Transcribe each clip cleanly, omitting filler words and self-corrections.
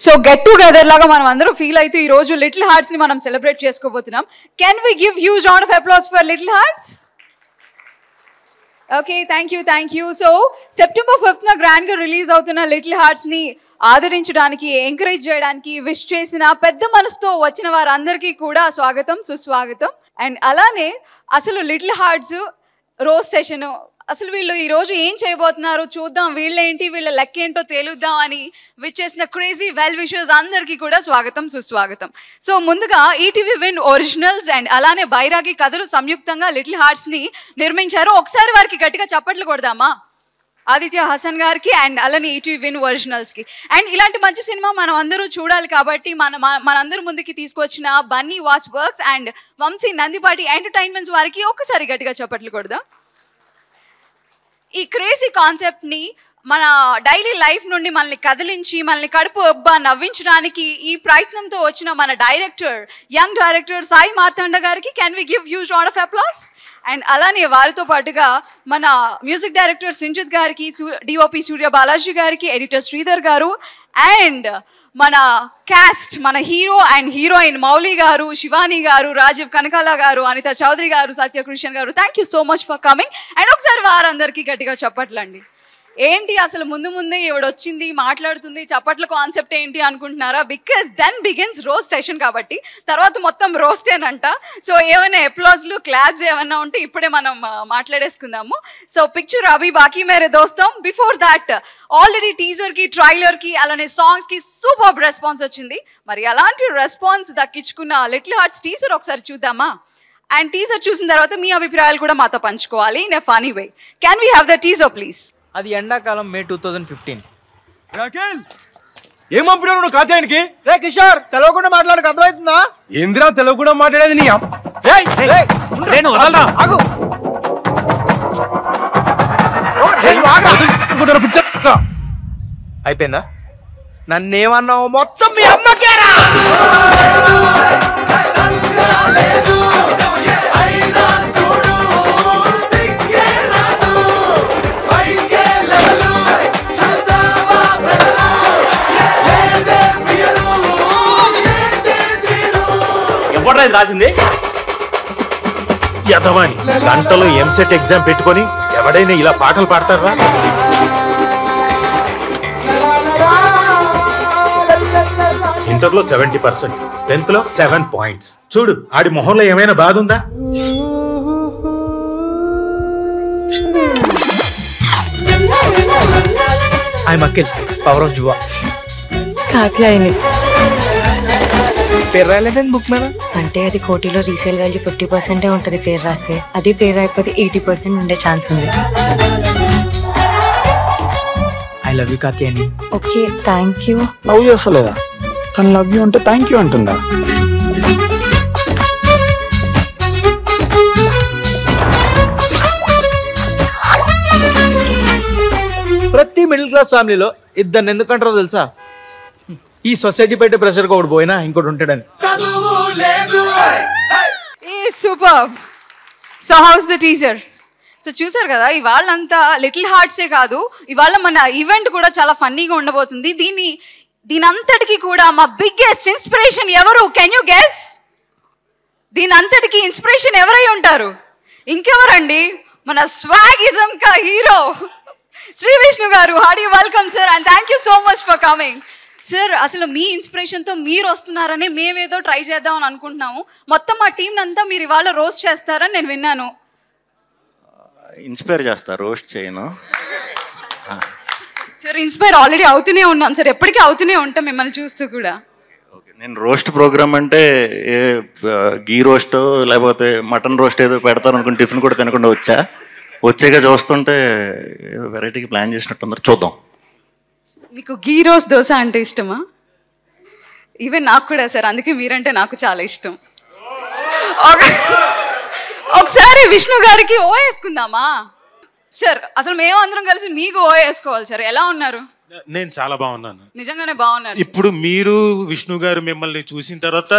So get together లాగా మనం అందరూ ఫీల్ అయితే ఈ రోజు లిటిల్ హార్ట్స్ ని మనం సెలబ్రేట్ చేసుకోబోతున్నాం. Can we give huge round of applause for Little Hearts? Okay, thank you. So September 5th grand గా రిలీజ్ అవుతున్న లిటిల్ హార్ట్స్ ని ఆదరించడానికి, ఎంకరేజ్ చేయడానికి, విష్ చేసిన, పెద్ద మనసుతో వచ్చిన వారందరికీ కూడా స్వాగతం, సుస్వాగతం. అండ్ అలానే అసలు లిటిల్ హార్ట్స్ రోజ్ సెషన్, అసలు వీళ్ళు ఈరోజు ఏం చేయబోతున్నారు చూద్దాం, వీళ్ళేంటి, వీళ్ళ లెక్క ఏంటో తేలుద్దాం అని విచ్చేసిన క్రేజీ వెల్ విషర్స్ అందరికీ కూడా స్వాగతం, సుస్వాగతం. సో ముందుగా ఈటీవీ విన్ ఒరిజినల్స్ అండ్ అలానే బైరాగి కథలు సంయుక్తంగా లిటిల్ హార్ట్స్ని నిర్మించారు. ఒకసారి వారికి గట్టిగా చప్పట్లు కొడదామా? ఆదిత్య హసన్ గారికి అండ్ అలానే ఈటీవీ విన్ ఒరిజినల్స్కి. అండ్ ఇలాంటి మంచి సినిమా మనం అందరూ చూడాలి కాబట్టి మనందరూ ముందుకి తీసుకొచ్చిన Bunny Vas works and Vamsi Nandipati entertainments వారికి ఒక్కసారి గట్టిగా చప్పట్లు కొడదాం. ఈ క్రేజీ కాన్సెప్ట్ని మన డైలీ లైఫ్ నుండి మనల్ని కదిలించి, మనల్ని కడుపు ఒబ్బా నవ్వించడానికి ఈ ప్రయత్నంతో వచ్చిన మన director, young director Sai Marthanda గారికి can we give huge round of applause? And అలానే వారితో పాటుగా మన మ్యూజిక్ డైరెక్టర్ సింజిత్ గారికి, డిఓపి సూర్య బాలాజీ గారికి, ఎడిటర్ శ్రీధర్ గారు, అండ్ మన క్యాస్ట్, మన హీరో అండ్ హీరోయిన్ మౌలి గారు, శివాని గారు, రాజీవ్ కనకాల గారు, అనిత చౌదరి గారు, సత్యకృష్ణ గారు, thank you so much for coming. And ఒకసారి వారందరికీ గట్టిగా చప్పట్లండి. ఏంటి అసలు ముందే ఎవడొచ్చింది మాట్లాడుతుంది, చప్పట్ల కాన్సెప్ట్ ఏంటి అనుకుంటున్నారా? Because then begins roast session కాబట్టి తర్వాత మొత్తం రోస్టేనంట. సో ఏమైనా అప్లాజ్లు, క్లాప్స్ ఏమైనా ఉంటే ఇప్పుడే మనం మాట్లాడేసుకుందాము. సో పిక్చర్ అభి బాకీ మేరే దోస్తం. బిఫోర్ దాట్ ఆల్రెడీ టీజర్కి, ట్రైలర్కి, అలానే సాంగ్స్కి సూపర్ రెస్పాన్స్ వచ్చింది. మరి అలాంటి రెస్పాన్స్ దక్కించుకున్న లిటిల్ హార్ట్స్ టీజర్ ఒకసారి చూద్దామా? అండ్ టీజర్ చూసిన తర్వాత మీ అభిప్రాయాలు కూడా మాతో పంచుకోవాలి in a funny way. Can we have the teaser please? అది ఎండాకాలం మే 2015. ఏం పంపినావు నువ్వు కాత్యాయనికి? రే కిషోర్, తెలవకుండా మాట్లాడక అర్థమవుతుందా? ఏందిరా తెలవకుండా మాట్లాడేది? నీ అయిపోయిందా? నన్నేమన్నావు మొత్తం మీ అమ్మకేరా? రాసింది యదవాని గంటలో ఎంసెట్ ఎగ్జామ్ పెట్టుకొని ఎవడైనా ఇలా పాటలు పాడతారా? ఇంటర్లో 70%, 10th లో 7 points. చూడు ఆడి మొహంలో ఏమైనా బాధ ఉందా? ఐ మక్కిల్ పవర్ ఆఫ్ జువా. పేరు రాయలేదండి బుక్ మీద. అంటే అది కోటిలో రీసేల్ వాల్యూ 50% ఉంటుంది పేరు రాస్తే. అది పేరు రాయకపోతే 80% ఉండే ఛాన్స్ ఉంది. I love you Katyayani. Okay, thank you. Love చేస్తలేదా? కానీ లవ్ యూ అంటే థ్యాంక్ యూ అంటుందా? ప్రతి మిడిల్ క్లాస్ ఫ్యామిలీలో ఇద్దరిని ఎందుకంటారో తెలుసా? ఈ సొసైటీ పెట్టే ప్రెషర్ ఒకటి పోయినా ఇంకోటి ఉంటాడని. Super. So house the teaser? So చూసారు కదా, ఇవాళంతా లిటిల్ హార్ట్సే కాదు, ఇవాళ మన ఈవెంట్ కూడా చాలా ఫన్నీగా ఉండబోతుంది. దీని అంతటికి కూడా మా బిగ్గెస్ట్ ఇన్స్పిరేషన్ ఎవరు? Can you guess? దీని అంతటికి ఇన్స్పిరేషన్ ఎవరై ఉంటారు? ఇంకెవరండి? మన స్వాగిజం కా హీరో శ్రీ విష్ణు గారు. How do you welcome sir and thank you so much for coming. Sir, అసలు మీ ఇన్స్పిరేషన్తో మీరు వస్తున్నారని మేమేదో ట్రై చేద్దామని అనుకుంటున్నాము. మొత్తం మా టీం అంతా మీరు ఇవాళ రోస్ట్ చేస్తారని నేను విన్నాను. ఇన్స్పైర్ చేస్తా, రోస్ట్ చేయను సార్. ఇన్స్పైర్ ఆల్రెడీ అవుతూనే ఉన్నాం సార్, ఎప్పటికీ అవుతూనే ఉంటాం మిమ్మల్ని చూస్తూ కూడా. ఓకే, నేను రోస్ట్ ప్రోగ్రామ్ అంటే ఏ గీ రోస్టో లేకపోతే మటన్ రోస్ట్ ఏదో పెడతారు అనుకుని టిఫిన్ కూడా తినకుండా వచ్చాక చూస్తుంటే ఏదో వెరైటీకి ప్లాన్ చేసినట్టు చూద్దాం. మీకు గీ రోస్ దోశ అంటే ఇష్టమా? ఈవెన్ నాకు కూడా సార్, అందుకే మీరంటే నాకు చాలా ఇష్టం. ఒకసారి విష్ణు గారికి ఓ వేసుకుందామా సార్? అసలు మేమందరం కలిసి మీకు ఓ వేసుకోవాలి సార్. ఎలా ఉన్నారు? నేను చాలా బాగున్నాను. నిజంగానే బాగున్నారు. ఇప్పుడు మీరు విష్ణు గారు మిమ్మల్ని చూసిన తర్వాత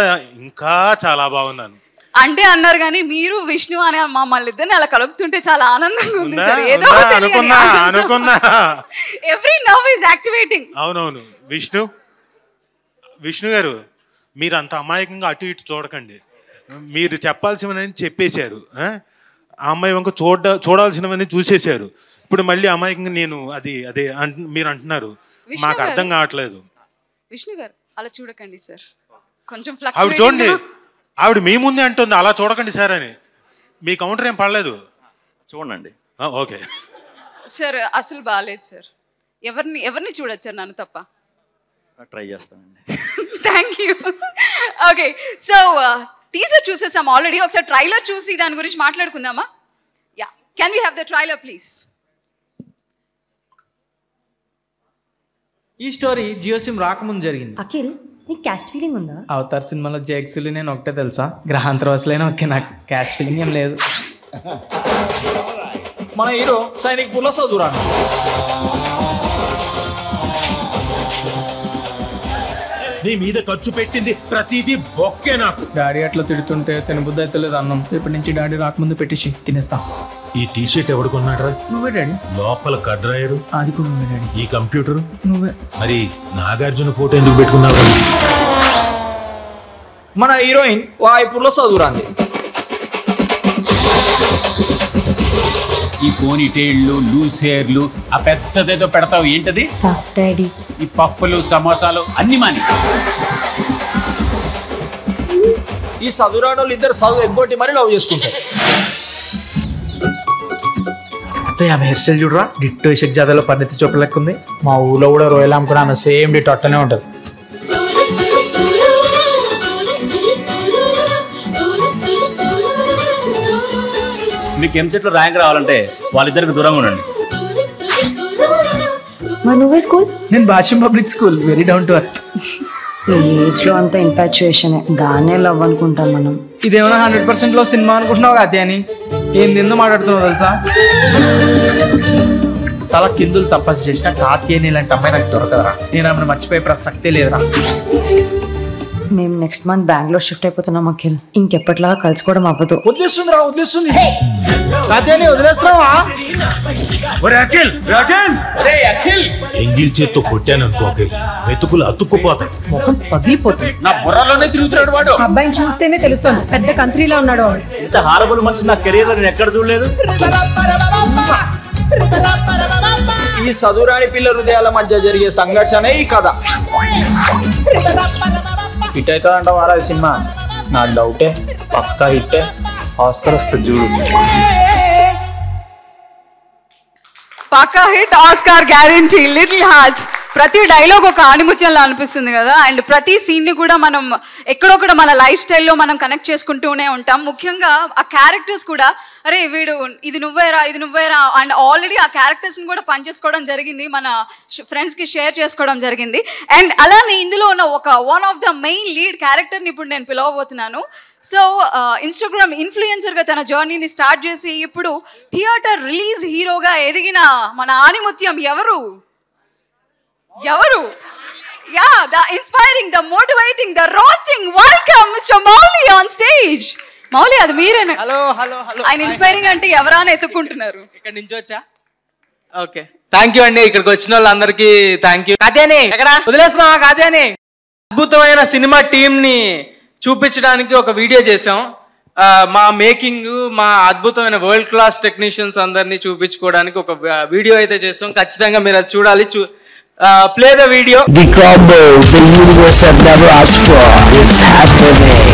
ఇంకా చాలా బాగున్నాను అంటే అన్నారు, కానీ మీరు విష్ణు అనే మమ్మల్ని ఇద్దరిని అలా కలుపుతుంటే చాలా ఆనందంగా ఉంది సార్. ఏదో అనుకున్నా ఎవ్రీ నర్వ్ ఈస్ యాక్టివేటింగ్. అవునవును. విష్ణు విష్ణు గారు, మీరు అంత అమాయకంగా అటు ఇటు చూడకండి. మీరు చెప్పాల్సినవని చెప్పేశారు. ఆ అమ్మాయి వంక చూడాల్సినవన్నీ చూసేశారు. ఇప్పుడు మళ్ళీ అమాయకంగా నేను అదే మీరు అంటున్నారు. మాకు అర్థం కావట్లేదు. విష్ణు గారు అలా చూడకండి సార్, కొంచెం ఆవిడ చూడండి, ఆవిడ మీ ముందే అంటుంది అలా చూడకండి సార్ అని. మీ కౌంటర్ ఏం పడలేదు. చూడండి. ఓకే సార్, అసలు బాగాలేదు సార్. ఎవరిని చూడొచ్చు సార్, నన్ను తప్ప? ట్రై చేస్తానండి. Thank you. Okay, so teaser చూసేసాం ఆల్రెడీ. ఒకసారి ట్రైలర్ చూసి దాని గురించి మాట్లాడుకుందామా? Yeah, can we have the trailer please? ఈ స్టోరీ జియో సిమ్ రాకముందు జరిగింది. అఖిల్, నీకు క్యాస్ట్ ఫీలింగ్ ఉందా? అవతార్ సినిమాలో జేక్సులు నేను ఒకటే తెలుసా, గ్రహాంతరవాసులైనా ఓకే, నాకు క్యాస్ట్ ఫీలింగ్ ఏం లేదు. మన హీరో సైనిక్ పూర్లో చదువురాను. నీ మీద ఖర్చు పెట్టింది ప్రతిదీ బొక్కే నాకు. డాడీ అట్లా తిడుతుంటే తినబుద్ధి అయితే లేదు అన్నం. రేపటి నుంచి డాడీ రాకముందు పెట్టేసి తినేస్తా. ఈ టీ షర్ట్ ఎవడు కొన్నాడ్రా? నువ్వే డాడీ. లోపల కడ్రాయరు అది కూడా నువ్వే డాడీ. ఈ కంప్యూటర్ నువ్వే. మరి నాగార్జున ఫోటో ఎందుకు పెట్టుకున్నావు? మన హీరోయిన్ వాయిపూర్లో చదువురాంది. ఈ పోనీ టైళ్ళు, లూస్ హెయిర్లు, ఆ పెద్దదేదో పెడతావు ఏంటది? డాడీ. ఈ పఫ్ఫులు, సమోసాలు అన్ని మాని. ఈ చదువురాని వాళ్ళు ఇద్దరు చదువు ఎగ్గొట్టి మరీ లవ్ చేసుకుంటారు. ఆమె హెయిర్ స్టైల్ చూడరా, డిట్టో ఇషక్ జాతరలో పరిణితి చోప్రా లెక్క ఉంది. మా ఊళ్ళో కూడా రోయల్ అమ్ముకుని ఆమె సేమ్ డిట్ అట్టనే ఉంటుంది. మీకు ఎంసెట్లో ర్యాంక్ రావాలంటే వాళ్ళిద్దరికి దూరంగా ఉండండి. మరి నువ్వే స్కూల్? నేను Bhashyam public school, very down to earth. ఈ ఏజ్ లో అంతా ఇన్ఫాచ్యుయేషన్, దాన్నే లవ్ అనుకుంటాం మనం. ఇదేమన్నా 100% లో సినిమా అనుకుంటున్నావు కాదే అని ఏం నిందు మాట్లాడుతున్నావు తెలుసా? తల కిందులు తపస్సు చేసిన కాత్యాయని ఇలాంటి అమ్మాయి నాకు దొరకదరా. నేను ఆమెను మర్చిపోయే ప్రసక్తే లేదురా. మేము నెక్స్ట్ మంత్ బెంగళూరు షిఫ్ట్ అయిపోతున్నాం అఖిల్. ఇంకెప్పటిలాగా కలుసుకోవడం అవ్వదు. వదిలేస్తుందిరా, వదిలేస్తుంది. కాత్యాయని వదిలేస్తున్నావా? ఎంగిల్ చేత్తో కొట్టాను అనుకో అఖిల్, వెతుకులు అతుక్కుపోతాయి. ముఖం పగిలిపోతుంది. నా బుర్రలోనే తిరుగుతున్నాడు వాడు. అబ్బాయిని చూస్తేనే తెలుస్తుంది పెద్ద కంట్రీలో ఉన్నాడు వాడు. ఇంత హారబుల్ మనిషి నా కెరీర్ లో నేను ఎక్కడ చూడలేదు. ఈ చదువురాని పిల్ల హృదయాల మధ్య జరిగే సంఘర్షణే ఈ కథ. హిట్ అవుతుందంట వారా ఈ సినిమా? నాకు డౌటే, పక్కా హిట్టే. ఆస్కర్ వస్తుంది చూడు. పక్కా hit, Oscar guarantee. Little Hearts ప్రతి డైలాగ్ ఒక ఆణిముత్యంలో అనిపిస్తుంది కదా. అండ్ ప్రతి సీన్ని కూడా మనం ఎక్కడొక్కడ మన లైఫ్ స్టైల్లో మనం కనెక్ట్ చేసుకుంటూనే ఉంటాం. ముఖ్యంగా ఆ క్యారెక్టర్స్ కూడా, అరే వీడు ఇది నువ్వేరా, ఇది నువ్వేరా. అండ్ ఆల్రెడీ ఆ క్యారెక్టర్స్ని కూడా పనిచేసుకోవడం జరిగింది, మన ఫ్రెండ్స్కి షేర్ చేసుకోవడం జరిగింది. అండ్ అలానే ఇందులో ఉన్న one of the main lead క్యారెక్టర్ని ఇప్పుడు నేను పిలవబోతున్నాను. సో ఇన్స్టాగ్రామ్ ఇన్ఫ్లుయెన్సర్గా తన జర్నీని స్టార్ట్ చేసి ఇప్పుడు థియేటర్ రిలీజ్ హీరోగా ఎదిగిన మన ఆణిముత్యం ఎవరు? Yeah, the inspiring, the motivating, the roasting. Welcome Mr. Mauly on stage. Mauly, అది మీరేనా? Hello hello hello. ఆయన ఇన్స్పైరింగ్ అంటే ఎవరా అని ఎత్తుకుంటున్నారు. ఇక్కడ నుంచి వచ్చా. ఓకే, థ్యాంక్ యూ అండి. ఇక్కడికి వచ్చిన వాళ్ళందరికీ థ్యాంక్ యూ. కాత్యాయని ఎక్కడ వదిలేస్తున్నావా? కాత్యాయని అద్భుతమైన సినిమా టీమ్ ని చూపించడానికి ఒక వీడియో చేసాం. మా మేకింగ్, మా అద్భుతమైన వరల్డ్ క్లాస్ టెక్నీషియన్స్ అందరినీ చూపించుకోవడానికి ఒక వీడియో అయితే చేసాం. ఖచ్చితంగా మీరు అది చూడాలి. Play the video. The combo the universe had never asked for is happening.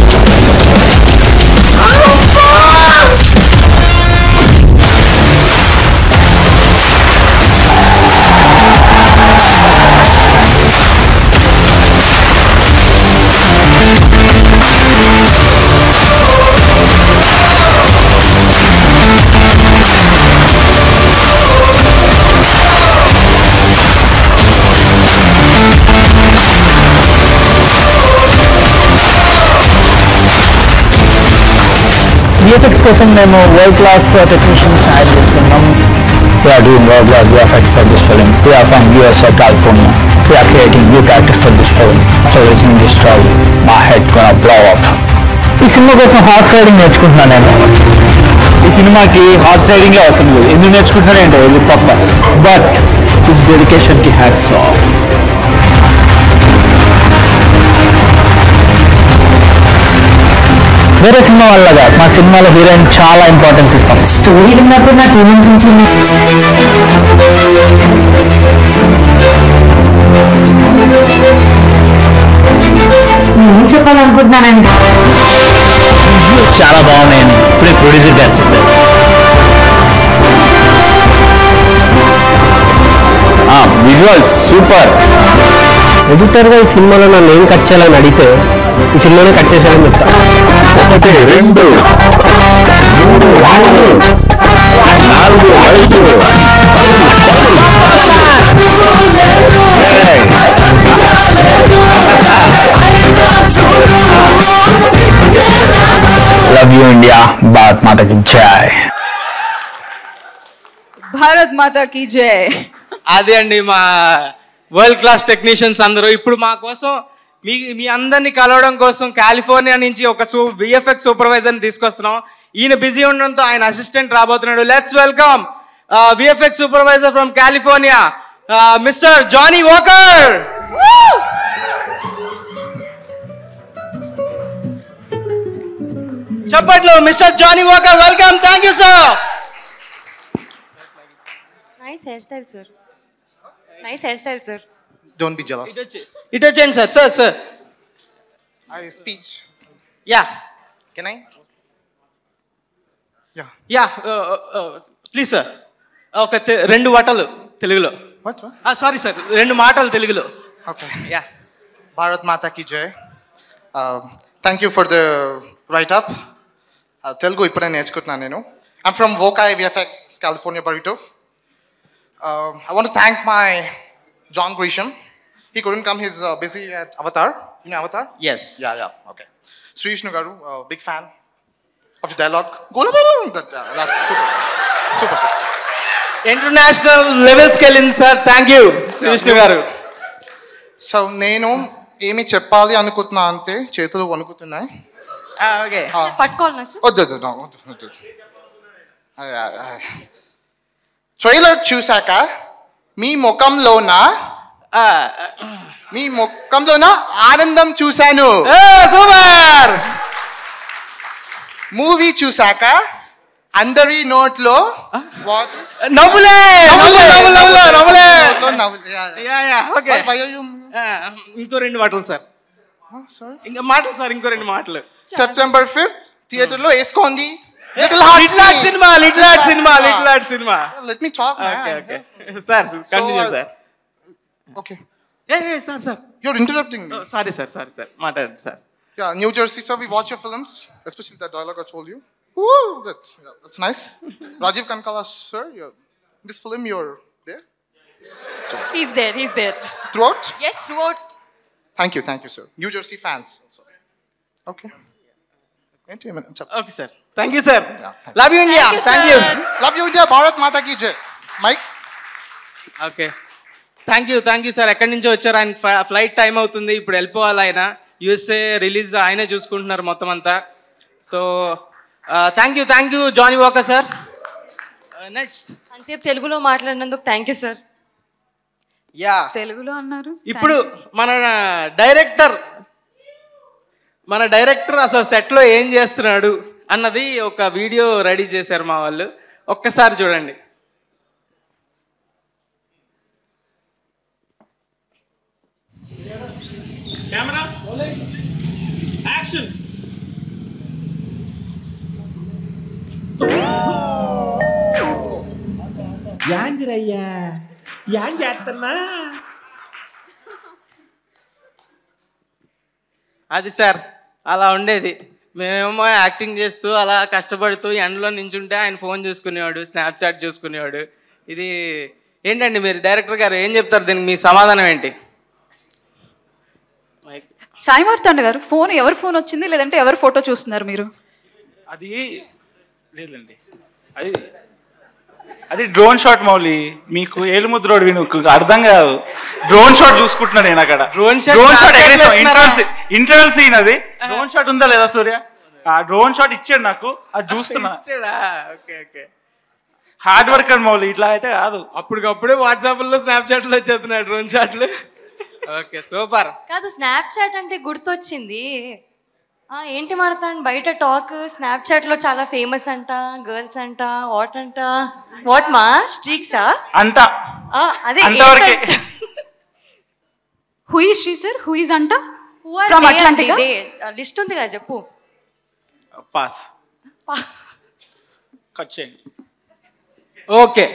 VFX కోసం మేము వరల్డ్ క్లాస్ టెక్నీషియన్స్ హైర్ చేస్తున్నాం. We are doing world class VFX for this film. We are from USA, California. We are creating new characters for this film. After listening this story, my head gonna blow up. ఈ cinema కోసం horse riding నేర్చుకుంటున్నాను నేను. ఈ సినిమాకి horse riding అవసరం లేదు. ఎందుకు నేర్చుకుంటున్నానంటే వెళ్ళి పక్క. బట్ దిస్ డెడికేషన్ కి హ్యాట్స్ ఆఫ్. వేరే సినిమా వాళ్ళగా మా సినిమాలో హీరోయిన్ చాలా ఇంపార్టెన్స్ ఇస్తాం. స్టోరీ విన్నప్పుడు నాకు ఏమనిపించింది, నేను చెప్పాలనుకుంటున్నానండి. చాలా బాగున్నాయని ఇప్పుడే ప్రొడ్యూసర్ గారు చెప్పారు. Visuals super. ఎడిటర్గా ఈ సినిమాలో నన్ను ఏం కట్ చేయాలని అడిగితే ఈ సినిమాలో కట్ చేశానని చెప్తా. 1 2 3 4 5 లవ్ యూ ఇండియా. భారత్ మాతాకి జై. భారత్ మాతాకి జై. అదే అండి మా వరల్డ్ క్లాస్ టెక్నీషియన్స్ అందరూ ఇప్పుడు మా కోసం మీ అందరినీ కలవడం కోసం కాలిఫోర్నియా నుంచి ఒక విఎఫ్ఎక్స్ సూపర్వైజర్ని తీసుకొస్తున్నాం. ఈయన బిజీ ఉండడంతో ఆయన అసిస్టెంట్ రాబోతున్నాడు. Let's welcome VFX supervisor from California mister Johnny Walker. చెప్పట్లు mister Johnny Walker, welcome. Thank you sir. Nice hair style sir, nice hair style sir. Don't be jealous. It change, sir. I speech. Yeah. Can I? Yeah. Please, sir. Okay, 2 మాటలు తెలుగులో. What? Sorry, sir. 2 మాటలు తెలుగులో. Okay. Yeah. Bharat Mata ki jai. Thank you for the write-up. Telugu ippade నేర్చుకుంటున్నాను నేను. I'm from Vokai VFX, California Burrito. I want to thank my John Grisham. He couldn't come. He's busy at Avatar. You know Avatar? Yes. Yeah. Okay. Sri Vishnu Garu, big fan of your dialogue. That's super. International లెవెల్స్కి వెళ్ళింది sir. Thank you Shri Vishnu గారు. So నేను ఏమి చెప్పాలి అనుకుంటున్నా అంటే చేతులు వణుకుతున్నాయి. ఓకే, పట్టుకోవాలన్నా సార్? వద్దు. ట్రైలర్ చూసాక మీ ముఖంలోన ఆనందం చూశాను. సూపర్. మూవీ చూసాక అందరి నోట్లో నవ్వులే. ఇంకో 2 మాటలు సార్. ఇంకో 2 మాటలు. September 5th థియేటర్ లో వేసుకోండి. Little heart cinema. Let me talk. Okay. Sir, continue, sir. Okay. Sir. You're interrupting me. Sorry, sir. మాట్లాడండి sir. Yeah, New Jersey, sir. We watch your films, especially that dialogue I told you. Woo! That's nice. Rajiv Kankala, sir. In this film, you're there. He's there. Throughout? Yes, throughout. Thank you, sir. New Jersey fans. Okay. Okay, sir. Thank you, sir. Love you, India. Thank you. Love you, India. Bharat Mata ki jai. Mike. Okay. Thank you sir. ఎక్కడి నుంచో వచ్చారు. ఆయన flight time అవుతుంది, ఇప్పుడు వెళ్ళిపోవాలి. ఆయన USA release ఆయనే చూసుకుంటున్నారు మొత్తం అంతా. So thank you Johnnie Walker sir. Next అంతసేపు తెలుగులో మాట్లాడినందుకు థ్యాంక్ యూ సార్. యా, తెలుగులో అన్నారు. ఇప్పుడు మన డైరెక్టర్ అసలు సెట్లో ఏం చేస్తున్నాడు అన్నది ఒక వీడియో రెడీ చేశారు మా వాళ్ళు. ఒక్కసారి చూడండి. Camera, action. యాందిరయ్యా యాన్ చేస్తున్నా. అది సార్ అలా ఉండేది. మేమేమో యాక్టింగ్ చేస్తూ అలా కష్టపడుతూ ఎండలో నించుంటే ఆయన ఫోన్ చూసుకునేవాడు, స్నాప్చాట్ చూసుకునేవాడు. ఇది ఏంటండి మీరు డైరెక్టర్ గారు ఏం చెప్తారు దీనికి? మీ సమాధానం ఏంటి? సాయి మార్తాండ గారు, ఎవరి ఫోన్ వచ్చింది లేదంటే ఎవరి ఫోటో చూస్తున్నారు మీరు? అది లేదండి, అది డ్రోన్ షాట్ మౌలి. మీకు ఏలుముద్రోడు నీకు అర్థం కాదు. డ్రోన్ షాట్ చూసుకుంటున్నా నేను అక్కడ. Drone shot interval scene. అది డ్రోన్ షాట్ ఉందా లేదా సూర్య? ఆ డ్రోన్ షాట్ ఇచ్చాడు నాకు, అది చూస్తున్నా. హార్డ్ వర్క్ అండి మౌలి, ఇట్లా అయితే కాదు. అప్పటికప్పుడే వాట్సాప్లో స్నాప్చాట్లో వచ్చేస్తున్నాయి డ్రోన్ షాట్లు. Okay, super. కాదు, స్నాప్చాట్ అంటే గుర్తొచ్చింది. ఏంటి మాడతాను బయట టాక్ స్నాప్చాట్ లో చాలా ఫేమస్ అంట గర్ల్స్ అంట వాట్ అంట వాట్ మా స్ట్రీక్సా అంట అదే అంతవరకే. Who is she sir? Who is అంట? From Atlantic. లిస్ట్ ఉంది కదా చెప్పు. పాస్ కట్ చేయండి. ఓకే,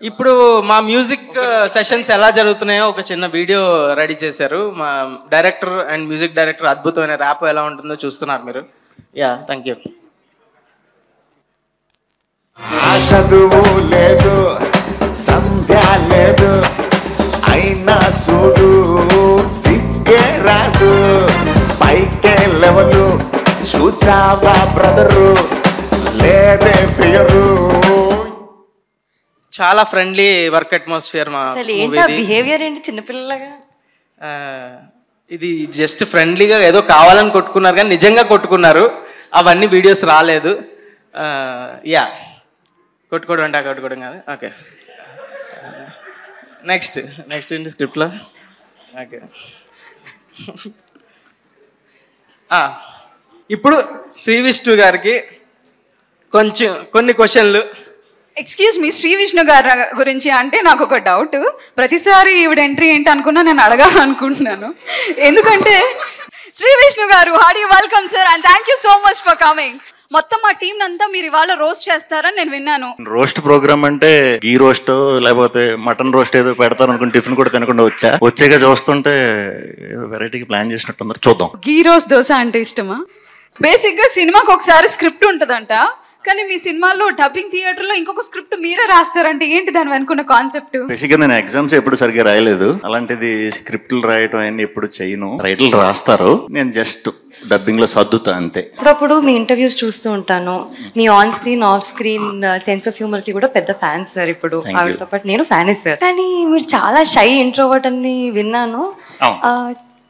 ఇప్పుడు మా మ్యూజిక్ సెషన్స్ ఎలా జరుగుతున్నాయో ఒక చిన్న వీడియో రెడీ చేశారు మా డైరెక్టర్ అండ్ మ్యూజిక్ డైరెక్టర్. అద్భుతమైన ర్యాప్ ఎలా ఉంటుందో చూస్తున్నారు మీరు. Yeah, thank you. చదువు లేదు సంధ్య లేదు అయినా చూడు సిగ్గే రాదు పైకే లెవెలు చూసావా బ్రదరు లేదే ఫియరు. చాలా ఫ్రెండ్లీ వర్క్ అట్మాస్ఫియర్ మా బిహేవియర్ ఏంటి చిన్నపిల్లలాగా? ఇది జస్ట్ ఫ్రెండ్లీగా ఏదో కావాలని కొట్టుకున్నారు కానీ నిజంగా కొట్టుకున్నారు. అవన్నీ వీడియోస్ రాలేదు. యా, కొట్టుకోవడం అంటే కొట్టుకోవడం కాదు. ఓకే, నెక్స్ట్ ఏంటి స్క్రిప్ట్లో? ఓకే, ఇప్పుడు శ్రీ విష్ణు గారికి కొన్ని క్వశ్చన్లు. ఎక్స్క్యూజ్ మీ, శ్రీ విష్ణు గారి గురించి అంటే నాకు ఒక డౌట్. ప్రతిసారి ఈవిడ ఎంట్రీ ఏంటి అనుకున్నా నేను అడగాలనుకుంటున్నాను. ఎందుకంటే శ్రీ విష్ణు గారు, Hardy welcome sir and thank you so much for coming. మొత్తం మా టీం అంతా మీరు ఇవాళ రోస్ట్ చేస్తారని నేను విన్నాను. రోస్ట్ ప్రోగ్రామ్ అంటే గీ రోస్ట్ లేకపోతే మటన్ రోస్ట్ ఏదో పెడతారు అనుకుని టిఫిన్ కూడా తినకుండా వచ్చాక చూస్తుంటే ఏదో వెరైటీకి ప్లాన్ చేసినట్టు. చూద్దాం. గీ రోస్ట్ దోశ అంటే ఇష్టమా? బేసిక్ గా సినిమాకి ఒకసారి స్క్రిప్ట్ ఉంటదంట, కానీ మీ సినిమాలో డబ్బింగ్ థియేటర్ లో ఇంకొక స్క్రిప్ట్ మీరే రాస్తారంటే ఏంటి దాని వెనుకున్న కాన్సెప్ట్? బేసిక్గా నేను ఎగ్జామ్స్ ఎప్పుడు సరిగ్గా రాయలేదు. అలాంటిది స్క్రిప్ట్లు రాయటం అన్ని ఎప్పుడు చేయను. రైటర్లు రాస్తారు, నేను జస్ట్ డబ్బింగ్ లో సర్దుతా అంతే. అప్పుడప్పుడు మీ ఇంటర్వ్యూస్ చూస్తూ ఉంటాను. Me on screen off screen sense of humour కి కూడా పెద్ద ఫ్యాన్ సార్. ఇప్పుడు ఆవిడతో పాటు నేను ఫ్యానే సార్. కానీ మీరు చాలా షై ఇంట్రోవర్ట్ అని విన్నాను.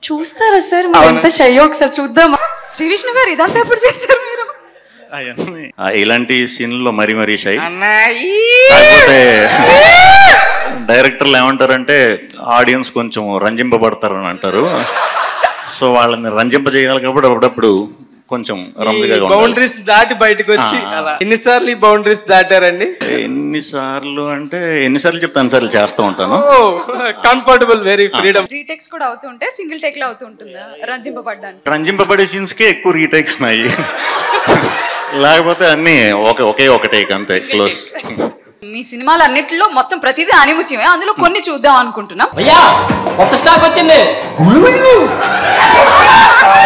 చూస్తారా సార్ మీరు ఎంత షై? ఒకసారి చూద్దామా? శ్రీ విష్ణు గారు ఇదంతా ఎప్పుడు చేశారు మీరు? ఇలాంటి సీన్లలో మరీ షై. కాకపోతే డైరెక్టర్లు ఏమంటారంటే ఆడియన్స్ కొంచెం రంజింపబడతారు అని అంటారు. సో వాళ్ళని రంజింపజేయాలి కాబట్టి అప్పుడప్పుడు కొంచెం బౌండరీస్ దాటి బయటకు వచ్చి. ఎన్నిసార్లు ఈ బౌండరీస్ దాటారండి? ఎన్నిసార్లు చెప్తే అన్నిసార్లు చేస్తూ ఉంటాను. Comfortable, very freedom. రీటేక్స్ కూడా అవుతుంటే సింగిల్ టేక్ లో అవుతుంటుందా రంజింపబడ్డానికి? రంజింపబడే సీన్స్ కే ఎక్కువ రీటేక్స్ ఉన్నాయి. లేకపోతే అన్ని ఒకే ఒక టేక్ అంతే, క్లోజ్. మీ సినిమాలు అన్నిటిలో మొత్తం ప్రతిదీ ఆనిముత్యమే, అందులో కొన్ని చూద్దాం అనుకుంటున్నాం. కొత్త స్టాక్ వచ్చింది.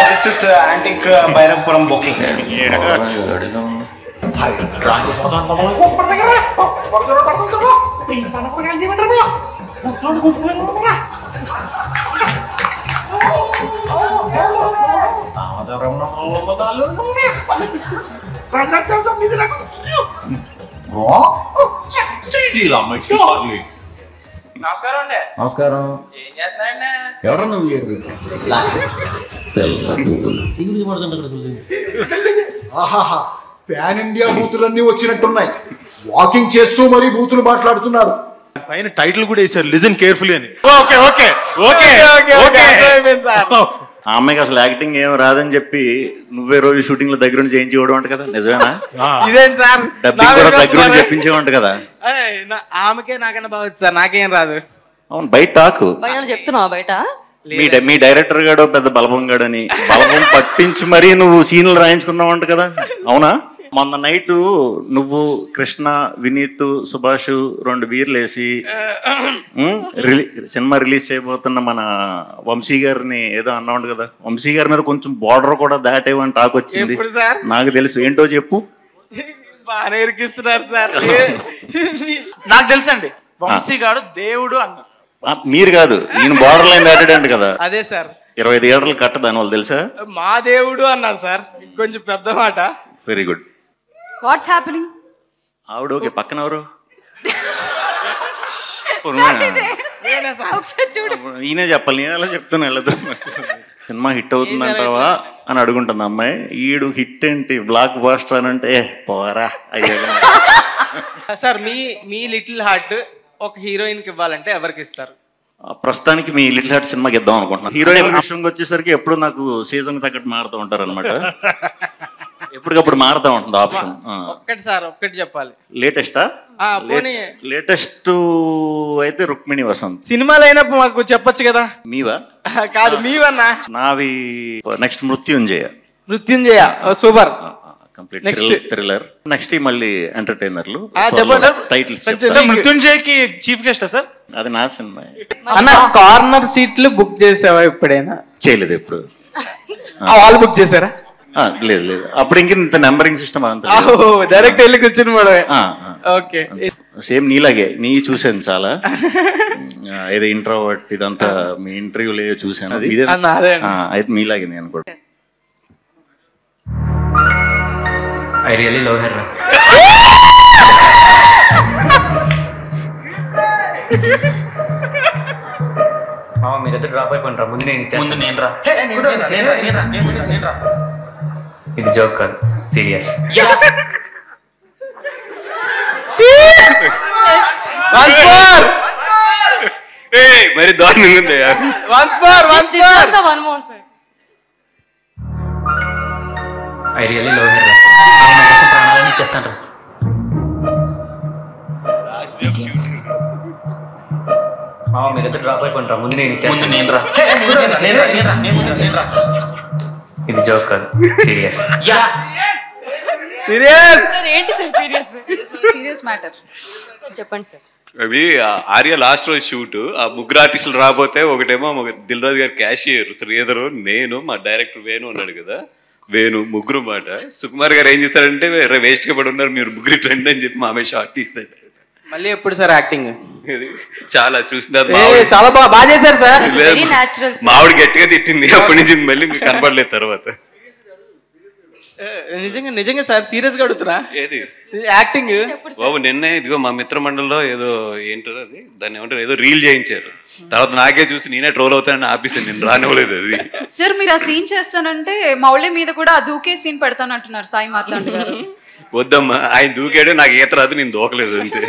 This is antique Bhairavapuram booking. నమస్కారం. ఎవరు నువ్వు? పాన్ ఇండియా బూతులన్నీ వచ్చినట్టున్నాయి. వాకింగ్ చేస్తూ మరీ బూతులు మాట్లాడుతున్నారు. పైన టైటిల్ కూడా వేసారు, లిజన్ కేర్ఫుల్లీ అని. ఆ అమ్మాయికి అసలు యాక్టింగ్ ఏం రాదని చెప్పి నువ్వే రోజు షూటింగ్ లో దగ్గర నుంచి చేయించేవాడు అంట కదా, నిజమేనా? ఇదేంటి సార్, డబ్బింగ్ కూడా దగ్గర నుంచి చెప్పించేవాడు కదా. ఆమెకే నాకన్నా బాగా సార్, నాకేం రాదు. అవును, బయట టాకు చెప్తున్నావా బయట? మీ డైరెక్టర్ గాడు పెద్ద బలపం గాడని బలపం పట్టించి మరీ నువ్వు సీన్లు రాయించుకున్నావు అంట కదా, అవునా? మొన్న నైట్ నువ్వు, కృష్ణ, వినీత్, సుభాష్ 2 బీర్లు వేసి సినిమా రిలీజ్ చేయబోతున్న మన వంశీ గారిని ఏదో అన్నావు కదా. వంశీ గారి మీద కొంచెం బార్డర్ కూడా దాటేవని టాక్ వచ్చింది. నాకు తెలుసు, ఏంటో చెప్పు. బాగానే ఇరికిస్తున్నారు సార్. నాకు తెలుసండి, వంశీ గారు దేవుడు అన్నారు. మీరు కాదు, ఈయన బార్డర్ లైన్ దాటాడంట కదా. అదే సార్, 25 థియేటర్లు కట్ట దాని వాళ్ళు తెలుసా? మా దేవుడు అన్నారు సార్, కొంచెం పెద్ద మాట. Very good. What's happening? ఆవిడ ఓకే, పక్కన ఎవరు? ఈయనే చెప్పాలి, నేను ఎలా చెప్తాను వెళ్ళదు. సినిమా హిట్ అవుతుందంటావా అని అడుగుంటుంది అమ్మాయి. ఈడు హిట్ ఏంటి, బ్లాక్ బాస్టర్ అని అంటే పోరా అయ్యా. సార్ మీ లిటిల్ హార్ట్ ఒక హీరోయిన్ కి ఇవ్వాలంటే ఎవరికి ఇస్తారు? ప్రస్తుతానికి మీ లిటిల్ హార్ట్ సినిమాకి ఇద్దాం అనుకుంటున్నాను. హీరోయిన్ విషయంకి వచ్చేసరికి ఎప్పుడు నాకు సీజన్ తగ్గట్టు మారుతూ ఉంటారు అనమాట. ఎప్పటికప్పుడు మారుతూ ఉంటుంది ఆప్షన్. ఒక్కటి చెప్పాలి. లేటెస్టా? లేటెస్ట్ అయితే రుక్మిణి వసంత్. సినిమాలు అయినప్పుడు మాకు చెప్పొచ్చు కదా. మీవా? కాదు మీవన్నా. నావి next Mrityunjaya. Super. Complete thriller. Next మళ్ళీ ఎంటర్టైనర్లు. టైటిల్స్ మృత్యుంజయకి చీఫ్ గెస్ట్ సార్? అది నా సినిమా. అన్న కార్నర్ సీట్లు బుక్ చేసావా ఎప్పుడైనా? చేయలేదు ఎప్పుడు. వాళ్ళు బుక్ చేశారా? లేదు లేదు, అప్పుడు ఇంత నెంబరింగ్ సిస్టమ్ అంతా డైరెక్ట్ వెళ్ళి కూర్చుని మేడం. ఓకే, సేమ్ నీలాగే నీ చూసాను చాలా. ఏదో ఇంట్రోవర్ట్ ఇదంతా మీ ఇంటర్వ్యూలో ఏదో చూసాను. అది అయితే మీలాగే నేను కూడా. I really love her. మామ మీరిద్దరు డ్రాప్ అయిపోయినరా. ముందు నేను రా. ఇది జోక్ కాదు, సీరియస్. మరి దారుణంగా ఉంది. I really love her. ప్రాణాలని ఇచ్చేస్తాను. మామ మీరిద్దరు డ్రాప్ అయిపోయినరా. ముందు నేను రా. ఇది జోక్ కాదు, సీరియస్. ఏంటి సార్ సీరియస్ మ్యాటర్ చెప్పండి సార్. అది ఆర్య లాస్ట్ రోజు షూట్. ఆ ముగ్గురు ఆర్టిస్టులు రాబోతే ఒకటేమో దిల్ రాజు గారు క్యాషియర్, శ్రీధరు, నేను, మా డైరెక్టర్ వేణు ఉన్నాడు కదా, వేణు ముగ్గురు మాట. సుకుమార్ గారు ఏం చేస్తారంటే వేస్ట్ గా పడి ఉన్నారు మీరు ముగ్గురు ట్రెండ్ అని చెప్పి మామే షార్ట్ తీస్తాడు. మళ్ళీ ఎప్పుడు సార్ యాక్టింగ్? చాలా చూసినారు, చాలా బాగా చేశారు సార్. మావిడ గట్టిగా తిట్టింది, అప్పటి నుంచి మళ్ళీ మీకు కనపడలేదు తర్వాత. నిజంగా సార్ సీరియస్ గా అడుగుతున్నా. ఏది యాక్టింగ్ బాబు? నిన్నే ఇదిగో మా మిత్ర మండలిలో ఏదో ఏంటారు అది, దాన్ని ఏమంటారు, ఏదో రీల్ చేయించారు. తర్వాత నాకే చూసి నేనే ట్రోల్ అవుతానని ఆపేసాను, నేను రానివ్వలేదు. అది సార్ మీరు ఆ సీన్ చేస్తానంటే మౌళి మీద కూడా ఆ దూకే సీన్ పెడతానంటున్నారు సాయి మాట్లాడు గారు. వద్దమ్మా, ఆయన దూకాడు, నాకు ఈత రాదు, నేను దూకలేదు అంతే.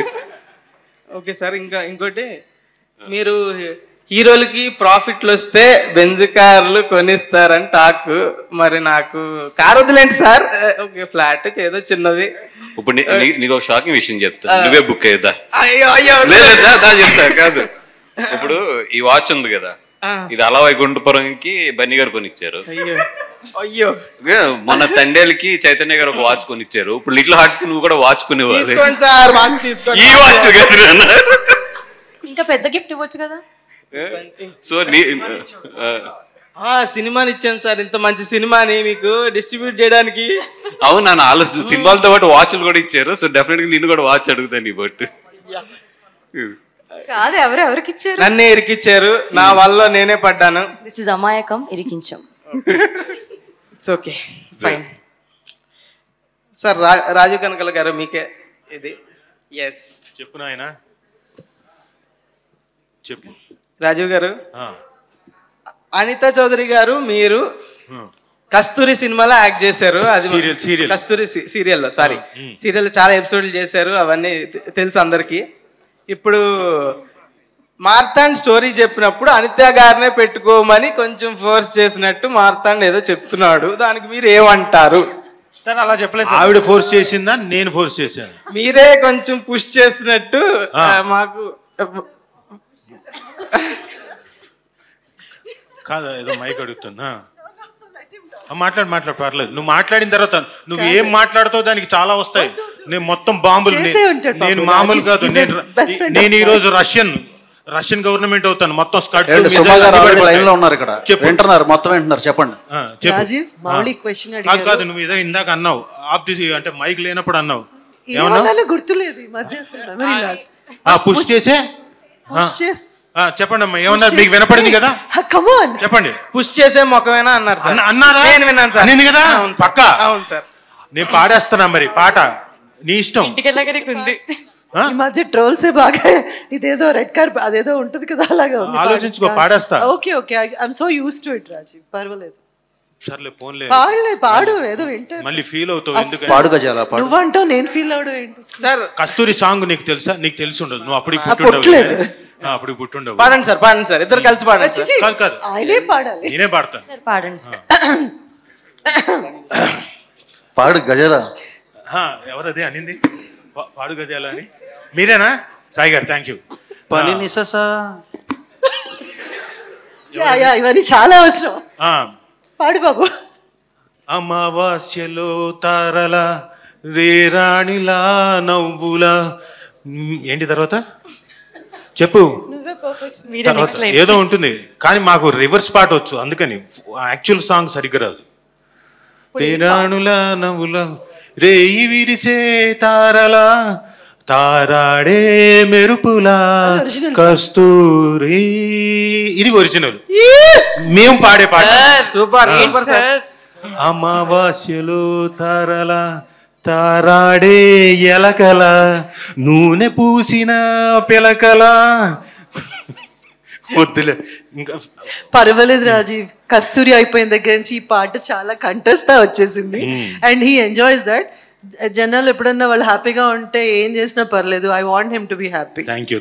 ఓకే సార్, ఇంకోటి మీరు హీరోలకి ప్రాఫిట్లు వస్తే బెంజ్ కార్లు కొనిస్తారని టాక్. మరి నాకు కార్ వద్దులేండి సార్, ఓకే ఫ్లాట్ ఏదో చిన్నది. ఇప్పుడు నీకు ఒక షాకింగ్ విషయం చెప్తా, నువ్వే బుక్ అయ్యేదా? చెప్తా కాదు. ఇప్పుడు ఈ వాచ్ ఉంది కదా, ఇది అలా వైకుంఠపురంకి బన్నీ గారు కొనిచ్చారు. అయ్యో, మన తండేలకి చైతన్య గారు ఒక వాచ్ కొనిచ్చారు. ఇప్పుడు లిటిల్ హార్ట్స్ కి నువ్వు కూడా వాచ్ కొనేవాళ్ళు. ఈ వాచ్ ఇంకా పెద్ద గిఫ్ట్ ఇవ్వచ్చు కదా. సో సినిమాని ఇచ్చాను సార్, ఇంత మంచి సినిమాని మీకు డిస్ట్రిబ్యూట్ చేయడానికి. అవును, నన్ను ఆలోచన సినిమాలతో పాటు వాచ్లు కూడా ఇచ్చారు. సో డెఫినెట్ గా నిన్ను కూడా వాచ్ అడుగుతాను నీ బట్. కాదు, ఎవరికి ఇచ్చారు? నన్నే ఇరికిచ్చారు, నా వల్ల నేనే పడ్డాను. దిస్ ఇస్ అమాయకం, ఇరికించాం. It's okay, fine. Sir Raju Kanakala గారు మీకే ఇది. ఎస్ చెప్పు నాయనా, చెప్పు. రాజీవ్ గారు, అనితా చౌదరి గారు మీరు కస్తూరి సినిమాలో యాక్ట్ చేశారు. అది కస్తూరి సీరియల్లో, సారీ సీరియల్లో చాలా ఎపిసోడ్లు చేశారు, అవన్నీ తెలుసు అందరికి. ఇప్పుడు మార్తాండ్ స్టోరీ చెప్పినప్పుడు అనిత గారినే పెట్టుకోమని కొంచెం ఫోర్స్ చేసినట్టు మార్తాండ్ ఏదో చెప్తున్నాడు, దానికి మీరు ఏమంటారు? సార్ అలా చెప్పలేదు. ఆవిడ ఫోర్స్ చేసిందా, నేను ఫోర్స్ చేశాను? మీరే కొంచెం పుష్ చేసినట్టు మాకు. కాదా, ఏదో మైక్ అడుగుతున్నా. మాట్లాడు పర్లేదు. నువ్వు మాట్లాడిన తర్వాత నువ్వు ఏం మాట్లాడుతావు దానికి చాలా వస్తాయి. నేను మొత్తం బాంబులు, నేను మామూలు కాదు. నేను ఈ రోజు రష్యన్ గవర్నమెంట్ అవుతాను. మొత్తం కాదు, నువ్వు ఏదో ఇందాక అన్నావు ఆఫ్ ది అంటే మైక్ లేనప్పుడు అన్నావు. ఏమన్నా గుర్తులేదు. పుష్ చేసే చెప్పండి అమ్మా, ఏమన్నారు? మీకు వినపడింది కదా, చెప్పండి. పుష్ చేసే మొక్కమేనా అన్నారు. అన్నారా? నేను విన్నాను సార్. నేను కదా పక్కా. అవును సార్, నేను పాడేస్తున్నా. మరి పాట నీ ఇష్టం. ఈ మధ్య ట్రోల్స్ బాగా ఇదేదో రెడ్ కార్ అదేదో ఉంటది కదా, అలాగా ఉంది. ఆలోచించుకో, పాడేస్తా. Okay okay, I'm so used to it Rajeev, పర్వాలేదు. సర్లే ఫోన్లే, పాడు ఏదో వింటాను. మళ్ళీ ఫీల్ అవుతావు. నువ్వంటావు, నేను ఫీల్ అవడం ఏంటి సార్? కస్తూరి సాంగ్ నీకు తెలుసా? నీకు తెలిసి ఉండదు, నువ్వు అప్పుడు పుట్టుండవు. అప్పుడు పుట్టుండవు. పాడండి సార్ ఇద్దరు కలిసి పాడండి సార్. కాదు కాదు ఆయనే పాడాలి. నేనే పాడతాను. సార్ పాడండి సార్. పాడు గజల. ఎవరదే అనింది పాడు గజాల అని? మీరేనా సాయి గారు? Thank you. పని నిససా ఇవన్నీ చాలా అవసరం. పాడు బాబు. అమావాస్యలో తారల రేరాణిలా నవ్వులా ఏంటి తర్వాత చెప్పు. తర్వాత ఏదో ఉంటుంది కానీ మాకు రివర్స్ పాట వచ్చు, అందుకని యాక్చువల్ సాంగ్ సరిగ్గా రాదు. రేరాణుల నవ్వుల రేయి విరిసే తారలా తారాడే మెరుపులా కస్తూరి. ఇది ఒరిజినల్, మేము పాడే పాట. Super sir. అమావాస్యలో తారల తారాడే ఎలకల నూనె పూసిన పిలకల. వద్దులే ఇంకా. పర్వాలేదు రాజీవ్, కస్తూరి అయిపోయిన దగ్గర నుంచి ఈ పాట చాలా కంటెస్తా వచ్చేసింది. And he enjoys that. జనాలు ఎప్పుడన్నా వాళ్ళు హ్యాపీగా ఉంటే ఏం చేసినా పర్లేదు. I want him to be happy. Thank you.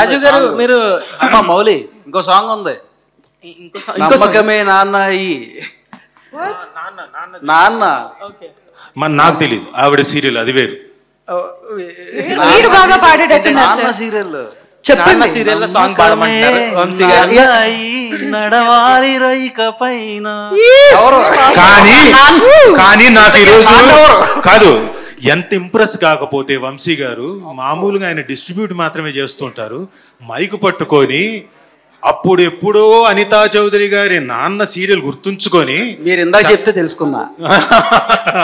Raju గారు మీరు అమ్మ మౌలి ఇంకో సాంగ్ ఉంది. నమ్మకమే నాన్న ఈ నాన్న. మన నాకు తెలియదు, ఆవిడ సీరియల్ అది వేరు. మీరు బాగా పాడేటట్టున్నారు సీరియల్ చెప్పండి. సీరియల్ లో సాంగ్ పాడమంటారు వంశీ గారు. నడవాలి రైక పైన. కానీ నాకు ఈరోజు కాదు, ఎంత ఇంప్రెస్ కాకపోతే వంశీ గారు మామూలుగా ఆయన డిస్ట్రిబ్యూట్ మాత్రమే చేస్తుంటారు. మైకు పట్టుకొని అప్పుడు ఎప్పుడో అనితా చౌదరి గారి నాన్న సీరియల్ గుర్తుంచుకొని మీరు ఇందాక చెప్తే తెలుసుకున్నా.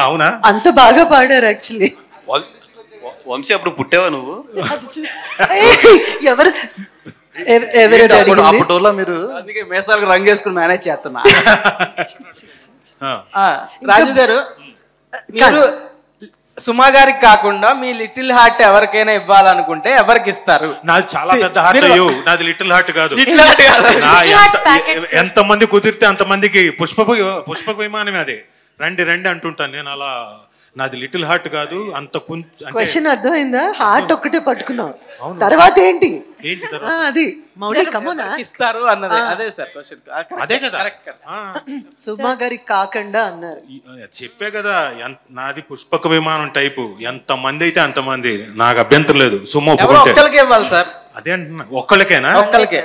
అవునా? అంత బాగా పాడారు యాక్చువల్లీ. వంశీ అప్పుడు పుట్టావా నువ్వు? ఎవరు అప్పటిలో మీరు అందుకే మేసాలకు రంగు వేసుకుని మేనేజ్ చేస్తున్నా. రాజు గారు మీరు సుమా గారికి కాకుండా మీ లిటిల్ హార్ట్ ఎవరికైనా ఇవ్వాలనుకుంటే ఎవరికి ఇస్తారు? నాది చాలా పెద్ద హార్ట్. నాది లిటిల్ హార్ట్ కాదు. ఎంతమంది కుదిరితే అంతమందికి పుష్పక విమానమే. అదే రండి రండి అంటుంటాను నేను. అలా నాది లిటిల్ హార్ట్ కాదు. అంత క్వశ్చన్ అర్థమైందా? హార్ట్ ఒక్కటే పట్టుకున్నావు, తర్వాత ఏంటి? అది మౌలి కమోనా ఇస్తారు అన్నది. అదే సార్ క్వశ్చన్. అదే కదా. సుమా గారికి కాకుండా అన్నారు. చెప్పే కదా, నాది పుష్పక విమానం టైపు. ఎంత మంది అయితే అంతమంది, నాకు అభ్యంతరం లేదు. సుమా ఒక్కరికే ఇవ్వాలి సార్. అదే అంటున్నా. ఒక్కళ్ళకేనా? ఒక్కళ్ళకే.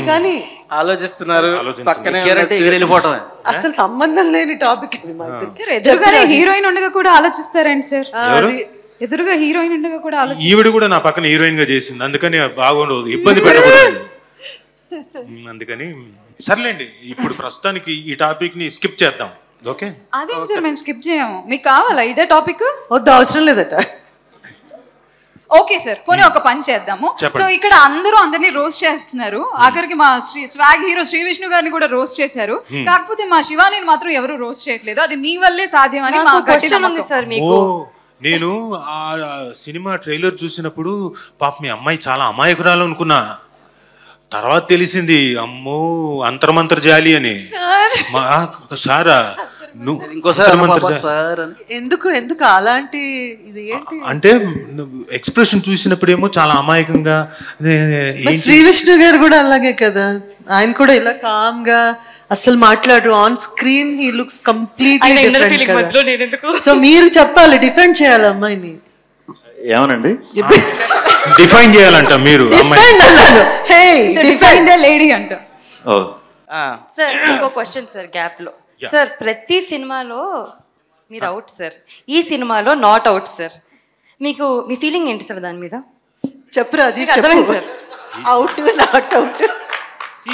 కానీ ఆలోచిస్తున్నారు. వెళ్ళిపోవటమే అసలు సంబంధం లేని టాపిక్ ఇది. ఎదురుగానే హీరోయిన్ ఉండగా కూడా ఆలోచిస్తారండి సార్. ఎదురుగా హీరోయిన్ ఉండగా కూడా ఈవిడ కూడా నా పక్కన హీరోయిన్ గా చేసింది, అందుకని బాగుండదు, ఇబ్బంది పెట్టకూడదు. అందుకని సర్లేండి, ఇప్పుడు ప్రస్తుతానికి ఈ టాపిక్ ని స్కిప్ చేద్దాం. ఓకే? అదేం సార్ మేము స్కిప్ చేయము. మీకు కావాలా ఇదే టాపిక్? వద్దు, అవసరం లేదట. ఓకే సార్, పోనీ ఒక పని చేద్దాము. సో ఇక్కడ అందరూ అందరినీ రోస్ట్ చేస్తున్నారు. ఆఖరికి మా స్వాగ్ హీరో శ్రీ విష్ణు గారిని కూడా రోస్ట్ చేశారు. కాకపోతే మా శివాని మాత్రం ఎవరు రోస్ట్ చేయట్లేదు. అది మీ వల్లే సాధ్యమని మా క్వశ్చన్ ఉంది సార్ మీకు. నేను ఆ సినిమా ట్రైలర్ చూసినప్పుడు పాప మీ అమ్మాయి చాలా అమాయకురాలు అనుకున్నా. తర్వాత తెలిసింది అమ్మో అంతర్మంతర్ జాలి అని. సారా ఎందుకు అలాంటి ఇది ఏంటి అంటే ఎక్స్ప్రెషన్ చూసినప్పుడేమో చాలా అమాయకంగా. శ్రీ విష్ణు గారు కూడా అలాగే కదా, ఆయన కూడా ఇలా కామ్ గా అసలు మాట్లాడు. On screen he looks completely different. So మీరు చెప్పాలి, డిఫెండ్ చేయాలి అమ్మాయిని. ఏమనండి డిఫైన్ చేయాలంట మీరు? డిఫైన్ ద లేడీ అంట. సార్ ఇంకో క్వశ్చన్ సార్ గ్యాప్ లో. సార్ ప్రతి సినిమాలో మీరు అవుట్ సార్, ఈ సినిమాలో నాట్ అవుట్ సార్. మీకు మీ ఫీలింగ్ ఏంటి సార్ దాని మీద? చెప్పు రాజీవ్. అర్థమైంది సార్, అవుట్ నాట్ అవుట్.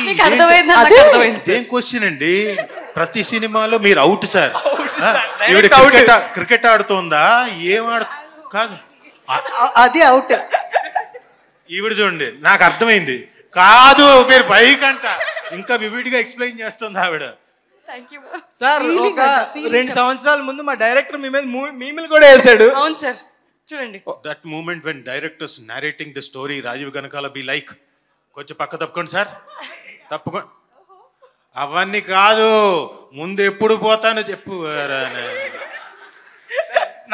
మీకు అర్థమైందా? ఏం క్వశ్చన్ అండి? ప్రతి సినిమాలో మీరు అవుట్ సార్. క్రికెట్ ఆడుతోందా? ఏం కాదు, అది అవుట్. ఈవిడ చూడండి, నాకు అర్థమైంది. కాదు మీరు పైకంట ఇంకా వివిడిగా ఎక్స్ప్లెయిన్ చేస్తుంది ఆవిడ. సార్ ఒక 2 సంవత్సరాల ముందు మా డైరెక్టర్ మీ మీద మీమిల్ కూడా వేసాడు. అవును సార్, చూడండి. That moment when directors narrating the story Rajeev Kanakala be like, కొంచెం పక్క తప్పుకోండి సార్, తప్పుకోండి. అవన్నీ కాదు, ముందు ఎప్పుడు పోతానో చెప్పు.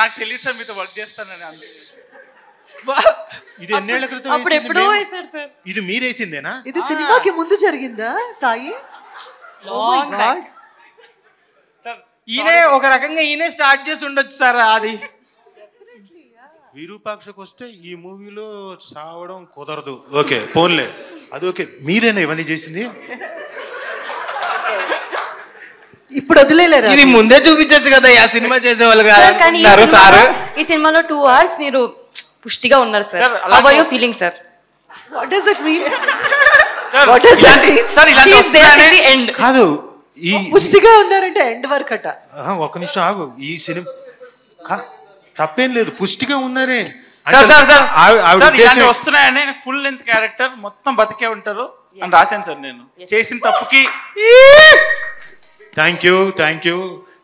నాకు తెలియదు సార్, మీతో వర్క్ చేస్తానని. ఇది ఎన్నేళ్ల క్రితం అప్పుడు వేసింది ఎప్పుడో మేము? వేశాడు సార్. ఇది మీరేసిందేనా? ఇది సినిమాకి ముందు జరిగిందా సాయి? Oh my God. ఈయనే ఒక రకంగా ఈయనే స్టార్ట్ చేసి ఉండొచ్చు సార్ అది. విరూపాక్షకు వస్తే ఈ మూవీలో చావడం కుదరదు. ఓకే పోన్లే, అది ఓకే. మీరేనా ఇవన్నీ చేసింది? ఇప్పుడు వదిలేలేరా? ఇది ముందే చూపించొచ్చు కదా ఆ సినిమా చేసేవాళ్ళు సార్, కానీ ఈ కాదు సార్. ఈ సినిమాలో 2 hours మీరు పుష్టిగా ఉన్నారు sir. How are you feeling, sir? What does it mean? What does that mean? Sir, ఇలాంటి వస్తున్నాయని end. కాదు, ఈ పుష్టిగా ఉన్నారంటే ఎండ్ వరకు అట. ఒక్క నిమిషం ఆగు. ఈ సినిమా తప్పేం లేదు, పుష్టిగా ఉన్నారే. వస్తున్నాయని ఫుల్ లెంత్ క్యారెక్టర్ మొత్తం బతికే ఉంటారు అని రాశాను సార్ నేను చేసిన తప్పుకి. Thank you.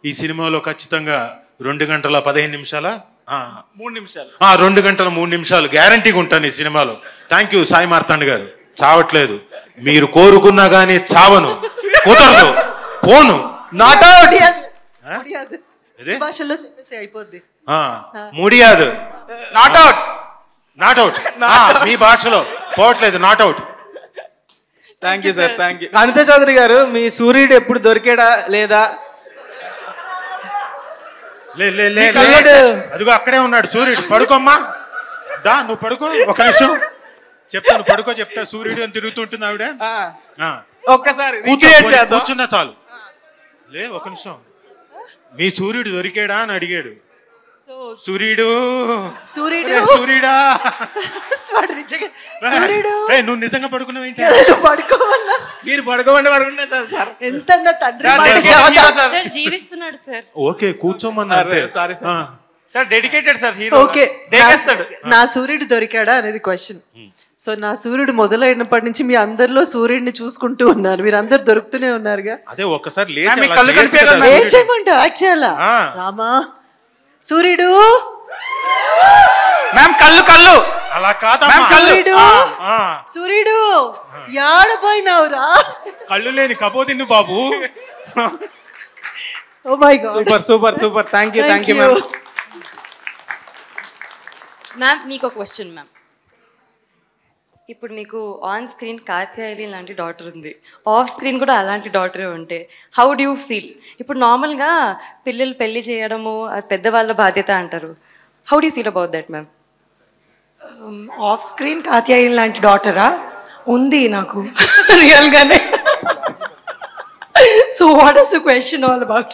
ఈ సినిమాలో ఖచ్చితంగా 2 గంటల 15 నిమిషాల 3 నిమిషాలు 2 గంటల 3 నిమిషాలు గ్యారంటీగా ఉంటాను ఈ సినిమాలో. థ్యాంక్ యూ సాయి మార్తాండ్ గారు. చావట్లేదు, మీరు కోరుకున్నా గానీ చావను, కుదరదు, పోను. నాట్ అవుట్ భాషలో చెప్పేసి అయిపోద్ది. ముడియాదు, నాట్ అవుట్. మీ భాషలో పోవట్లేదు, not out. Thank you sir, thank you. Anitha Chowdary గారు, మీ సూర్యుడు ఎప్పుడు దొరికాడా లేదా? అదిగో అక్కడే ఉన్నాడు సూర్యుడు. పడుకోమ్మా, దా నువ్వు పడుకో. ఒక నిమిషం చెప్తాను, పడుకో చెప్తా. సూర్యుడు అని తిరుగుతుంటుంది ఆవిడ. ఒక్కసారి కూర్చున్నా చాలు. ఒక నిమిషం. మీ సూర్యుడు దొరికాడా అని అడిగాడు. సూర్యుడా నువ్వు నిజంగా పడుకున్నావేంటి? మీరు పడుకోమంటే పడుకున్నా సార్. ఎంత తండ్రి జీవిస్తున్నాడు సార్. ఓకే కూర్చోమన్నా. Sorry sir, dedicated sir hero. Okay, నా సూర్యుడు దొరికాడా అనేది క్వశ్చన్. సో నా సూర్యుడు మొదలైనప్పటి నుంచి మీ అందరిలో సూర్యుడిని చూసుకుంటూ ఉన్నారు. మీరు అందరు దొరుకుతూనే ఉన్నారుగా. అదే ఒక్కసారి ఏం చేయమంటే యాక్ట్ చేయాలా? రామా సూర్యుడు మ్యామ్, కళ్ళు అలా కాదమ్మా. సూర్యుడు యాడపోయినావురా? కళ్ళు లేని కపోతిన్ను బాబు. Oh my god, super. Thank you ma'am. Ma'am, మీకు ఒక క్వశ్చన్ మ్యామ్. ఇప్పుడు మీకు ఆన్ స్క్రీన్ కాత్యాయని లాంటి డాటర్ ఉంది, ఆఫ్ స్క్రీన్ కూడా అలాంటి డాటరే ఉంటే హౌ డూ యూ ఫీల్? ఇప్పుడు నార్మల్గా పిల్లలు పెళ్లి చేయడము అది పెద్దవాళ్ళ బాధ్యత అంటారు. How do you feel about that ma'am? Off screen Katyayani లాంటి డాటరా ఉంది నాకు రియల్గానే. So what is the question all about?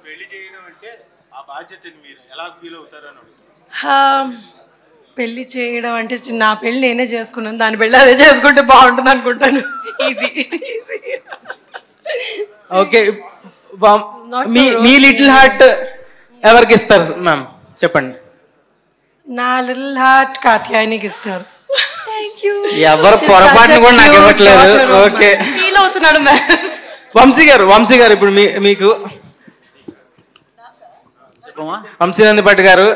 పెళ్లి చేయడం అంటే ఆ బాధ్యతని మీరు ఎలా ఫీల్ అవుతారని. పెళ్లి చేయడం అంటే నా పెళ్లి నేనే చేసుకున్నాను, దాని పెళ్లి అదే చేసుకుంటే బాగుంటుంది అనుకుంటాను. ఈజీ. ఓకే, మీ లిటిల్ హార్ట్ ఎవరికి ఇస్తారు మ్యామ్ చెప్పండి? నా లిటిల్ హార్ట్ కాత్యాయనికి ఇస్తారు. ఎవరు పొరపాటును కూడా నాకు ఇవ్వట్లేదు. ఓకే, ఫీల్ అవుతున్నాడు మ్యామ్. వంశీ గారు ఇప్పుడు మీకు వంశీనంది భట్ గారు,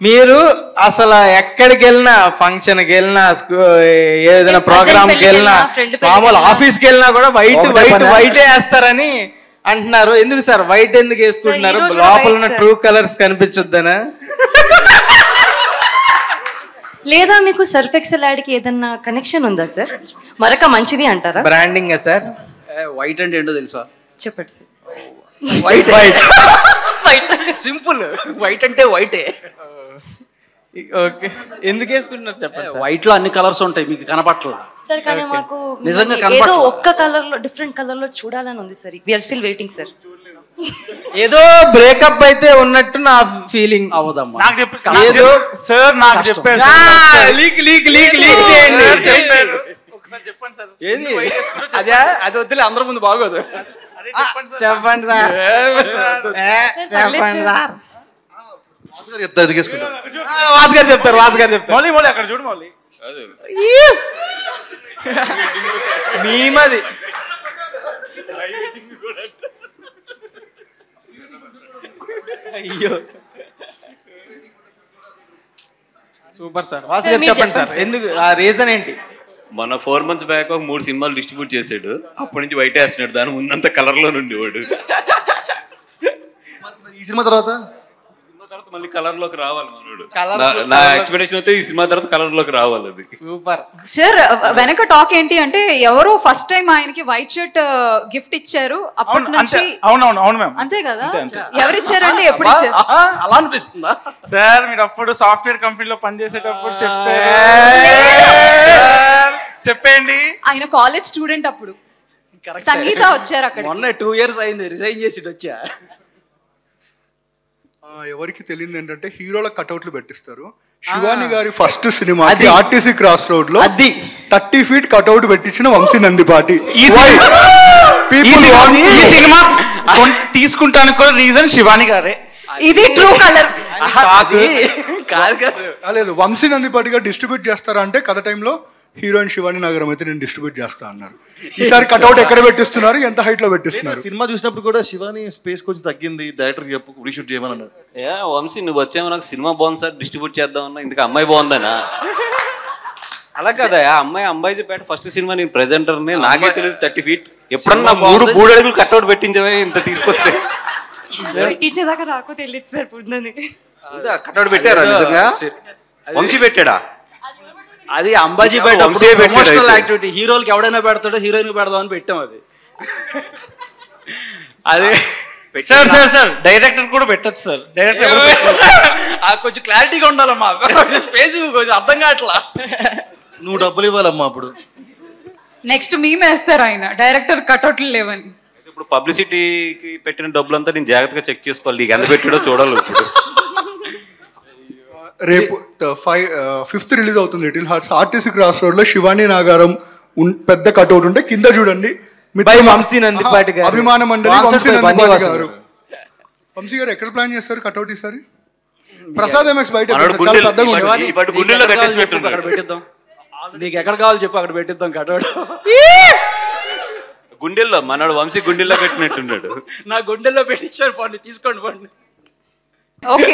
మీరు అసలు ఎక్కడికి వెళ్ళినా, ఫంక్షన్కి వెళ్ళినా, ఏదైనా ప్రోగ్రామ్కి వెళ్ళినా, మామూలు ఆఫీస్కి వెళ్ళినా కూడా వైటే వేస్తారని అంటున్నారు. ఎందుకు సార్ వైట్ ఎందుకు వేసుకుంటున్నారు? లోపల ఉన్న ట్రూ కలర్స్ కనిపించొద్దనా? లేదా మీకు సర్ఫ్ ఎక్సెల్ యాడ్కి ఏదన్నా కనెక్షన్ ఉందా సార్? మరొక మంచిది అంటారా? Branding sir. వైట్ అంటే ఏంటో తెలుసా? చెప్పండి సార్. White simple. వైట్ అంటే వైటే. ఓకే, ఎందుకు వేసుకుంటున్నారు చెప్పండి? వైట్ లో అన్ని కలర్స్ ఉంటాయి, మీకు కనపట్ల సార్. కానీ మాకు నిజంగా ఏదో ఒక్క కలర్ లో, డిఫరెంట్ కలర్ లో చూడాలని ఉంది sir. We are still waiting sir. ఏదో బ్రేకప్ అయితే ఉన్నట్టు నా ఫీలింగ్. అవదమ్మా, నాకు ఏదో సార్ నాకు చెప్పారు. లీక్ చేయండి. ఒకసారి చెప్పండి సార్. ఏది అది వద్దులే, అందరి ముందు బాగోదు. చెప్పండి సార్. వాసు గారు చెప్తారు. మౌలి అక్కడ చూడు మౌలి. మీమది. అయ్యో సూపర్ సార్. వాసు గారు చెప్పండి సార్, ఎందుకు ఆ రీజన్ ఏంటి? మన 4 months బ్యాక్ ఒక 3 సినిమాలు డిస్ట్రిబ్యూట్ చేసాడు. అప్పటి నుంచి వైట్ వేస్తున్నాడు, దాని ముందంతా కలర్ లో నుండి వాడు. ఈ సినిమా తర్వాత తర్వాత మళ్ళీ కలర్ లోకి రావాలి మనోడు. నా ఎక్స్పెక్టేషన్ అయితే ఈ సినిమా తర్వాత కలర్ లోకి రావాలి. అది సూపర్. సార్ వెనక టాక్ ఏంటి అంటే ఎవరో ఫస్ట్ టైం ఆయనకి వైట్ షర్ట్ గిఫ్ట్ ఇచ్చారు, అప్పటి నుంచి అవును మ్యామ్. అంతే కదా? ఎవరు ఇచ్చారండి, ఎప్పుడు ఇచ్చారు? అలా అనిపిస్తుందా సార్? మీరు అప్పుడు సాఫ్ట్వేర్ కంపెనీలో పనిచేసేటప్పుడు చెప్పండి. ఆయన కాలేజ్ స్టూడెంట్ అప్పుడు. సంగీత వచ్చారు అక్కడ. మొన్న 2 years అయింది రిజైన్ చేసి వచ్చా. ఎవరికి తెలియదు ఏంటంటే హీరోల కటౌట్లు పెట్టిస్తారు. శివాని గారి first cinema RTC cross road లో 30 feet కటౌట్ పెట్టించిన వంశీ నందిపాటి. ఈ సినిమా తీసుకుంటానికి కూడా రీజన్ శివాని గారే. ఇది ట్రూ కలర్ లేదు. వంశీ నందిపాటి గారు డిస్ట్రిబ్యూట్ చేస్తారా అంటే కథ టైంలో హీరోయిన్ శివాని నగరం అయితే నేను డిస్ట్రిబ్యూట్ చేస్తా అన్నారు. ఈసారి కటౌట్ ఎక్కడ పెట్టిస్తున్నారు, ఎంత హైట్ లో పెట్టిస్తున్నారు? సినిమా చూసినప్పుడు కూడా శివాని స్పేస్ కొంచెం తగ్గింది, డైరెక్టర్ చెప్పు రీషూట్ చేయమని అన్నారు. వంశీ నువ్వు వచ్చావు, నాకు సినిమా బాగుంది సార్ డిస్ట్రిబ్యూట్ చేద్దామన్నా, ఇందుకు అమ్మాయి బాగుందనా? అలా కదా, అంబాజీపేట ఫస్ట్ సినిమా నేను ప్రెజెంటర్ని, నాకే తెలియదు 30 feet. ఎప్పుడన్నా 3 అడుగులు కట్అవుట్ పెట్టించవే ఇంత తీసుకొస్తే. పెట్టించేదాకా నాకు తెలియదు సార్. కట్అవుట్ పెట్టారా నిజంగా? వంశీ పెట్టాడా? అది అంబాజీపేట ప్రమోషనల్ యాక్టివిటీ. హీరోలకి ఎవడైనా పెడతాడో హీరోయిన్ పెడదాం అని పెట్టాం. అది సార్ డైరెక్టర్ కూడా పెట్టచ్చు సార్. డైరెక్టర్ కొంచెం క్లారిటీగా ఉండాలమ్మా, స్పేస్ కొంచెం అర్థం కావట్లా. నువ్వు డబ్బులు ఇవ్వాలమ్మా అప్పుడు. నెక్స్ట్ మేమేస్తారు ఆయన డైరెక్టర్ కటౌట్లు లేవని. ఇప్పుడు పబ్లిసిటీకి పెట్టిన డబ్బులంతా నేను జాగ్రత్తగా చెక్ చేసుకోవాలి, నీకు ఎంత పెట్టాడో చూడాలి. ఇప్పుడు రేపు 5th రిలీజ్ అవుతుంది little hearts. RTC cross road లో శివాని నాగారం పెద్ద కటౌట్ ఉంటే కింద చూడండి వంశీ నందిపాటి గారు, అభిమాన మండలి వంశీ నందిపాటి గారు. వంశీ గారు ఎక్కడ ప్లాన్ చేస్తారు కటౌట్ ఈసారి? ప్రసాద్ ఎంఎక్స్ బయట పెట్టిద్దాం. నీకు ఎక్కడ కావాలి చెప్పు, అక్కడ పెట్టిద్దాం కటౌట్. గుండెల్లో మనోడు వంశీ గుండెల్లో పెట్టినట్టున్నాడు. నా గుండెల్లో పెట్టించారు, పండి తీసుకోండి పండి. ఓకే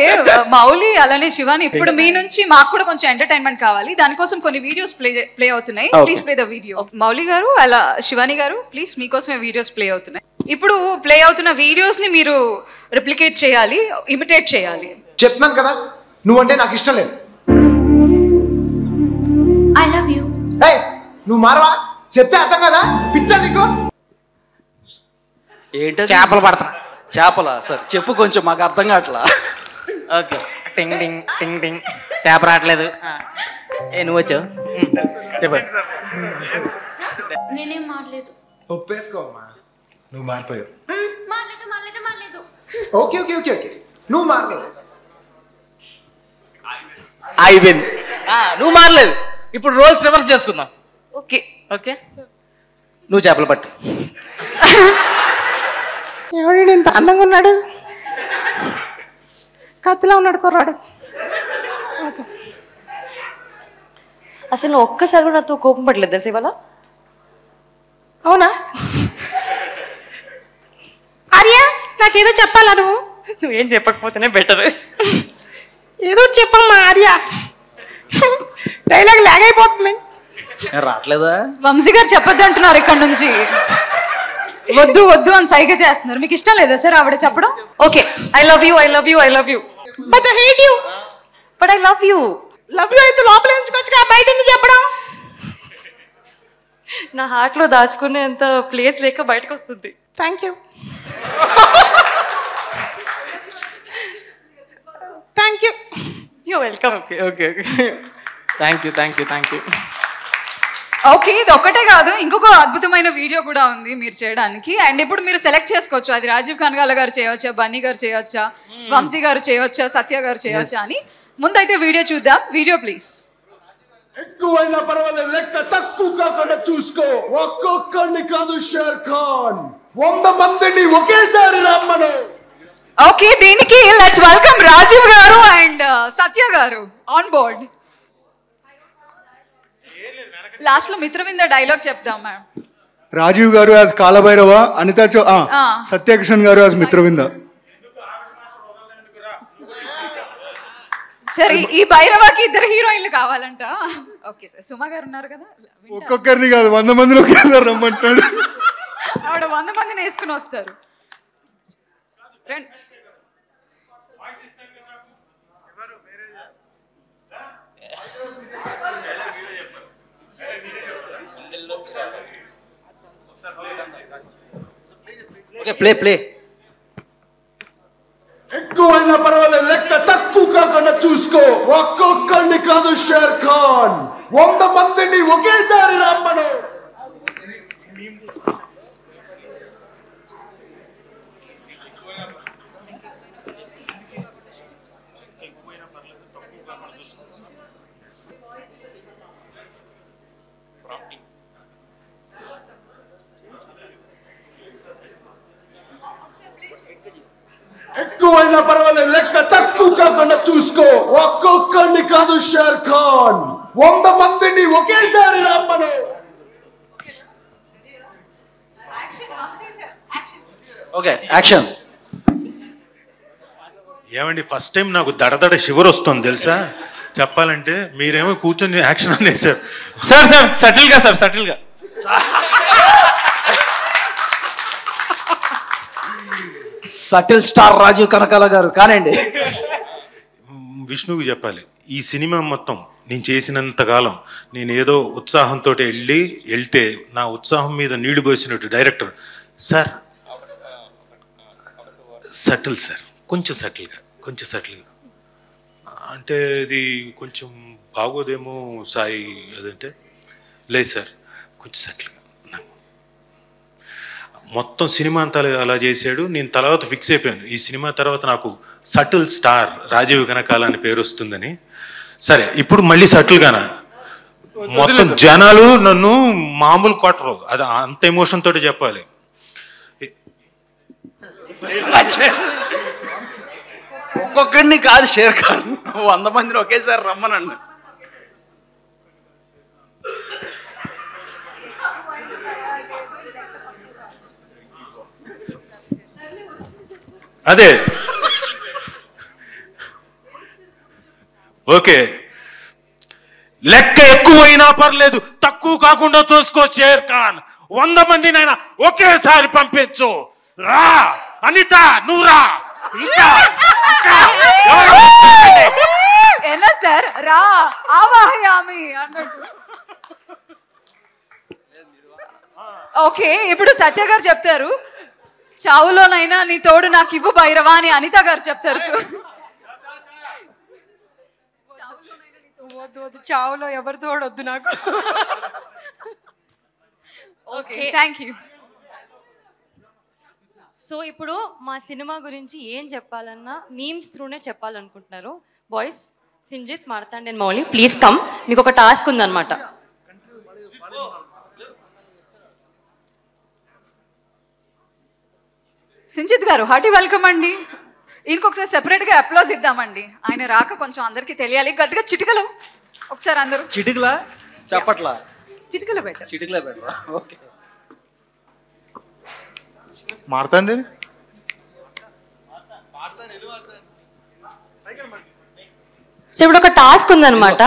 మౌలి అలానే శివాని, ఇప్పుడు మీ నుంచి మాకు కూడా కొంచెం ఎంటర్టైన్మెంట్ కావాలి, దానికోసం కొన్ని వీడియోస్ ప్లే అవుతున్నాయి. Please play the video. Mouli గారు అలా శివాని గారు ప్లీజ్ మీకోసమే వీడియోస్ ప్లే అవుతున్నాయి. ఇప్పుడు ప్లే అవుతున్న వీడియోస్ ని మీరు రిప్లికేట్ చేయాలి, ఇమిటేట్ చేయాలి. చెప్తున్నాను కదా, నువ్వంటే నాకు ఇష్టం లేదు. I love you. నువ్వు మారవా? చెప్తే అర్థం కదా, పిచ్చా నీకు? ఏంటో చేపలు పడతా. చేపలా సార్? చెప్పు కొంచెం, మాకు అర్థం కావట్లా. ఓకే, టింగ్ టింగ్ టింగ్ టింగ్. చేప రావట్లేదు. నువ్వు వచ్చావు, నేనేం మారలేదు. ఒప్పేసుకోమ్మా, నువ్వు మారిపోయావు. మారలేదు. ఓకే ఓకే ఓకే ఓకే, నువ్వు మారలేదు. అయిపోయింది, నువ్వు మారలేదు. ఇప్పుడు రోల్స్ రివర్స్ చేసుకుందాం. ఓకే ఓకే, నువ్వు చేపలు పట్టు. ఎవడు ఇంత అందంగా ఉన్నాడు, కత్తిలా ఉన్నాడు కుర్రాడు. అసలు ఒక్కసారి కూడా నాతో కోపం పడలేదు తెలుసు ఇవాళ. అవునా ఆర్య? నాకేదో చెప్పాలా నువ్వు? నువ్వేం చెప్పకపోతేనే బెటర్. ఏదో చెప్పమ్మా ఆర్య, డైలాగ్ లాగ్ అయిపోతుంది. రావట్లేదా? వంశీ గారు చెప్పొద్దు అంటున్నారు ఇక్కడ నుంచి. వద్దు వద్దు అని సైగ చేస్తున్నారు. మీకు ఇష్టం లేదా సార్ ఆవిడ చెప్పడం? Okay, I love you, I love you, I love you, but I hate you. But I love you. Love you అయితే లోపల ఉంచుకోవచ్చుగా, బయట ఎందుకు చెప్పడం? నా హార్ట్ లో దాచుకునేంత ప్లేస్ లేక బయటకు వస్తుంది. Thank you. Thank you. You welcome. Okay okay okay, thank you thank you thank you. Okay, ఇది ఒక్కటే కాదు, ఇంకొక అద్భుతమైన వీడియో కూడా ఉంది మీరు చేయడానికి. అండ్ ఇప్పుడు మీరు సెలెక్ట్ చేసుకోవచ్చు, అది రాజీవ్ ఖన్గాల గారు చేయవచ్చా, బన్నీ గారు చేయవచ్చా, వంశీ గారు చేయవచ్చా, సత్య గారు చేయవచ్చా అని. ముందైతే వీడియో చూద్దాం. Video please. ఎక్కువైనా పర్వాలేదు, లెక్క తక్కువ కాకుండా చూసుకో. ఒక్కొక్కడిని కాదు షేర్ ఖాన్, 100 మందిని ఒకేసారి రమ్మను. ఓకే, దీనికి లెట్స్ వెల్కమ్ రాజీవ్ గారు అండ్ సత్య గారు ఆన్ బోర్డ్. లాస్ట్ లో మిత్రవింద డైలాగ్ చెప్దాం మేడం. రాజీవ్ గారు యాజ్ కాలభైరవ, అనితా సత్యకిషన్ గారు యాజ్ మిత్రవింద. సరే, ఈ భైరవకి 2 హీరోయిన్లు కావాలంట. ఓకే సార్, సుమ గారు ఉన్నారు కదా, ఒక్కొక్కరిని కాదు 100 మందిని ఒకేసారి రమ్మంటున్నాడు. ఆవిడ 100 మందిని వేసుకుని వస్తారు. Okay play play. ఎక్కువైనా పర్వాలేదు, లెక్క తక్కువ కాకుండా చూసుకో. ఒక్కొక్కడిని కాదు షేర్ ఖాన్, 100 మందిని ఒకేసారి రమ్మను. ఎక్కువైనా పర్వాలేదు, లెక్క తక్కువ కాకుండా చూసుకో. ఒక్కొక్కడిని కాదు షేర్ ఖాన్, 100 మందిని ఒకేసారి రమ్మను. Okay action. ఏమండి ఫస్ట్ టైం నాకు దడదడ షివర్ వస్తుంది తెలుసా చెప్పాలంటే. మీరేమో కూర్చొని యాక్షన్ అనేసారు. సార్ సార్ సటిల్గా సార్ సటిల్గా. సటిల్ స్టార్ రాజీవ్ కనకాల గారు కానండి. విష్ణువుకి చెప్పాలి, ఈ సినిమా మొత్తం నేను చేసినంతకాలం నేను ఏదో ఉత్సాహంతో వెళ్తే నా ఉత్సాహం మీద నీళ్లు పోసినట్టు డైరెక్టర్ సార్ సటిల్ సార్, కొంచెం సటిల్గా అంటే ఇది కొంచెం బాగోదేమో సాయి అదంటే లేదు సార్ కొంచెం సటిల్గా. మొత్తం సినిమా అంతా అలా చేశాడు. నేను తర్వాత ఫిక్స్ అయిపోయాను, ఈ సినిమా తర్వాత నాకు సటిల్ స్టార్ రాజీవ్ కనకాల అని పేరు వస్తుందని. సరే ఇప్పుడు మళ్ళీ సటిల్గానా, మొత్తం జనాలు నన్ను మామూలు కొట్టరు, అది అంత ఎమోషన్ తోటి చెప్పాలి. ఒక్కొక్కడిని కాదు షేర్ ఖాన్, 100 మందిని ఒకేసారి రమ్మనండి. అదే ఓకే, లెక్క ఎక్కువైనా పర్లేదు తక్కువ కాకుండా చూసుకో షేర్ ఖాన్, 100 మందినైనా ఒకేసారి పంపించు. రా అనిత, నువ్వు రా. ఎలా సార్ రా ఆవాహయామి అన్నట్టు. ఓకే ఇప్పుడు సత్య గారు చెప్తారు, చావులోనైనా నీ తోడు నాకు ఇవ్వు భైరవా అని అనిత గారు చెప్తారు. వద్దు చావులో ఎవరి తోడొద్దు నాకు. Okay thank you. సో ఇప్పుడు మా సినిమా గురించి ఏం చెప్పాలన్నా మీమ్స్ త్రూనే చెప్పాలనుకుంటున్నారు. Boys Sinjith, Marthand and Mouli please come. మీకు ఒక టాస్క్ ఉందన్నమాట. సింజిత్ గారు హార్టీ వెల్కమ్ అండి. ఇంకొకసారి సెపరేట్గా అప్లాజ్ ఇద్దామండి, ఆయన రాక కొంచెం అందరికీ తెలియాలి. గట్టిగా చిటికలు ఒకసారి అందరూ. చిటికలా చప్పట్లా? చిటికలు బెటర్. చిటికలా బెటర్. ఓకే మార్తాండి. సో ఇప్పుడు ఒక టాస్క్ ఉందన్నమాట.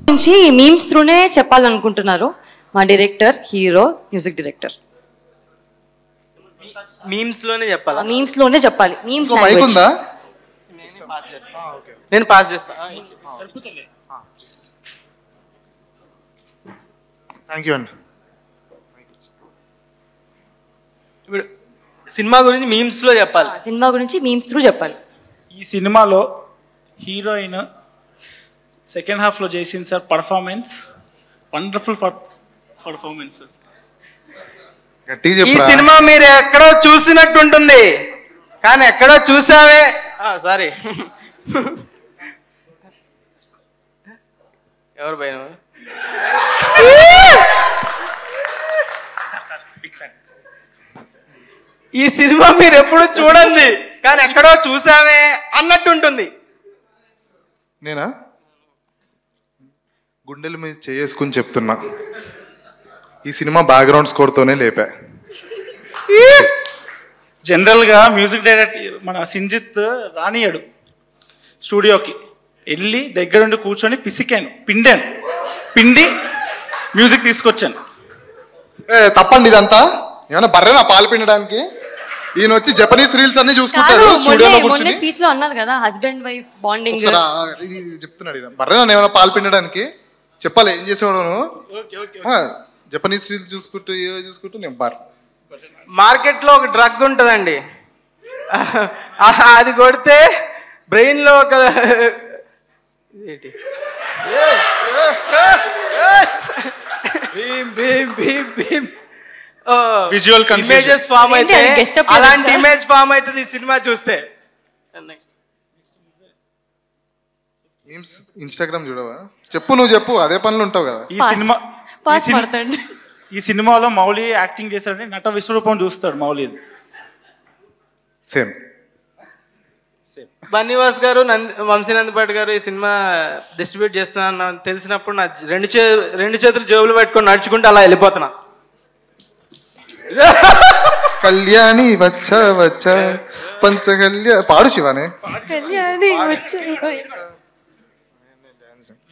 నుంచి మీమ్స్ త్రూనే చెప్పాలనుకుంటున్నారు మా director, hero, music director. Memes లోనే చెప్పాలా? మీమ్స్ లోనే చెప్పాలి. మీమ్స్ మైక్ ఉందా? నేను పాస్ చేస్తా. థ్యాంక్ యూ అండి. ఇప్పుడు సినిమా గురించి మీమ్స్ లో చెప్పాలి. సినిమా గురించి మీమ్స్ త్రూ చెప్పాలి. ఈ సినిమాలో హీరోయిన్ సెకండ్ హాఫ్లో చేసింది సార్ పర్ఫార్మెన్స్, వండర్ఫుల్ పర్ఫార్మెన్స్. ఈ సినిమా మీరు ఎక్కడో చూసినట్టు ఉంటుంది కానీ ఎక్కడో చూసావే. సారీ ఎవరు భయం? ఈ సినిమా మీరు ఎప్పుడు చూడండి కానీ ఎక్కడో చూసావే అన్నట్టు ఉంటుంది. నేనా గుండెల మీద చేసుకుని చెప్తున్నా, ఈ సినిమా బ్యాక్గ్రౌండ్ స్కోర్తోనే లేపా. జనరల్గా మ్యూజిక్ డైరెక్టర్ మన సింజిత్ రానియాడు స్టూడియోకి, వెళ్ళి దగ్గరుండి కూర్చొని పిసికాను, పిండి మ్యూజిక్ తీసుకొచ్చాను. తప్పండి ఇదంతా. ఏమైనా బర్రెనా పాలు పిండడానికి? ఈయన వచ్చి జపనీస్ రీల్స్ అన్ని చూసుకుంటాడు స్టూడియోలో కూర్చొని. స్పీచ్ లో అన్నారు కదా హస్బెండ్ వైఫ్ బాండింగ్. ఇది చెప్తున్నాడు ఈయన. బర్రెనా ఏమైనా పాలు పిండడానికి? చెప్పాలి ఏం చేసేవాడు నువ్వు? జపనీస్ రీల్స్ చూసుకుంటూ నేను బర్. మార్కెట్లో ఒక డ్రగ్ ఉంటుందండి, అది కొడితే బ్రెయిన్ లో ఒక విజువల్ ఇమేజెస్ ఫామ్ అయితే, అలాంటి ఇమేజ్ ఫామ్ అవుతుంది ఈ సినిమా చూస్తే. ఇన్స్టాగ్రామ్ చూడవా? చెప్పు, నువ్వు చెప్పు, అదే పనులు ఉంటావు కదా. ఈ సినిమాలో మౌలి యాక్టింగ్ చేశాడని నట విశ్వరూపం చూస్తాడు మౌలి. సేమ్ బన్నీవాస్ గారు వంశీ నందిపాటి గారు ఈ సినిమా డిస్ట్రిబ్యూట్ చేస్తున్నా తెలిసినప్పుడు నా రెండు చేతులు జోబులు పెట్టుకొని నడుచుకుంటూ అలా వెళ్ళిపోతున్నా. కళ్యాణి వచ్చా వచ్చా పంచ పాడు శివానే. కళ్యాణి వచ్చా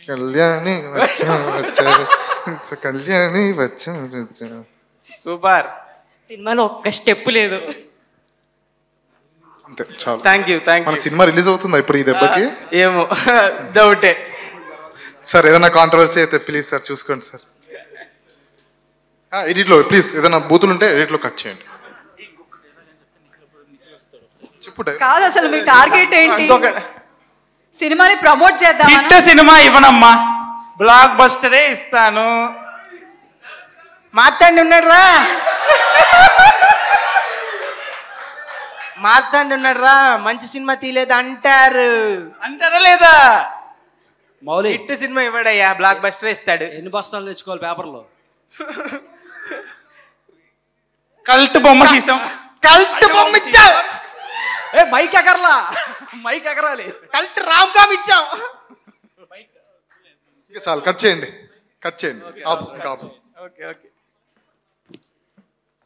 కళ్యాణి వచ్చా వచ్చా కళ్యాణి వచ్చా వచ్చా. సూపర్. సినిమాలో ఒక్క స్టెప్ లేదు. అంతే చాలు. Thank you. మన సినిమా రిలీజ్ అవుతుందా ఇప్పుడు ఈ దెబ్బకి? ఏమో డౌటే. సార్ ఏదైనా కాంట్రవర్సీ అయితే ప్లీజ్ సార్ చూసుకోండి సార్. ఎడిట్లో ప్లీజ్ ఏదైనా బూతులు ఉంటే ఎడిట్లో కట్ చేయండి. కాదు అసలు మీ టార్గెట్ ఏంటి? సినిమాని ప్రమోట్ చేద్దాం. హిట్ సినిమా ఇవ్వనమ్మా, బ్లాక్ బస్టరే ఇస్తాను. మార్తాండి ఉన్నాడు రా, మార్తాండి ఉన్నాడు రా, మంచి సినిమా తీయలేదు అంటారా లేదా? మౌలి హిట్ సినిమా ఇవ్వడయ్యా, బ్లాక్ బస్టర్ ఇస్తాడు. ఎన్ని బస్తాలు తెచ్చుకోవాలి పేపర్లో? కల్ట్ బొమ్మ తీసాం. కల్ట్ బొమ్మ ఇచ్చావు. మైక్ ఎగరలా, మైక్ ఎగరాలి. కల్ట్ రామ్ కామ్ ఇచ్చాం. చాలు కట్ చేయండి, కట్ చేయండి. Okay okay.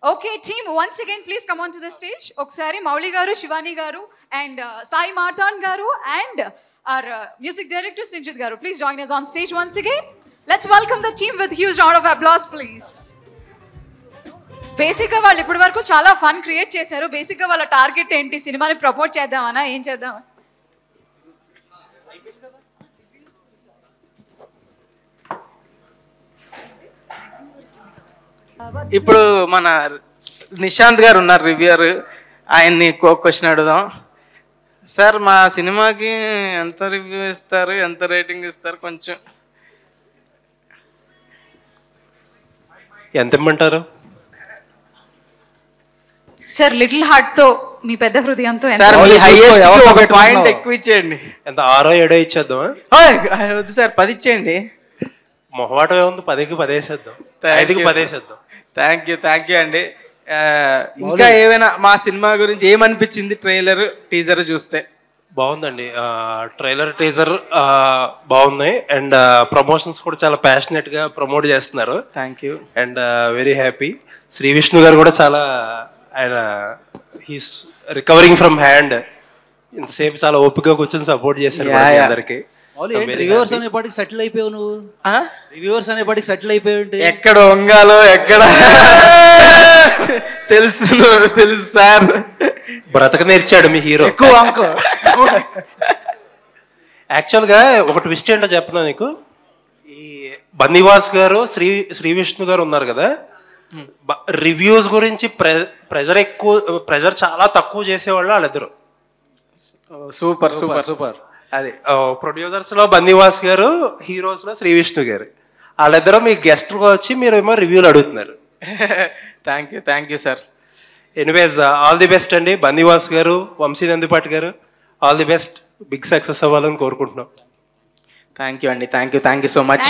Okay team, once again please come on to the stage. Oksari Mauli garu, Shivani garu and Sai Marthan garu and our music director Sinjit garu, please join us on stage once again. Let's welcome the team with huge round of applause please. Basic గా వాళ్ళు ఇప్పటి వరకు చాలా fun create చేశారు. Basic గా వాళ్ళ target ఏంటి? సినిమాని ప్రమోట్ చేద్దామనా, ఏం చేద్దాం? ఇప్పుడు మన నిశాంత్ గారు ఉన్నారు రివ్యూయర్, ఆయన్ని క్వశ్చన్ అడుగుదాం. సార్ మా సినిమాకి ఎంత రివ్యూ ఇస్తారు, ఎంత రేటింగ్ ఇస్తారు? కొంచెం ఎంత ఇమ్మంటారు సార్? లిటిల్ హార్ట్ తో మీ పెద్ద హృదయంతో ఒక పాయింట్ ఎక్కువ ఇచ్చేయండి. ఎంత 6 7 ఇచ్చేద్దాం? వద్దు సార్, 10 ఇచ్చేయండి. మొహమాటం ఏముంది, 10కి 10 వేసేద్దాం, 5కి 10 వేసేద్దాం. థ్యాంక్ యూ అండి. ఇంకా ఏమైనా మా సినిమా గురించి ఏమనిపించింది ట్రైలర్ టీజర్ చూస్తే? బాగుందండి, ట్రైలర్ టీజర్ బాగున్నాయి అండ్ ప్రమోషన్స్ కూడా చాలా ప్యాషనెట్ గా ప్రమోట్ చేస్తున్నారు. Thank you and very happy. Sri Vishnu గారు కూడా చాలా, ఆయన హీస్ రికవరింగ్ ఫ్రమ్ హ్యాండ్, ఇంతసేపు చాలా ఓపికగా కూర్చొని సపోర్ట్ చేశారు అందరికి. రివ్యూవర్స్ అనేపాటికి సెటిల్ అయిపోయావు నువ్వు. రివ్యూవర్స్ అనేపాటికి సెటిల్ అయిపోయావు. ఎక్కడ వంగాలో ఎక్కడ తెలుసు సార్. బ్రతక నేర్చాడు మీ హీరో. ఎక్కువ అంకో. యాక్చువల్గా ఒక ట్విస్ట్ ఏంటో చెప్పనా నీకు. ఈ బన్నీవాస్ గారు శ్రీ విష్ణు గారు ఉన్నారు కదా, రివ్యూస్ గురించి ప్రెజర్ చాలా తక్కువ చేసేవాళ్ళు వాళ్ళిద్దరు. Super super super. అది ప్రొడ్యూసర్స్ లో బన్నీవాస్ గారు, హీరోస్ లో శ్రీ విష్ణు గారు, వాళ్ళిద్దరూ మీ గెస్ట్గా వచ్చి మీరు ఏమో రివ్యూలు అడుగుతున్నారు. Thank you sir. Anyways all the best అండి. బన్నీవాస్ గారు, వంశీ నందిపాటి గారు, all the best, big success అవ్వాలని కోరుకుంటున్నాం. థ్యాంక్ యూ అండి. Thank you so much.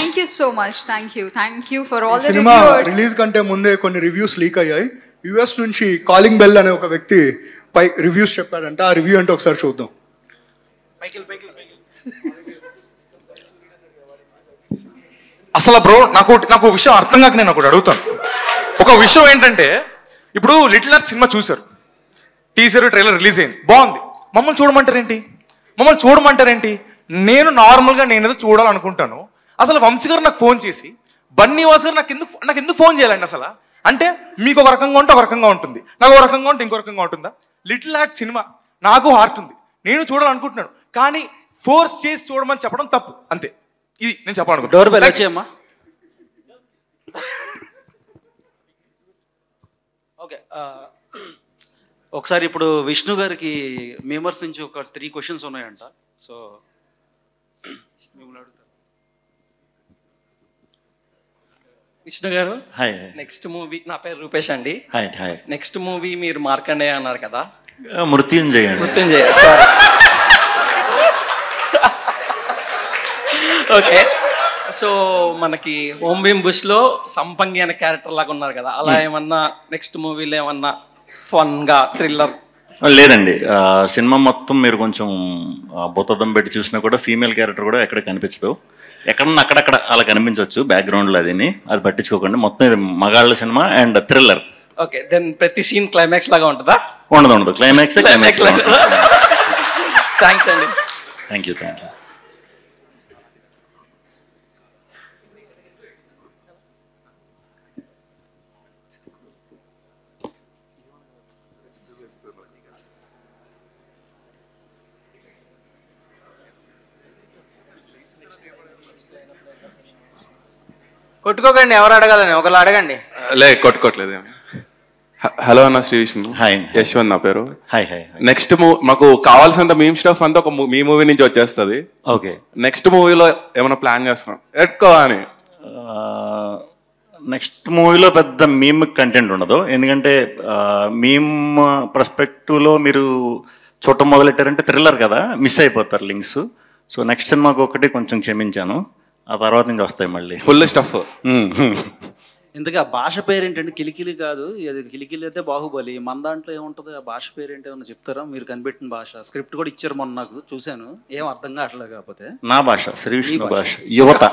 Thank you for all the cinema release కంటే ముందే కొన్ని రివ్యూస్ లీక్ అయ్యాయి. యుఎస్ నుంచి కాలింగ్ బెల్ అనే ఒక వ్యక్తి పై రివ్యూస్ చెప్పాడంట. ఆ రివ్యూ అంటే ఒకసారి చూద్దాం. అసలు బ్రో నాకు విషయం అర్థం కాక నేను ఒకటి అడుగుతాను. ఒక విషయం ఏంటంటే, ఇప్పుడు లిటిల్ హార్ట్ సినిమా చూశారు, టీజర్ ట్రైలర్ రిలీజ్ అయింది, బాగుంది. మమ్మల్ని చూడమంటారేంటి? నేను నార్మల్గా నేను ఏదో చూడాలనుకుంటాను. అసలు వంశీ గారు నాకు ఫోన్ చేసి బన్నీవాస్ గారు నాకు ఎందుకు ఫోన్ చేయాలండి అసలు? అంటే మీకు ఒక రకంగా ఉంటే ఒక రకంగా ఉంటుంది, నాకు ఒక రకంగా ఉంటే ఇంకో రకంగా ఉంటుందా? లిటిల్ హార్ట్ సినిమా, నాకు హార్ట్ ఉంది, నేను చూడాలనుకుంటున్నాను, కానీ ఫోర్స్ చేసి చూడమని చెప్పడం తప్పు, అంతే. ఇది నేను చెప్పాలనుకుంటున్నాను. Door bell వచ్చేయమ్మా. ఓకే, ఒకసారి ఇప్పుడు విష్ణు గారికి మెంబర్స్ నుంచి ఒక 3 క్వశ్చన్స్ ఉన్నాయంట. సో మిమ్మల్ని అడుగుతారు. విష్ణు గారు, హాయ్. నెక్స్ట్ మూవీ, నా పేరు రూపేష్ అండి. Hi hi. నెక్స్ట్ మూవీ మీరు మార్కండేయ అన్నారు కదా? మృత్యుంజయ. మృత్యుంజయ, సారీ. ఓకే, సో మనకి హోమ్ భీమ్ బుష్ లో సంపంగి అనే క్యారెక్టర్ లాగా ఉన్నారు కదా, అలా ఏమన్నా నెక్స్ట్ మూవీలో ఏమన్నా ఫన్ గా థ్రిల్లర్? లేదండి, సినిమా మొత్తం మీరు కొంచెం బొత్తదం పెట్టి చూసినా కూడా ఫీమేల్ క్యారెక్టర్ కూడా ఎక్కడ కనిపించదు. ఎక్కడన్నా అక్కడక్కడ అలా కనిపించవచ్చు బ్యాక్గ్రౌండ్లో, అది పట్టించుకోకండి. మొత్తం ఇది మగాళ్ళ సినిమా అండ్ థ్రిల్లర్. ఓకే, దెన్ ప్రతి సీన్ క్లైమాక్స్ లాగా ఉంటుందా? ఉండదు, క్లైమాక్స్. థ్యాంక్స్ అండి. Thank you. కొట్టుకోకండి, ఎవరు అడగాలని ఒకళ్ళు అడగండి. కొట్టుకోవట్లేదు. హలో అన్న, శ్రీ విష్ణు. హాయ్. యశ్వంత్ నా పేరు. Hi hi. నెక్స్ట్ మాకు కావాల్సినంత మీమ్ స్టఫ్ అంతా మీ మూవీ నుంచి వచ్చేస్తుంది. ఓకే, నెక్స్ట్ మూవీలో ఏమైనా ప్లాన్ చేస్తున్నాం ఎక్కువ అని? నెక్స్ట్ మూవీలో పెద్ద మీమ్ కంటెంట్ ఉండదు, ఎందుకంటే మీమ్ పర్స్పెక్టివ్లో మీరు చూడటం మొదలెట్టారంటే థ్రిల్లర్ కదా, మిస్ అయిపోతారు లింక్స్. సో నెక్స్ట్ సినిమాకి ఒకటి కొంచెం క్షమించాను, ఆ తర్వాత నుంచి వస్తాయి మళ్ళీ ఫుల్ స్టఫ్. ఇంతకీ ఆ భాష పేరేంటండి? కిలికిలి కాదు, అది కిలికిలి అయితే బాహుబలి. మన దాంట్లో ఏముంటుంది? ఆ భాష పేరేంటి ఏమన్నా చెప్తారా? మీరు కనిపెట్టిన భాష. స్క్రిప్ట్ కూడా ఇచ్చారు మొన్న, నాకు చూశాను, ఏం అర్థం కావట్లేదు. కాకపోతే నా భాష, శ్రీ విష్ణు భాష, యువత,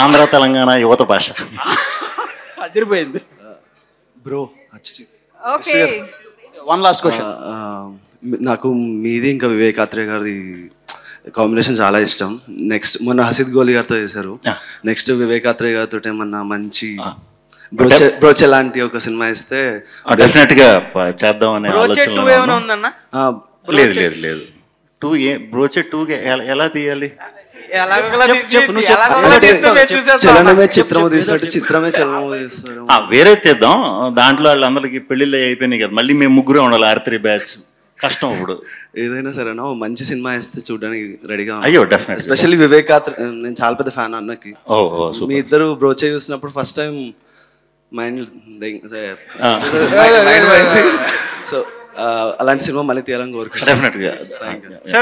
ఆంధ్ర తెలంగాణ యువత భాష. అదిరిపోయింది bro. Okay, one last question. నాకు మీది ఇంకా వివేక్ ఆత్రేయ గారి కాంబినేషన్ చాలా ఇష్టం. నెక్స్ట్ మొన్న హసిద్ గోలి గారితో చేశారు, నెక్స్ట్ వివేక్ ఆత్రేయ గారితో ఏమన్నా మంచి బ్రోచే లాంటి ఒక సినిమా ఇస్తే డెఫినెట్ గా చేద్దాం అనే ఆలోచన. లేదు 2 బ్రోచే 2 ఎలా తీయాలి? చలనమే చిత్రము తీసినట్టు చిత్రమే చలనము తీస్తారు. వేరే తీద్దాం, దాంట్లో వాళ్ళందరికి పెళ్లిళ్ళు అయిపోయినాయి కదా, మళ్ళీ మేము ముగ్గురే ఉండాలి, R3 బ్యాచ్ కష్టం. ఇప్పుడు ఏదైనా సరేనా మంచి సినిమా ఇస్తే చూడడానికి రెడీగా. అయ్యో డెఫినెట్, ఎస్పెషల్లీ వివేక్ ఆత్రేయ, నేను చాలా పెద్ద ఫ్యాన్ అన్నకి. మీ ఇద్దరు బ్రోచే చూసినప్పుడు ఫస్ట్ టైం మైండ్. సో అలాంటి సినిమా మళ్ళీ తీయాలని కోరుకుంటున్నాను.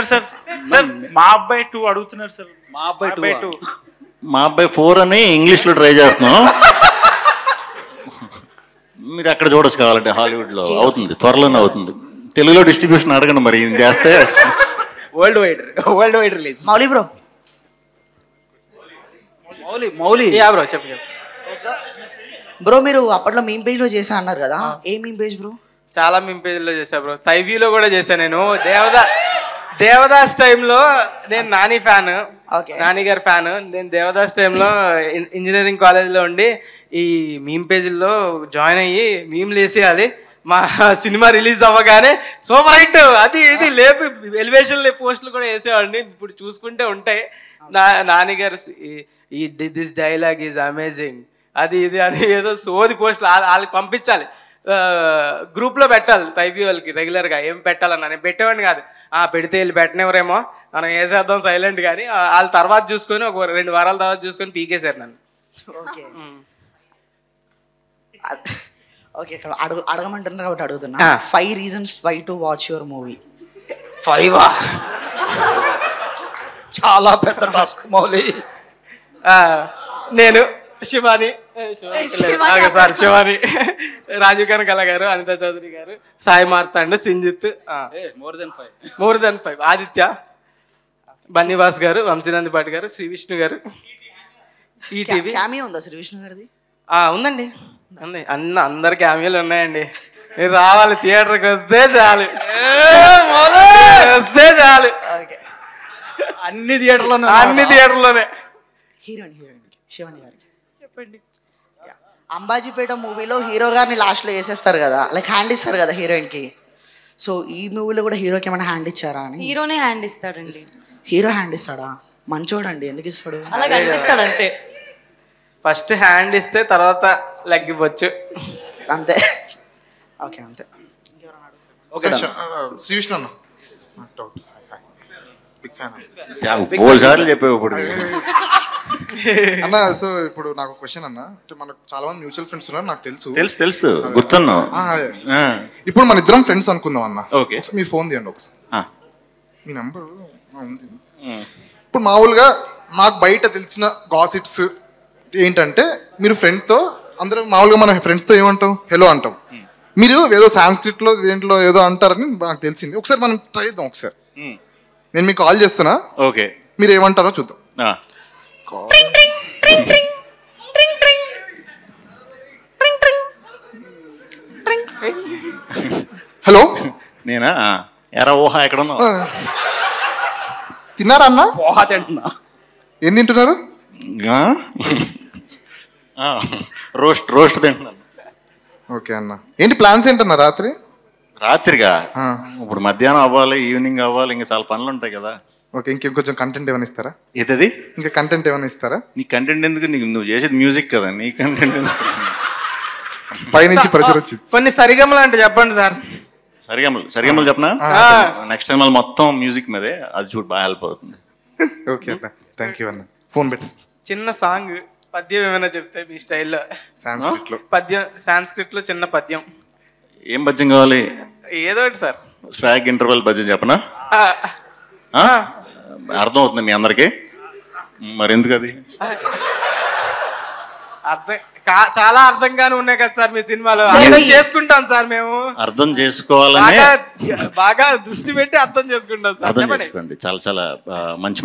సార్ మా అబ్బాయి 2 అడుగుతున్నారు సార్. మా అబ్బాయి 2, మా అబ్బాయి 4 అని ఇంగ్లీష్లో ట్రై చేస్తున్నాం. మీరు అక్కడ చూడొచ్చు కావాలంటే, హాలీవుడ్లో అవుతుంది, త్వరలోనే అవుతుంది. తెలుగులో డిస్ట్రిబ్యూషన్ అడగండి మరి, ఇది చేస్తే world wide release. Mouli bro, Mouli bro చెప్పు. బ్రో మీరు అప్పట్లో మీమ్ పేజ్ లో చేసా అన్నారు కదా, ఏ మీమ్ పేజ్ బ్రో? చాలా మీమ్ పేజ్లో చేశా బ్రో, తైవ్యూలో కూడా చేశా నేను. దేవదాస్ టైంలో నేను నాని ఫ్యాన్, నాని గారి ఫ్యాన్. నేను దేవదాస్ టైంలో ఇంజనీరింగ్ కాలేజ్లో ఉండి ఈ మీమ్ పేజీల్లో జాయిన్ అయ్యి మీమ్లు వేసేయాలి. మా సినిమా రిలీజ్ అవ్వగానే సూపర్ హిట్ అది ఇది లేపి ఎలివేషన్ పోస్టులు కూడా వేసేవాడిని. ఇప్పుడు చూసుకుంటే ఉంటాయి. నాని గారు ఈ దిస్ డైలాగ్ ఈజ్ అమేజింగ్ అది ఇది అని ఏదో సోది పోస్టులు వాళ్ళకి పంపించాలి, గ్రూప్లో పెట్టాలి. తైవ్యూ వాళ్ళకి రెగ్యులర్గా ఏం పెట్టాలన్నా నేను పెట్టేవాడిని కాదు. పెడితే వీళ్ళు పెట్టినవరేమో మనం వేసేద్దాం సైలెంట్. కానీ వాళ్ళ తర్వాత చూసుకొని ఒక 2 వారాల తర్వాత చూసుకొని పీకేశారు నన్ను. ఓకే, ఇక్కడ అడగమంటున్నారు కాబట్టి అడుగుతున్నా. 5 reasons why to watch your movie. 5 చాలా పెద్ద టాస్క్ మౌలి. నేను శివాని, రాజీవ్ కనకాల గారు, అనిత చౌదరి గారు, సాయి మార్తాండ్, సింజిత్, మోర్ దెన్ 5, ఆదిత్య, బన్నీవాస్ గారు, వంశీనందిపాటి గారు, శ్రీ విష్ణు గారు. ఈటీవీ క్యామియో ఉందా శ్రీ విష్ణు గారిది? ఉందండి, ఉంది. అందరు క్యామియోలు ఉన్నాయండి. మీరు రావాలి, థియేటర్కి వస్తే చాలు, వస్తే చాలు. అన్ని థియేటర్లోనే హీరోయిన్ శివాని గారికి చెప్పండి. అంబాజీపేట మూవీలో హీరో గారిని లాస్ట్లో వేసేస్తారు కదా, లైక్ హ్యాండ్ ఇస్తారు కదా హీరోయిన్కి. సో ఈ మూవీలో కూడా హీరోకి ఏమైనా హ్యాండ్ ఇచ్చారా అని? హీరోనే హ్యాండ్ ఇస్తాడండి. హీరో హ్యాండ్ ఇస్తాడా? మంచోడండి, ఎందుకు ఇస్తాడు? అలా కనిపిస్తాడు అంతే. ఫస్ట్ హ్యాండ్ ఇస్తే తర్వాత లెగ్ ఇవ్వచ్చు అంతే. ఓకే అంతే. శ్రీ విష్ణు అన్న బిగ్ ఫ్యాన్ సార్లు చెప్పావు ఇప్పుడు అన్న. సో ఇప్పుడు నాకు క్వశ్చన్ అన్న, అంటే మనకు చాలా మంది మ్యూచువల్ ఫ్రెండ్స్ ఉన్నారు, నాకు తెలుసు గుర్తున్నావు. ఇప్పుడు మన ఇద్దరం ఫ్రెండ్స్ అనుకుందాం అన్న. ఓకే, మీ ఫోన్ తీయండి ఒకసారి, మీ నెంబర్ ఉంది. ఇప్పుడు మామూలుగా నాకు బయట తెలిసిన గాసిప్స్ ఏంటంటే, మీరు ఫ్రెండ్తో అందరూ మామూలుగా మన ఫ్రెండ్స్తో ఏమంటాం, హలో అంటాం. మీరు ఏదో సాంస్క్రిట్లో దేంట్లో ఏదో అంటారని నాకు తెలిసింది. ఒకసారి మనం ట్రై చేద్దాం. ఒకసారి నేను మీకు కాల్ చేస్తున్నా, ఓకే, మీరు ఏమంటారో చూద్దాం. హలో, నేనా? ఎరా ఊహ ఎక్కడ ఉన్నావు? తిన్నారా అన్న? ఊహ తింటున్నా. ఏం తింటున్నారు? రోస్ట్ తింటున్నాను. ఓకే అన్న. ఏంటి ప్లాన్స్ ఏంటన్నా రాత్రి? రాత్రిగా ఇప్పుడు మధ్యాహ్నం అవ్వాలి, ఈవినింగ్ అవ్వాలి, ఇంకా చాలా పనులు ఉంటాయి కదా. ఓకే, ఇంకొంచెం కంటెంట్ ఏమైనా ఇస్తారా? ఏదది? ఇంకా కంటెంట్ ఏమైనా ఇస్తారా? నీ కంటెంట్ ఎందుకు? నువ్వు చేసేది మ్యూజిక్ కదా, నీ కంటెంట్ ఎందుకు? పైనుంచి ప్రెషర్ వచ్చింది. కొన్ని సరిగమలు అంటే చెప్పండి సార్. సరిగమలు చెప్పనా? నెక్స్ట్ టైం మళ్ళీ మొత్తం మ్యూజిక్ మీదే, అది చూడు బాగా హెల్ప్ అవుతుంది. ఓకే అన్న, థ్యాంక్ యూ అన్న. ఫోన్ పెట్టేస్తా. చిన్న సాంగ్ పద్యం ఏమైనా చెప్తే మీ స్టైల్లో. సాంస్క్రిట్లో పద్యం, సాంస్క్రిట్లో చిన్న పద్యం. ఏం పద్యం కావాలి? ఏదో ఒకటి సార్. స్వాగ్ ఇంటర్వెల్ పద్యం చెప్పనా? అర్థం అవుతుంది మీ అందరికి, మరి ఎందుకు అది? అర్థం చాలా అర్థంగానే ఉన్నాయి కదా సార్ మీ సినిమాలో. చేసుకుంటాం సార్ మేము, అర్థం చేసుకోవాలని బాగా దృష్టి పెట్టి అర్థం చేసుకుంటాం సార్. అర్థం చేసుకోండి, చాలా చాలా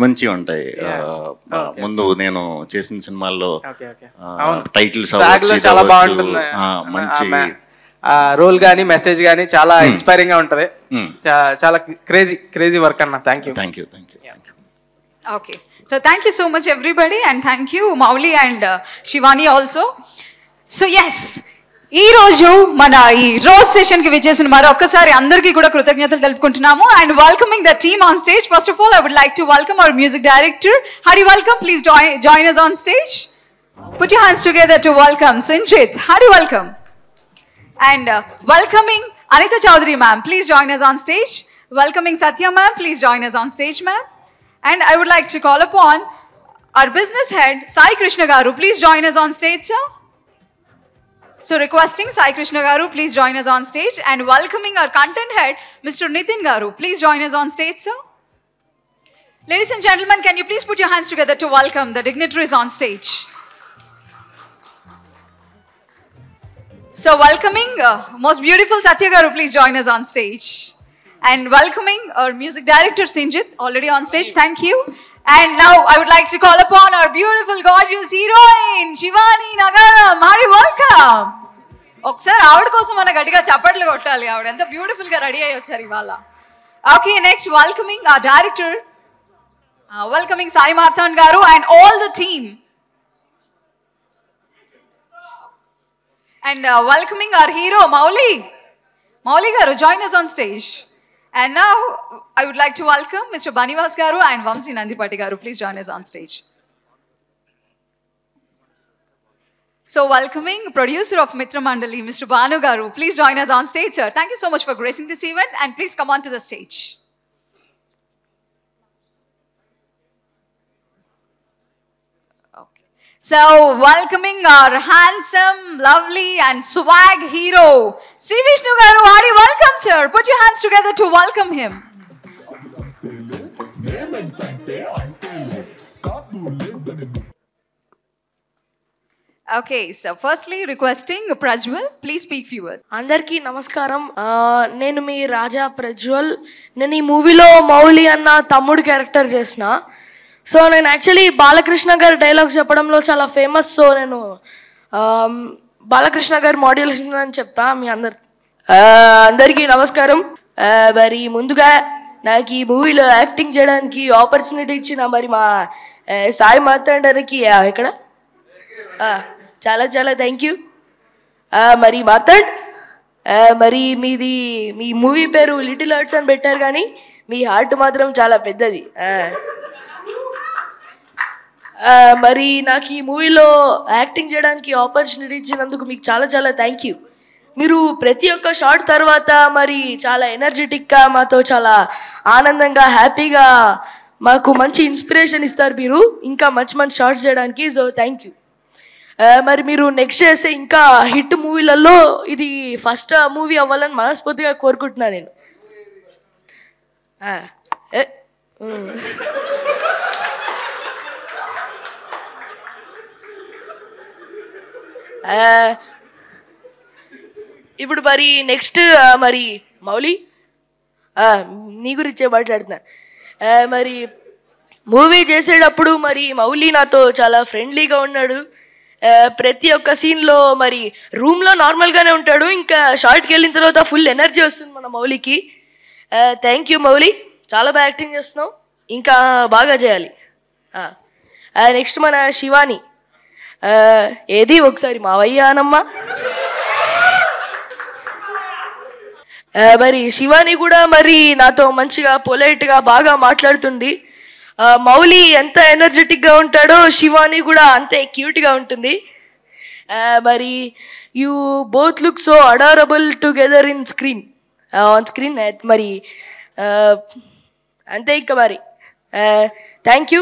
మంచి ఉంటాయి. ముందు నేను చేసిన సినిమాల్లో టైటిల్స్ చాలా బాగుంటుంది, మంచి రోల్ గానీ మెసేజ్ గానీ చాలా ఇన్స్పైరింగ్ గా ఉంటది. చాలా క్రేజీ వర్క్ అన్న. Thank you. Okay, so thank you so much everybody, and thank you Mauli and Shivani also. So yes, ఈ రోజు మన ఈ రోజ్ సెషన్ కి విచ్చేసిన మరొకసారి అందరికీ కూడా కృతజ్ఞతలు తెలుపుకుంటున్నాము. And welcoming the team on stage. First of all I would like to welcome our music director. Hearty welcome. Please join us on stage. Put your hands together to welcome Sinjit. Hearty welcome. And welcoming Anita Chaudhary ma'am. Please join us on stage. Welcoming Satya ma'am. Please join us on stage ma'am. And I would like to call upon our business head, Sai Krishna Garu. Please join us on stage, sir. So requesting Sai Krishna Garu, please join us on stage. And welcoming our content head, Mr. Nitin Garu. Please join us on stage, sir. Ladies and gentlemen, can you please put your hands together to welcome the dignitaries on stage. So welcoming most beautiful Satya Garu, please join us on stage. And welcoming our music director Sinjit, already on stage. Thank you. And now I would like to call upon our beautiful, gorgeous heroine Shivani Nagaram. Hearty welcome. ఒకసారి ఆవిడ కోసం మన గట్టిగా చప్పట్లు కొట్టాలి. ఆవిడ ఎంత beautiful గా రెడీ అయ్యి వచ్చారు ఇవాళ. Okay, next welcoming our director, welcoming Sai Marthan Garu and all the team. And welcoming our hero Mauli Garu, join us on stage. And now I would like to welcome Mr. Banivas Garu and Vamsi Nandipati Garu. Please join us on stage. So welcoming producer of Mitra Mandali, Mr. Banu Garu. Please join us on stage, sir. Thank you so much for gracing this event, and please come on to the stage. Okay. So welcoming our handsome, lovely and swag hero, Sri Vishnu Garu. Hearty welcome, sir. Put your hands together to welcome him. Okay, so firstly requesting Prajwal, please speak few words. అందరికీ నమస్కారం. నేను మీ రాజా ప్రజ్వల్. నేను ఈ మూవీలో మౌలి అన్న తమ్ముడు character చేసిన. So నేను యాక్చువల్లీ బాలకృష్ణ గారి డైలాగ్స్ చెప్పడంలో చాలా ఫేమస్. సో నేను బాలకృష్ణ గారి మాడ్యులేషన్ అని చెప్తా మీ అందరికీ నమస్కారం. మరి ముందుగా నాకు ఈ మూవీలో యాక్టింగ్ చేయడానికి ఆపర్చునిటీ ఇచ్చిన మరి మా సాయి మార్తాండర్కి ఇక్కడ చాలా చాలా థ్యాంక్ యూ. మరి మాతాడ్, మరి మీ మూవీ పేరు లిటిల్ హార్ట్స్ అని పెట్టారు, కానీ మీ హార్ట్ మాత్రం చాలా పెద్దది. మరి నాకు ఈ మూవీలో యాక్టింగ్ చేయడానికి ఆపర్చునిటీ ఇచ్చినందుకు మీకు చాలా చాలా థ్యాంక్ యూ. మీరు ప్రతి ఒక్క షాట్ తర్వాత మరి చాలా ఎనర్జెటిక్గా మాతో చాలా ఆనందంగా హ్యాపీగా మాకు మంచి ఇన్స్పిరేషన్ ఇస్తారు మీరు ఇంకా మంచి మంచి షార్ట్స్ చేయడానికి. So thank you. మరి మీరు నెక్స్ట్ చేసే ఇంకా హిట్ మూవీలలో ఇది ఫస్ట్ మూవీ అవ్వాలని మనస్ఫూర్తిగా కోరుకుంటున్నాను నేను. ఇప్పుడు మరి నెక్స్ట్ మరి మౌలి నీ గురించే మాట్లాడుతున్నా. మరి మూవీ చేసేటప్పుడు మరి మౌలి నాతో చాలా ఫ్రెండ్లీగా ఉన్నాడు. ప్రతి ఒక్క సీన్లో మరి రూమ్లో నార్మల్గానే ఉంటాడు, ఇంకా షార్ట్కి వెళ్ళిన తర్వాత ఫుల్ ఎనర్జీ వస్తుంది మన మౌలికి. థ్యాంక్ యూ మౌలి, చాలా బాగా యాక్టింగ్ చేస్తున్నావు, ఇంకా బాగా చేయాలి. నెక్స్ట్ మన శివాని, ఏది ఒకసారి మావయ్య అనమ్మా. మరి శివాని కూడా మరి నాతో మంచిగా పొలైట్గా బాగా మాట్లాడుతుంది. మౌలి ఎంత ఎనర్జెటిక్గా ఉంటాడో శివాని కూడా అంతే క్యూట్గా ఉంటుంది. మరి you both look so adorable together on screen. మరి అంతే ఇంకా మరి థ్యాంక్ యూ.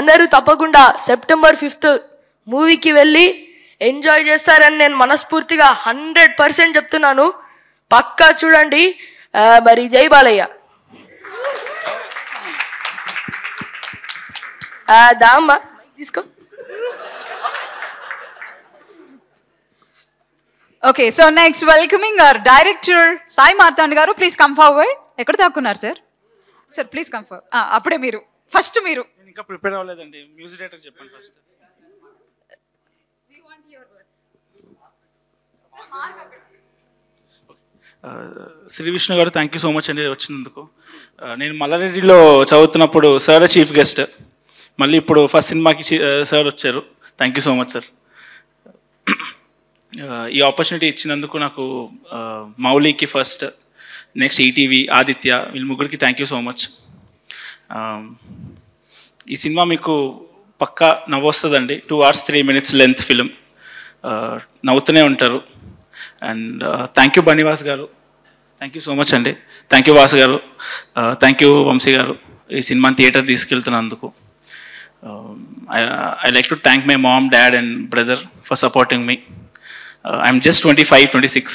అందరూ తప్పకుండా September 5th మూవీకి వెళ్ళి ఎంజాయ్ చేస్తారని నేను మనస్ఫూర్తిగా 100% చెప్తున్నాను. పక్కా చూడండి. మరి జై బాలయ్య. దామ్మా తీసుకో. Okay, so next welcoming our director Sai Marthand గారు. Please come forward. ఎక్కడ దాక్కున్నారు sir? Sir please come forward. అప్పుడే మీరు ఫస్ట్ మీరు. ఇంకా ప్రిపేర్ అవ్వలేదండి, మ్యూజిక్ డైరెక్టర్ చెప్పండి ఫస్ట్. శ్రీ విష్ణు గారు థ్యాంక్ యూ సో మచ్ అండి వచ్చినందుకు. నేను మల్లారెడ్డిలో చదువుతున్నప్పుడు సార్ చీఫ్ గెస్ట్, మళ్ళీ ఇప్పుడు ఫస్ట్ సినిమాకి సార్ వచ్చారు. Thank you so much sir. ఈ ఆపర్చునిటీ ఇచ్చినందుకు నాకు మౌలికి ఫస్ట్, నెక్స్ట్ ఈటీవీ, ఆదిత్య, వీళ్ళ ముగ్గురికి థ్యాంక్ యూ సో మచ్. ఈ సినిమా మీకు పక్కా నవ్వొస్తుందండి. 2 hours 3 minutes లెంత్ ఫిలిం, నవ్వుతూనే ఉంటారు. అండ్ థ్యాంక్ యూ బనివాస్ గారు, థ్యాంక్ యూ సో మచ్ అండి. థ్యాంక్ యూ వాసు గారు, థ్యాంక్ యూ వంశీ గారు ఈ సినిమాని థియేటర్ తీసుకెళ్తున్నందుకు. I like to thank my mom, dad and brother for supporting me. I'm just 25-26.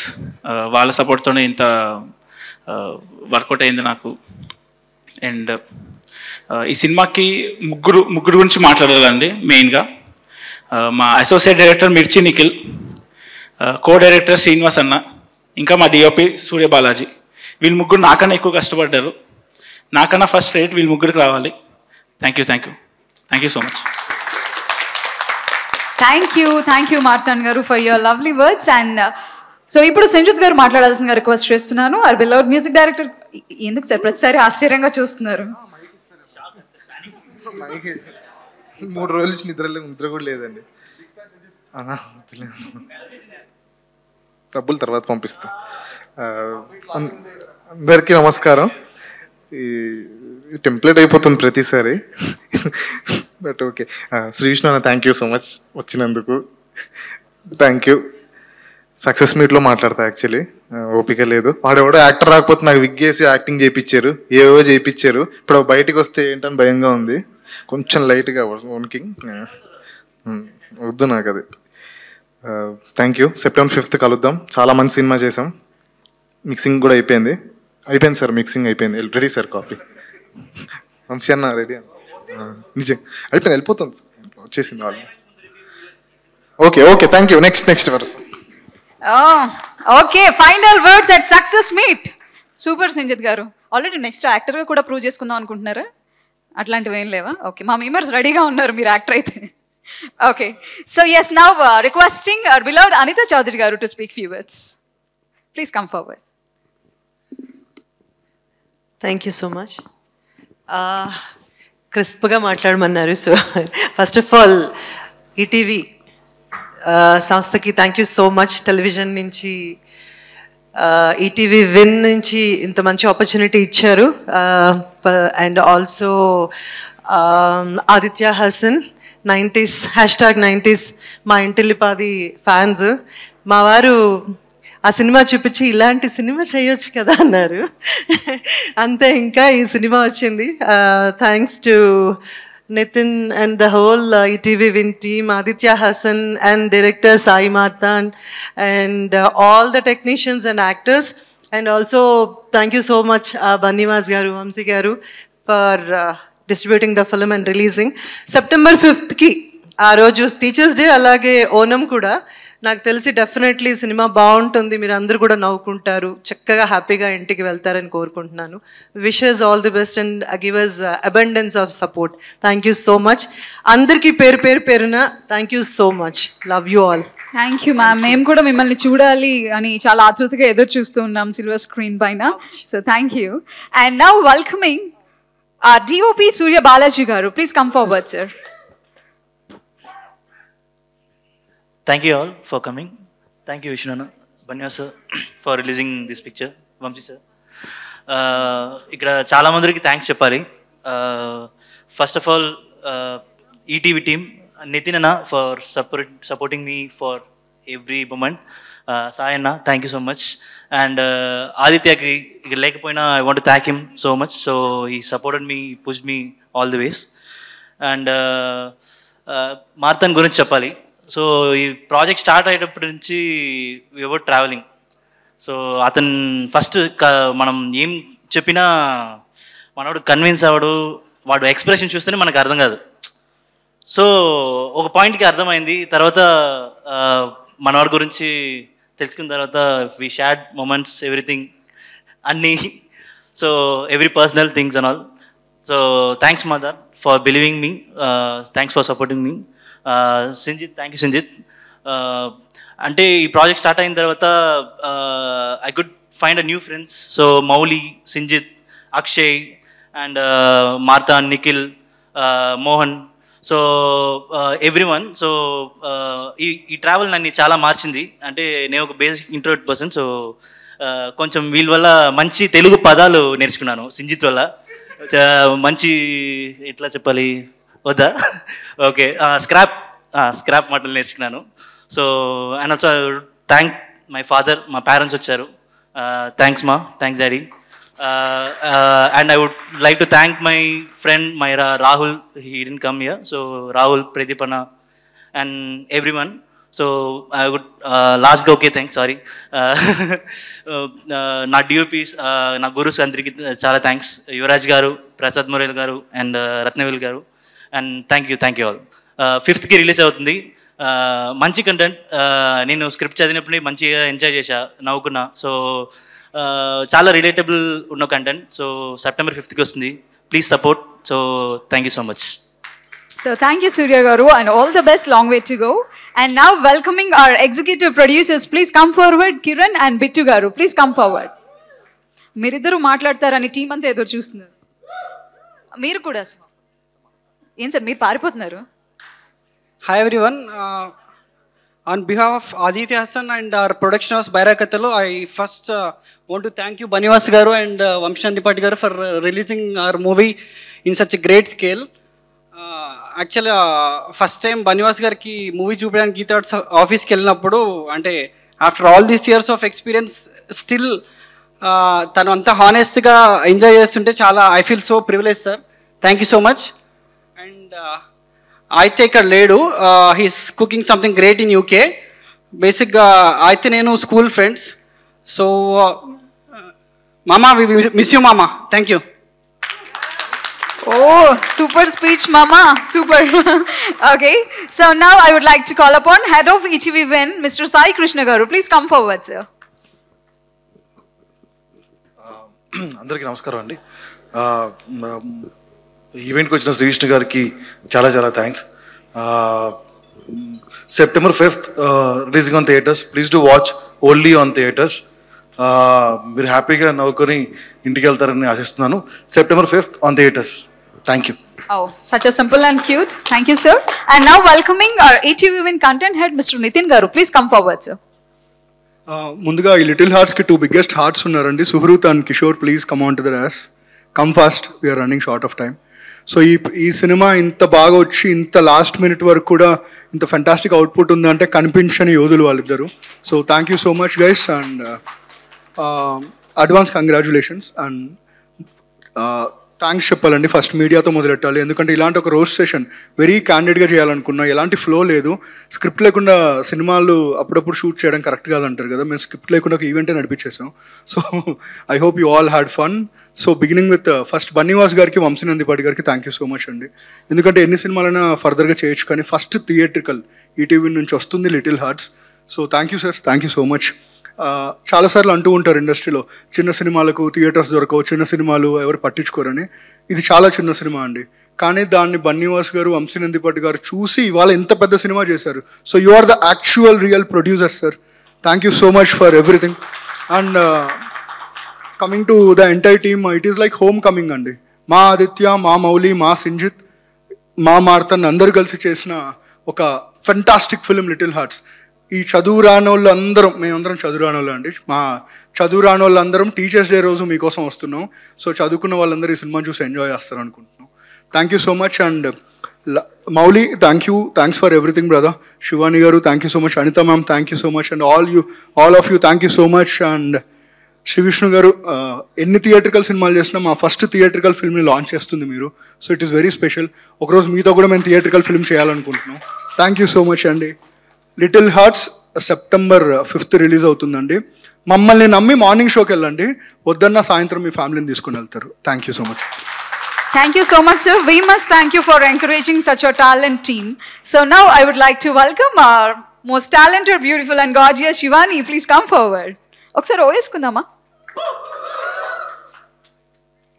వాళ్ళ సపోర్ట్తోనే ఇంత వర్కౌట్ అయింది నాకు. అండ్ ఈ సినిమాకి ముగ్గురు గురించి మాట్లాడాలండి మెయిన్గా. మా అసోసియేట్ డైరెక్టర్ మిర్చి నిఖిల్, కో డైరెక్టర్ శ్రీనివాస్ అన్న, ఇంకా మా డిఓపి సూర్య బాలాజీ. వీళ్ళు ముగ్గురు నాకన్నా ఎక్కువ కష్టపడ్డారు. నాకన్నా ఫస్ట్ రేట్ వీళ్ళు ముగ్గురికి రావాలి. Thank you so much. Thank you Marthand గారు for your lovely words. And so ఇప్పుడు సంజిత్ గారు మాట్లాడాల్సిందిగా రిక్వెస్ట్ చేస్తున్నాను. Our beloved music director. ఎందుకు సార్ ప్రతిసారి ఆశ్చర్యంగా చూస్తున్నారు? 3 రోజులు నిద్ర కూడా లేదండి. డబ్బులు తర్వాత పంపిస్తా. అందరికీ నమస్కారం. ఈ టెంప్లెట్ అయిపోతుంది ప్రతిసారి, బట్ ఓకే. శ్రీ విష్ణు అన్న థ్యాంక్ యూ సో మచ్ వచ్చినందుకు. Thank you. సక్సెస్ మీట్లో మాట్లాడతా. యాక్చువల్లీ ఓపిక లేదు. వాడెవడో యాక్టర్ రాకపోతే నాకు విగ్గేసి యాక్టింగ్ చేయించారు, ఏవో చేయించారు. ఇప్పుడు బయటికి వస్తే ఏంటని భయంగా ఉంది, కొంచెం లైట్గా వణికింగ్. వద్దు నాకు అది. Thank you. September 5th కలుద్దాం. చాలా మంచి సినిమా చేసాం. మిక్సింగ్ కూడా అయిపోయింది సార్. మిక్సింగ్ అయిపోయింది. Ready sir copy. వంశీ అన్న రెడీ అన్న. నిజం అయిపోయింది, వెళ్ళిపోతుంది సార్, వచ్చేసింది వాళ్ళు. Okay thank you. నెక్స్ట్ వరుస. Okay, final words at success meet. Super Sanjith గారు. ఆల్రెడీ నెక్స్ట్ యాక్టర్గా కూడా ప్రూవ్ చేసుకుందాం అనుకుంటున్నారా? అట్లాంటివి ఏం లేవా? ఓకే, మా మెంబర్స్ రెడీగా ఉన్నారు మీరు యాక్టర్ అయితే. Okay, so yes, now requesting our beloved Anitha Chowdary గారు to speak few words. Please come forward. Thank you so much. క్రిస్ప్గా మాట్లాడమన్నారు. So first of all ETV సంస్థకి thank you so much. Television నుంచి ఈటీవీ విన్ నుంచి ఇంత మంచి ఆపర్చునిటీ ఇచ్చారు. And also Aditya Hasan 90s #90s మా ఇంటిల్లిపాది ఫ్యాన్స్. మా వారు ఆ సినిమా చూపించి ఇలాంటి సినిమా చేయొచ్చు కదా అన్నారు. అంతే, ఇంకా ఈ సినిమా వచ్చింది. Thanks to Nitin and the whole ETV Win team, Aditya Hassan and director Sai Marthan and all the technicians and actors. And also thank you so much Bannivas garu, Vamsi garu for distributing the film and releasing. September 5th ki aa roju Teachers Day alage Onam kuda నాకు తెలిసి definitely cinema బాగుంటుంది, మీరు అందరూ కూడా నవ్వుకుంటారు, చక్కగా హ్యాపీగా ఇంటికి వెళ్తారని కోరుకుంటున్నాను. Wishes all the best and give us abundance of support. Thank you so much అందరికీ పేరున thank you so much. Love you all. Thank you ma'am. మేము కూడా మిమ్మల్ని చూడాలి అని చాలా ఆతృతగా ఎదురు చూస్తూ ఉన్నాం సిల్వర్ స్క్రీన్ పైన. So thank you. And now welcoming DOP Surya Balaji గారు. Please come forward sir. Thank you all for coming. Thank you Vishnu Anna, Banya sir for releasing this picture. Vamsi sir. ఇక్కడ చాలా మందికి థ్యాంక్స్ చెప్పాలి. First of all ETV team, Nithin అన్న for supporting me for every moment. Sai అన్న thank you so much. And ఆదిత్యకి ఇక్కడ లేకపోయినా I want to thank him so much. So he supported me, pushed me all the ways. And Marthan గురించి చెప్పాలి. So ఈ project start అయ్యేటప్పటి నుంచి ever travelling. So అతను ఫస్ట్ మనం ఏం చెప్పినా మనవాడు కన్విన్స్ అవ్వడు, వాడు ఎక్స్ప్రెషన్ చూస్తేనే మనకు అర్థం కాదు. సో ఒక పాయింట్కి అర్థమైంది. తర్వాత మనవాడి గురించి తెలుసుకున్న తర్వాత వి షేర్డ్ మూమెంట్స్, ఎవ్రీథింగ్, అన్నీ. So every personal things and all. So thanks mother for believing me, thanks for supporting me. Sinjith, thank you Sinjith. అంటే ఈ ప్రాజెక్ట్ స్టార్ట్ అయిన తర్వాత I could find a new friends. So Mouli, Sinjith, Akshay and Martha, Nikhil, Mohan, so every one. So so travel నన్ను చాలా మార్చింది. అంటే నేను ఒక బేసిక్ ఇంట్రోవర్ట్ పర్సన్. సో కొంచెం వీళ్ళ వల్ల మంచి తెలుగు పదాలు నేర్చుకున్నాను. సింజిత్ వల్ల మంచి, ఎట్లా చెప్పాలి, వద్దా, ఓకే, స్క్రాప్ మాటలు నేర్చుకున్నాను. So and also thank my father, మా పేరెంట్స్ వచ్చారు. థ్యాంక్స్ మా, thanks daddy. And I would like to thank my friend my Rahul, he didn't come here. So Rahul, Pradeep అన్న and every one. So I would లాస్ట్గా okay thanks, sorry. నా DOPs, నా గురుస్ అందరికి చాలా థ్యాంక్స్. యువరాజ్ గారు, ప్రసాద్ మురేల్ గారు అండ్ రత్నవేల్ గారు. And thank you all. 5th release అవుతుంది. మంచి కంటెంట్. నేను స్క్రిప్ట్ చదివినప్పుడు మంచిగా ఎంజాయ్ చేశా, నవ్వుకున్నా. సో చాలా రిలేటబుల్ ఉన్న కంటెంట్. సో September 5th వస్తుంది. Please support. So thank you so much. So thank you Surya garu and all the best, long way to go. And now welcoming our executive producers, please come forward. Kiran and Bittu garu, please come forward. మీరిద్దరూ మాట్లాడతారని team అంతా ఎదురు చూస్తున్నారు. మీరు కూడా ఏం sir మీరు పారిపోతున్నారు? Hi everyone. On behalf of Aditya Hassan and our production house Bairakathalu, I first want to thank you Bannivas garu and Vamsi Nandipati garu for releasing our movie in such a great scale. Actually first time Bannivas gariki movie చూపడానికి గీతా ఆఫీస్కి వెళ్ళినప్పుడు, అంటే after all these years of experience still తను అంతా హానెస్ట్గా enjoy చేస్తుంటే చాలా I feel so privilege sir. Thank you so much. And అయితే ఇక్కడ లేడు, he's cooking something great in UK. బేసిక్గా అయితే నేను స్కూల్ ఫ్రెండ్స్. సో మామా, వి మిస్ యూ మామా. Thank you. Oh, super speech, Mama. Super. Okay. So now I would like to call upon Head of ETV Win, Mr. Sai Krishna garu. Please come forward, sir. అందరికీ నమస్కారం అండి. ఈవెంట్కి వచ్చిన శ్రీ విష్ణు గారికి చాలా చాలా thanks. September 5th releasing on theatres. Please do watch only on theatres. మీరు హ్యాపీగా నవ్వుకొని ఇంటికి వెళ్తారని ఆశిస్తున్నాను. September 5th on theatres. Thank you. Oh, such a simple and cute. Thank you, sir. And now welcoming our ETV Women content head, Mr. Nitin Garu. Please come forward, sir. ముందుగా ఈ little హార్ట్స్కి 2 biggest hearts ఉన్నారండి, Suhruth and Kishore. Please come on to the dais, come fast, we're running short of time. So ఈ cinema ఇంత బాగా వచ్చి ఇంత last minute వరకు కూడా ఇంత ఫెంటాస్టిక్ అవుట్పుట్ ఉందంటే కనిపించని యోధులు వాళ్ళిద్దరు. So thank you so much guys, and advance congratulations. And thanks చెప్పాలండి ఫస్ట్ మీడియాతో మొదలెట్టాలి, ఎందుకంటే ఇలాంటి ఒక రోస్ట్ సెషన్ వెరీ క్యాండిడ్గా చేయాలనుకున్నా, ఎలాంటి ఫ్లో లేదు, స్క్రిప్ట్ లేకుండా సినిమాలు అప్పుడప్పుడు షూట్ చేయడం కరెక్ట్ కాదంటారు కదా, మేము స్క్రిప్ట్ లేకుండా ఒక ఈవెంటే నడిపించేసాం. So I hope you all had fun. So beginning with first Bunnyvas గారికి, వంశీ నందిపాటి గారికి థ్యాంక్ యూ సో మచ్ అండి, ఎందుకంటే ఎన్ని సినిమాలైనా ఫర్దర్గా చేయొచ్చు కానీ ఫస్ట్ థియేట్రికల్ ఈటీవీ నుంచి వస్తుంది little hearts. So thank you sir, thank you so much. చాలాసార్లు అంటూ ఉంటారు ఇండస్ట్రీలో చిన్న సినిమాలకు థియేటర్స్ దొరకవు, చిన్న సినిమాలు ఎవరు పట్టించుకోరని. ఇది చాలా చిన్న సినిమా అండి, కానీ దాన్ని బన్నీవాస్ గారు, వంశీ నందిపాటి గారు చూసి ఇవాళ ఎంత పెద్ద సినిమా చేశారు. So you are the actual real producer sir, thank you so much for everything. And coming to the entire team, it is like home coming అండి. మా ఆదిత్య, మా మౌలి, మా సింజిత్, మా మార్తన్ అందరూ కలిసి చేసిన ఒక ఫెంటాస్టిక్ ఫిలిం లిటిల్ హార్ట్స్. ఈ చదువు రానోళ్ళు అందరం, మేమందరం చదువు రానోళ్ళు అండి, మా చదువు రానోళ్ళు అందరం టీచర్స్ డే రోజు మీకోసం వస్తున్నాం. సో చదువుకున్న వాళ్ళందరూ ఈ సినిమా చూసి ఎంజాయ్ చేస్తారు అనుకుంటున్నాం. Thank you so much. And Mouli thanks for everything brother. Shivani గారు thank you so much. Anitha ma'am thank you so much. And all of you thank you so much. And Shri Vishnu గారు, ఎన్ని థియేట్రికల్ సినిమాలు చేసినా మా ఫస్ట్ థియేట్రికల్ ఫిల్మ్ని లాంచ్ చేస్తుంది మీరు. So it is very special. ఒకరోజు మీతో కూడా మేము థియేట్రికల్ ఫిల్మ్ చేయాలనుకుంటున్నాం. థ్యాంక్ యూ సో మచ్ అండి. Little hearts September 5th release అవుతుందండి. మమ్మల్ని నమ్మి మార్నింగ్ షోకి వెళ్ళండి, వద్దన్న సాయంత్రం మీ ఫ్యామిలీని తీసుకుని వెళ్తారు. Thank you so much. Thank you so much, sir. We must thank you for encouraging such a talent team. So now I would like to welcome our most talented, beautiful and gorgeous Shivani. Please come forward. ఒకసారి ఓయేసుకుందామా?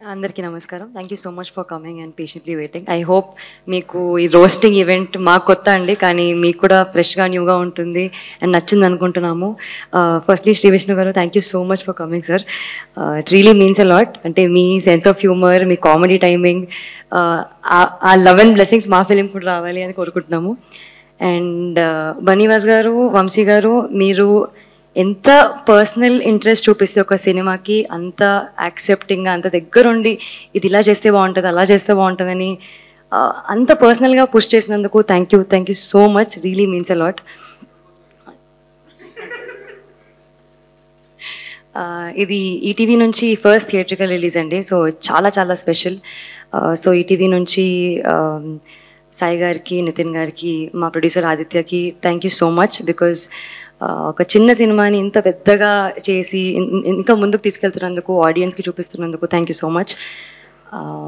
అందరికీ నమస్కారం. Thank you so much for coming and patiently waiting. I hope మీకు ఈ roasting event మాకు కొత్త అండి, కానీ మీకు కూడా ఫ్రెష్గా న్యూగా ఉంటుంది అండ్ నచ్చింది అనుకుంటున్నాము. ఫస్ట్లీ శ్రీ విష్ణు గారు, thank you so much for coming sir. It really means a lot. అంటే మీ సెన్స్ ఆఫ్ హ్యూమర్, మీ కామెడీ టైమింగ్, ఆ లవ్ అండ్ బ్లెస్సింగ్స్ మా ఫిలిం కూడా రావాలి అని కోరుకుంటున్నాము. అండ్ బన్నీవాస్ గారు, వంశీ గారు, మీరు ఎంత పర్సనల్ ఇంట్రెస్ట్ చూపిస్తే ఒక సినిమాకి అంత యాక్సెప్టింగ్గా, అంత దగ్గరుండి ఇది ఇలా చేస్తే బాగుంటుంది, అలా చేస్తే బాగుంటుందని అంత పర్సనల్గా పుష్ చేసినందుకు thank you so much. Really means a lot. ఇది ఈటీవీ నుంచి ఫస్ట్ థియేట్రికల్ రిలీజ్ అండి. సో చాలా చాలా స్పెషల్. సో ఈటీవీ నుంచి సాయి గారికి, నితిన్ గారికి, మా ప్రొడ్యూసర్ ఆదిత్యకి thank you so much. Because ఒక చిన్న సినిమాని ఇంత పెద్దగా చేసి ఇంకా ముందుకు తీసుకెళ్తున్నందుకు, ఆడియన్స్కి చూపిస్తున్నందుకు థ్యాంక్ యూ సో మచ్.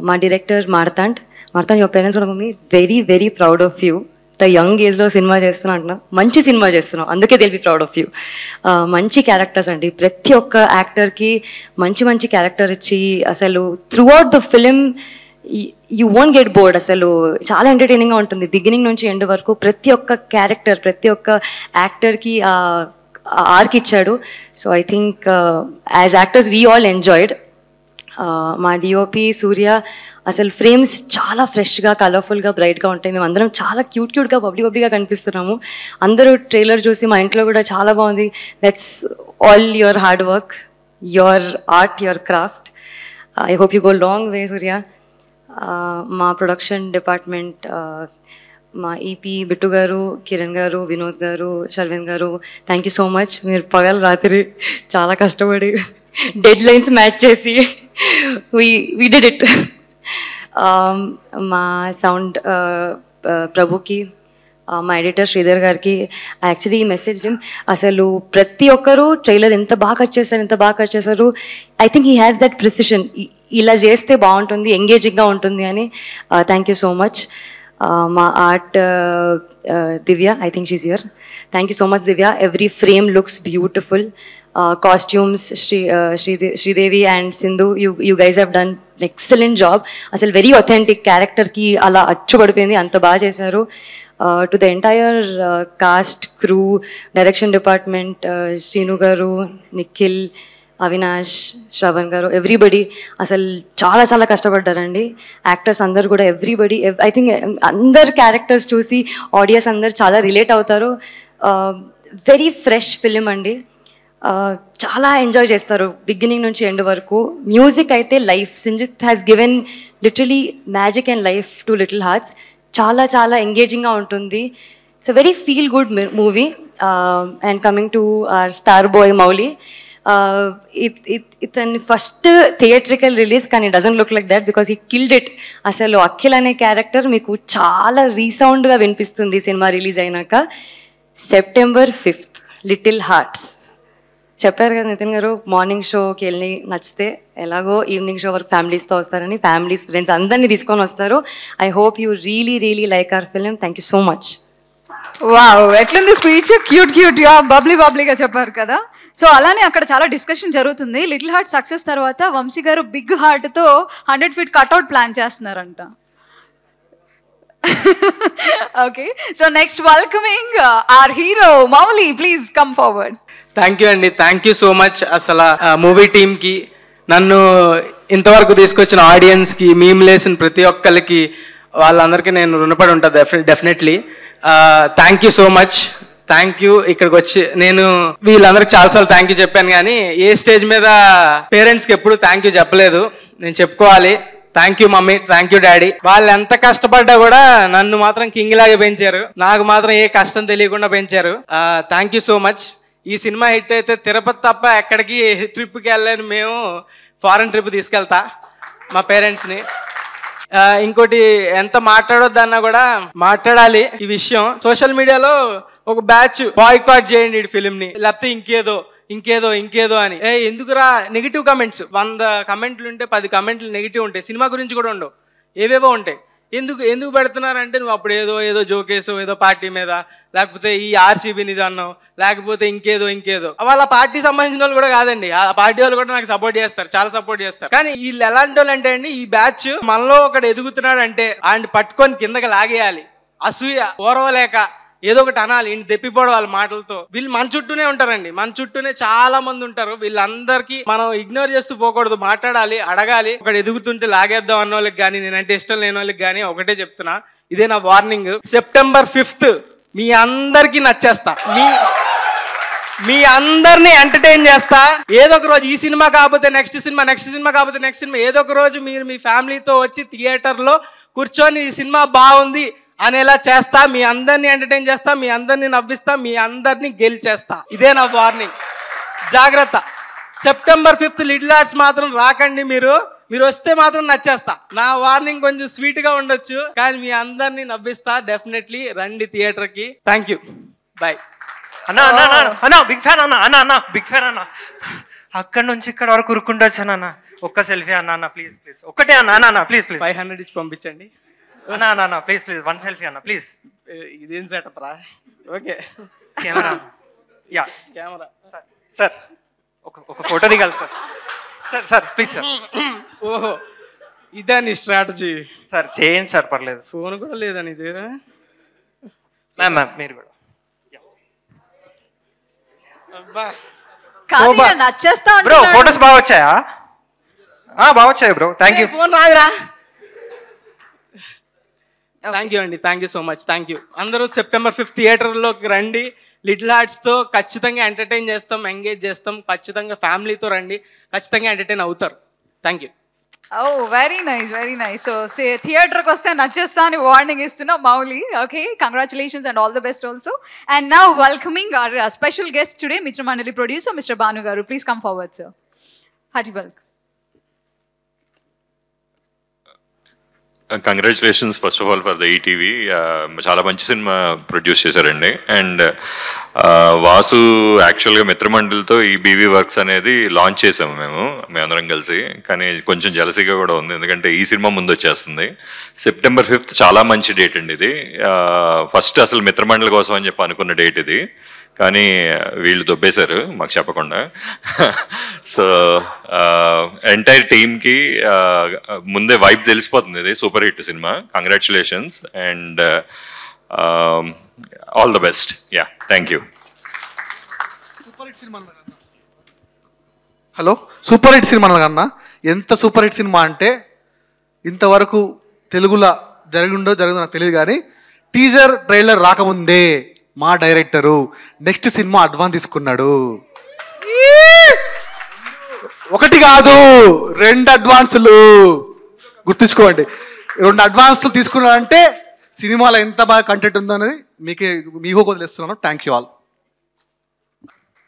మా డైరెక్టర్ మార్తాండ్, యువర్ పేరెంట్స్ కూడా mummy very very proud of you. ఇంత యంగ్ ఏజ్లో సినిమా చేస్తున్నా అంటున్నా, మంచి సినిమా చేస్తున్నావు, అందుకే they'll be proud of you. మంచి క్యారెక్టర్స్ అండి, ప్రతి ఒక్క యాక్టర్కి మంచి మంచి క్యారెక్టర్ ఇచ్చి అసలు through out the film you won't get bored. అసలు చాలా ఎంటర్టైనింగ్గా ఉంటుంది బిగినింగ్ నుంచి ఎండ్ వరకు. ప్రతి ఒక్క క్యారెక్టర్, ప్రతి ఒక్క యాక్టర్కి ఆర్క్ ఇచ్చాడు. So I think as actors we all enjoyed. మా డిఓపి సూర్య, అసలు ఫ్రేమ్స్ చాలా ఫ్రెష్గా, కలర్ఫుల్గా, బ్రైట్గా ఉంటాయి. మేము అందరం చాలా క్యూట్గా బబ్లీగా కనిపిస్తున్నాము. అందరూ ట్రైలర్ చూసి మా ఇంట్లో కూడా చాలా బాగుంది. That's all your hard work, your art, your craft. I hope you go long way Surya. మా ప్రొడక్షన్ డిపార్ట్మెంట్, మా ఈపీ బిట్టు గారు, కిరణ్ గారు, వినోద్ గారు, షర్విన్ గారు, థ్యాంక్ యూ సో మచ్. మీరు పగలు రాత్రి చాలా కష్టపడి డెడ్ లైన్స్ మ్యాచ్ చేసి we did it. మా సౌండ్ ప్రభుకి, మా ఎడిటర్ శ్రీధర్ గారికి, యాక్చువల్లీ మెసేజ్ అసలు ప్రతి ఒక్కరూ ట్రైలర్ ఎంత బాగా కట్ చేశారు. I think he has that precision, ఇలా చేస్తే బాగుంటుంది, ఎంగేజింగ్గా ఉంటుంది అని. Thank you so much. మా art Divya, I think she's here. Thank you so much Divya. Every frame looks beautiful. Costumes Sridevi and Sindhu, you guys have done excellent job. అసలు very authentic, క్యారెక్టర్కి అలా అచ్చుపడిపోయింది, అంత బాగా చేశారు. To the entire cast, crew, direction department, Srinu గారు, నిఖిల్, అవినాష్, శ్రవణ్ గారు, ఎవ్రీబడి అసలు చాలా చాలా కష్టపడ్డారండి. యాక్టర్స్ అందరు కూడా ఎవ్రీబడి, ఐ థింక్ అందరు క్యారెక్టర్స్ చూసి ఆడియన్స్ అందరు చాలా రిలేట్ అవుతారు. వెరీ ఫ్రెష్ ఫిలిం అండి. చాలా ఎంజాయ్ చేస్తారు బిగినింగ్ నుంచి ఎండ్ వరకు. మ్యూజిక్ అయితే life, Sinjith has given literally magic and life to little hearts. చాలా చాలా ఎంగేజింగ్గా ఉంటుంది. It's a very feel good movie. And coming to our star boy Mouli, ఇతని ఫస్ట్ థియేట్రికల్ రిలీజ్, కానీ doesn't look like that because he killed it. అసలు అఖిల్ అనే character మీకు చాలా రీసౌండ్గా వినిపిస్తుంది సినిమా రిలీజ్ అయినాక. September 5th little hearts. చెప్పారు కదా నితిన్ గారు, మార్నింగ్ షోకి వెళ్ళి నచ్చితే ఎలాగో ఈవినింగ్ షో వరకు ఫ్యామిలీస్తో వస్తారని. ఫ్యామిలీస్, ఫ్రెండ్స్ అందరినీ తీసుకొని వస్తారు. I hope you really like our film. Thank you so much. Wow, ఎట్లుంది స్పీచ్? క్యూట్ గా బబ్లీగా చెప్పారు కదా. సో అలానే అక్కడ చాలా డిస్కషన్ జరుగుతుంది. లిటిల్ హార్ట్ సక్సెస్ తర్వాత వంశీ గారు బిగ్ హార్ట్ తో 100 feet కట్అవుట్ ప్లాన్ చేస్తున్నారంట. Okay, so next welcoming our hero Mouli, please come forward. Thank you అండి, థ్యాంక్ యూ సో మచ్. అసలు మూవీ టీమ్కి, నన్ను ఇంతవరకు తీసుకొచ్చిన ఆడియన్స్కి, మీమ్ లేసిన ప్రతి ఒక్కరికి, వాళ్ళందరికీ నేను రుణపడి ఉంటాను definitely. Thank you so much, thank you. ఇక్కడికి వచ్చి నేను వీళ్ళందరికి చాలాసార్లు థ్యాంక్ యూ చెప్పాను, కానీ ఏ స్టేజ్ మీద పేరెంట్స్కి ఎప్పుడు థ్యాంక్ యూ చెప్పలేదు. నేను చెప్పుకోవాలి. Thank you mummy, thank you daddy. వాళ్ళు ఎంత కష్టపడ్డా కూడా నన్ను మాత్రం కింగ్ లాగా పెంచారు. నాకు మాత్రం ఏ కష్టం తెలియకుండా పెంచారు. Thank you so much. ఈ సినిమా హిట్ అయితే తిరుపతి తప్ప ఎక్కడికి ట్రిప్కి వెళ్ళలేని మేము ఫారెన్ ట్రిప్ తీసుకెళ్తా మా పేరెంట్స్ని. ఇంకోటి, ఎంత మాట్లాడొద్దన్నా కూడా మాట్లాడాలి ఈ విషయం. సోషల్ మీడియాలో ఒక బ్యాచ్ బాయ్కాట్ చేయండి ఈ ఫిలింని, లేకపోతే ఇంకేదో అని. ఎందుకురా నెగిటివ్ కమెంట్స్? 100 కమెంట్లు ఉంటే 10 కమెంట్లు నెగిటివ్ ఉంటాయి. సినిమా గురించి కూడా ఉండవు, ఏవేవో ఉంటాయి. ఎందుకు పెడుతున్నారంటే, నువ్వు అప్పుడు ఏదో జోకేసో, ఏదో పార్టీ మీద, లేకపోతే ఈ ఆర్సీబీని ఇది అన్నావు, లేకపోతే ఇంకేదో. వాళ్ళ పార్టీ సంబంధించిన వాళ్ళు కూడా కాదండి, ఆ పార్టీ వాళ్ళు కూడా నాకు సపోర్ట్ చేస్తారు, చాలా సపోర్ట్ చేస్తారు. కానీ వీళ్ళు ఎలాంటి వాళ్ళు అంటే అండి, ఈ బ్యాచ్ మనలో ఒకడు ఎదుగుతున్నాడు అంటే ఆయన పట్టుకొని కిందకి లాగేయాలి. అసూయ ఓరవలేక ఏదో ఒకటి అనాలి, ఇంటి తెప్పిపోవడం వాళ్ళ మాటలతో. వీళ్ళు మన చుట్టూనే ఉంటారండి, మన చుట్టూనే చాలా మంది ఉంటారు. వీళ్ళందరికీ మనం ఇగ్నోర్ చేస్తూ పోకూడదు, మాట్లాడాలి, అడగాలి. ఒకటి ఎదుగుతుంటే లాగేద్దాం అన్న వాళ్ళకి కానీ, నేనంటే ఇష్టం లేని వాళ్ళకి కానీ ఒకటే చెప్తున్నా, ఇదే నా వార్నింగ్. September 5th మీ అందరికీ నచ్చేస్తా, మీ అందరినీ ఎంటర్టైన్ చేస్తా. ఏదో ఒక రోజు, ఈ సినిమా కాకపోతే నెక్స్ట్ సినిమా కాకపోతే నెక్స్ట్ సినిమా, ఏదో ఒక రోజు మీరు మీ ఫ్యామిలీతో వచ్చి థియేటర్లో కూర్చొని ఈ సినిమా బాగుంది అనేలా చేస్తా. మీ అందరినీ ఎంటర్టైన్ చేస్తా, మీ అందరినీ నవ్విస్తా, మీ అందరినీ గెలిచేస్తా. ఇదే నా వార్నింగ్, జాగ్రత్త. September 5th లిటిల్ హార్ట్స్ మాత్రం రాకండి. మీరు వస్తే మాత్రం నచ్చేస్తా. నా వార్నింగ్ కొంచెం స్వీట్ గా ఉండొచ్చు, కానీ మీ అందరినీ నవ్విస్తా. డెఫినెట్లీ రండి థియేటర్ కి. Thank you, bye. అన్నా బిగ్ ఫ్యాన్ అన్న బిగ్ ఫ్యాన్ అన్న. అక్కడ నుంచి ఇక్కడ వరకు ఉరుక్కుంటూ వచ్చాను అన్న. ఒక్క సెల్ఫీ అన్న ప్లీజ్ ఒక్కటే అన్న ప్లీజ్ 500 ఇచ్చి పంపించండి అన్న ప్లీజ్ 1 సెల్ఫీ అన్న ప్లీజ్. ఇదేం సెటప్ రా? ఓకే, కెమెరా సార్ ఒక ఫోటో దిగాలి సార్ ప్లీజ్ సార్. ఓహో, ఇదే నీ స్ట్రాటజీ సార్? చేయండి సార్, పర్లేదు. ఫోన్ కూడా లేదని ఇదేరా మీరు కూడా నచ్చేస్తా బ్రో. ఫోటోస్ బాగా వచ్చాయా? బాగా వచ్చాయి బ్రో, థ్యాంక్ యూ. ఫోన్ రాదురా. థ్యాంక్ యూ అండి, thank you so much, thank you. అందరూ September 5th థియేటర్లోకి రండి. లిటిల్ హార్ట్స్తో ఖచ్చితంగా ఎంటర్టైన్ చేస్తాం, ఎంగేజ్ చేస్తాం. ఖచ్చితంగా ఫ్యామిలీతో రండి, ఖచ్చితంగా ఎంటర్టైన్ అవుతారు. Thank you. Oh very nice. So థియేటర్కి వస్తే నచ్చేస్తా అని వార్నింగ్ ఇస్తున్నా Mouli. Okay, congratulations and all the best also. And now welcoming our special guest today, Mithramandali producer mister Bhanu గారు. Please come forward sir. Hearty welcome. Congratulations first of all for the ETV. చాలా మంచి cinema produce చేశారండి. అండ్ వాసు యాక్చువల్గా మిత్రమండలితో ఈ BV works అనేది launch చేసాము మేమందరం కలిసి. కానీ కొంచెం జలసీగా కూడా ఉంది, ఎందుకంటే ఈ సినిమా ముందు వచ్చేస్తుంది. September 5th చాలా మంచి డేట్ అండి ఇది. ఫస్ట్ అసలు మిత్రమండలి కోసం అని చెప్పి అనుకున్న డేట్ ఇది, కానీ వీళ్ళు దొబ్బేశారు మాకు చెప్పకుండా. సో ఎంటైర్ టీమ్కి ముందే వైబ్ తెలిసిపోతుంది, ఇది super hit cinema. Congratulations and all the best. Yeah, thank you. Hello, super hit cinema అన్న. ఎంత సూపర్ హిట్ సినిమా అంటే ఇంతవరకు తెలుగులో జరుగుందో నాకు తెలియదు, కానీ టీజర్ ట్రైలర్ రాకముందే మా డైరెక్టరు నెక్స్ట్ సినిమా అడ్వాన్స్ తీసుకున్నాడు. 1 కాదు 2 అడ్వాన్సులు, గుర్తుంచుకోండి. 2 అడ్వాన్సులు తీసుకున్నాడంటే సినిమాలో ఎంత బాగా కంటెంట్ ఉందో అనేది మీకు వదిలేస్తున్నాను. Thank you all.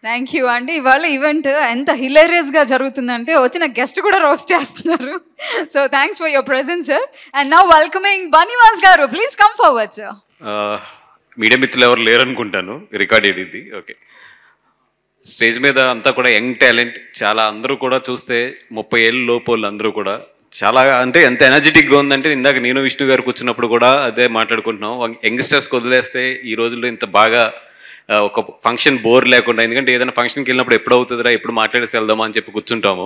Thank you అండి. ఇవాళ ఈవెంట్ ఎంత హిలేరియస్గా జరుగుతుందంటే వచ్చిన గెస్ట్ కూడా రోస్ట్ చేస్తున్నారు. So thanks for your presence sir. And now welcoming Bunnyvas గారు, please come forward sir. Media మిత్రులు ఎవరు లేరనుకుంటాను, రికార్డెడ్ ఇది. ఓకే, స్టేజ్ మీద అంతా కూడా యంగ్ టాలెంట్ చాలా, అందరూ కూడా చూస్తే 30 ఏళ్ళ లోపోళ్ళు అందరూ కూడా చాలా, అంటే ఎంత ఎనర్జెటిక్గా ఉందంటే ఇందాక నేను విష్ణు గారు కూర్చున్నప్పుడు కూడా అదే మాట్లాడుకుంటున్నాం. యంగ్స్టర్స్కి వదిలేస్తే ఈ రోజుల్లో ఇంత బాగా ఒక ఫంక్షన్ బోర్ లేకుండా, ఎందుకంటే ఏదైనా ఫంక్షన్కి వెళ్ళినప్పుడు ఎప్పుడు అవుతుందిరా ఎప్పుడు మాట్లాడేసి వెళ్దామా అని చెప్పి కూర్చుంటాము.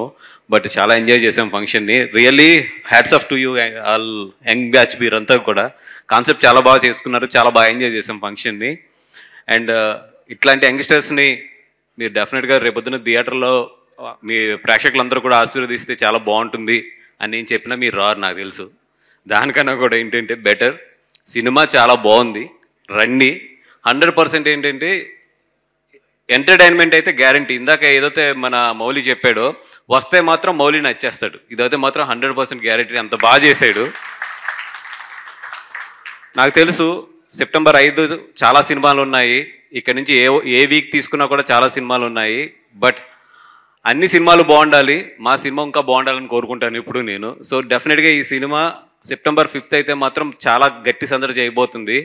బట్ చాలా ఎంజాయ్ చేసాం ఫంక్షన్ని. Really hats off to you all young batch మీరంతా కూడా. కాన్సెప్ట్ చాలా బాగా చేసుకున్నారు, చాలా బాగా ఎంజాయ్ చేసాం ఫంక్షన్ని. అండ్ ఇట్లాంటి యంగ్స్టర్స్ని మీరు డెఫినెట్గా రేపొద్దున థియేటర్లో మీ ప్రేక్షకులందరూ కూడా ఆశీర్వదిస్తే చాలా బాగుంటుంది అని నేను చెప్పినా మీరు రారు నాకు తెలుసు. దానికన్నా కూడా ఏంటంటే బెటర్, సినిమా చాలా బాగుంది, రండి. 100% ఏంటంటే ఎంటర్టైన్మెంట్ అయితే గ్యారంటీ. ఇందాక ఏదైతే మన మౌలి చెప్పాడో వస్తే మాత్రం మౌలి నచ్చేస్తాడు, ఇదైతే మాత్రం 100% గ్యారంటీ. అంత బాగా చేశాడు. నాకు తెలుసు సెప్టెంబర్ 5 చాలా సినిమాలు ఉన్నాయి, ఇక్కడ నుంచి ఏ వీక్ తీసుకున్నా కూడా చాలా సినిమాలు ఉన్నాయి. బట్ అన్ని సినిమాలు బాగుండాలి, మా సినిమా ఇంకా బాగుండాలని కోరుకుంటాను ఇప్పుడు నేను. సో డెఫినెట్గా ఈ సినిమా సెప్టెంబర్ 5 అయితే మాత్రం చాలా గట్టి సందడి చేయబోతుంది.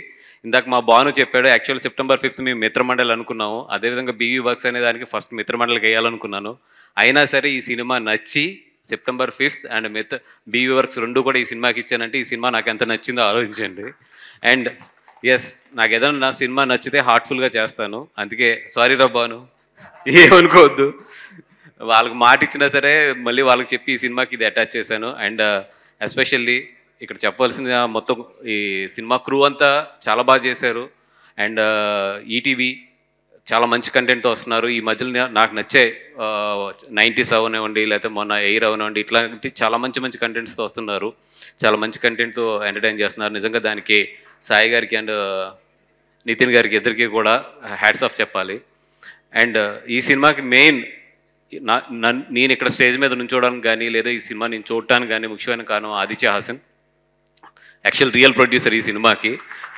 ఇందాక మా బాను చెప్పాడు, యాక్చువల్ సెప్టెంబర్ 5 మేము మిత్రమండలి అనుకున్నాము, అదేవిధంగా బీవీ వర్క్స్ అనే దానికి ఫస్ట్ మిత్రమండలికి వేయాలనుకున్నాను. అయినా సరే ఈ సినిమా నచ్చి సెప్టెంబర్ 5 అండ్ బీవీ వర్క్స్ 2 కూడా ఈ సినిమాకి ఇచ్చానంటే ఈ సినిమా నాకు ఎంత నచ్చిందో ఆలోచించండి. అండ్ ఎస్, నాకు ఏదైనా నా సినిమా నచ్చితే హార్ట్ఫుల్గా చేస్తాను, అందుకే సారీ రబ్బాను ఏమనుకోవద్దు. వాళ్ళకి మాట ఇచ్చినా సరే మళ్ళీ వాళ్ళకి చెప్పి ఈ సినిమాకి ఇది అటాచ్ చేశాను. అండ్ ఎస్పెషల్లీ ఇక్కడ చెప్పవలసింది మొత్తం ఈ సినిమా క్రూ అంతా చాలా బాగా చేశారు. అండ్ ఈటీవీ చాలా మంచి కంటెంట్తో వస్తున్నారు. ఈ మధ్యలో నాకు నచ్చే 90s అవనివ్వండి, లేకపోతే మొన్న ఎయిర్ అవనివ్వండి, ఇట్లాంటి చాలా మంచి కంటెంట్స్తో వస్తున్నారు. చాలా మంచి కంటెంట్తో ఎంటర్టైన్ చేస్తున్నారు. నిజంగా దానికి సాయి గారికి అండ్ నితిన్ గారికి ఇద్దరికి కూడా హ్యాట్స్ ఆఫ్ చెప్పాలి. అండ్ ఈ సినిమాకి మెయిన్ నేను ఇక్కడ స్టేజ్ మీద నుంచోవడానికి కానీ లేదా ఈ సినిమా నేను చూడటానికి కానీ ముఖ్యమైన కారణం Aditya Haasan. Actual real producer ఈ సినిమాకి.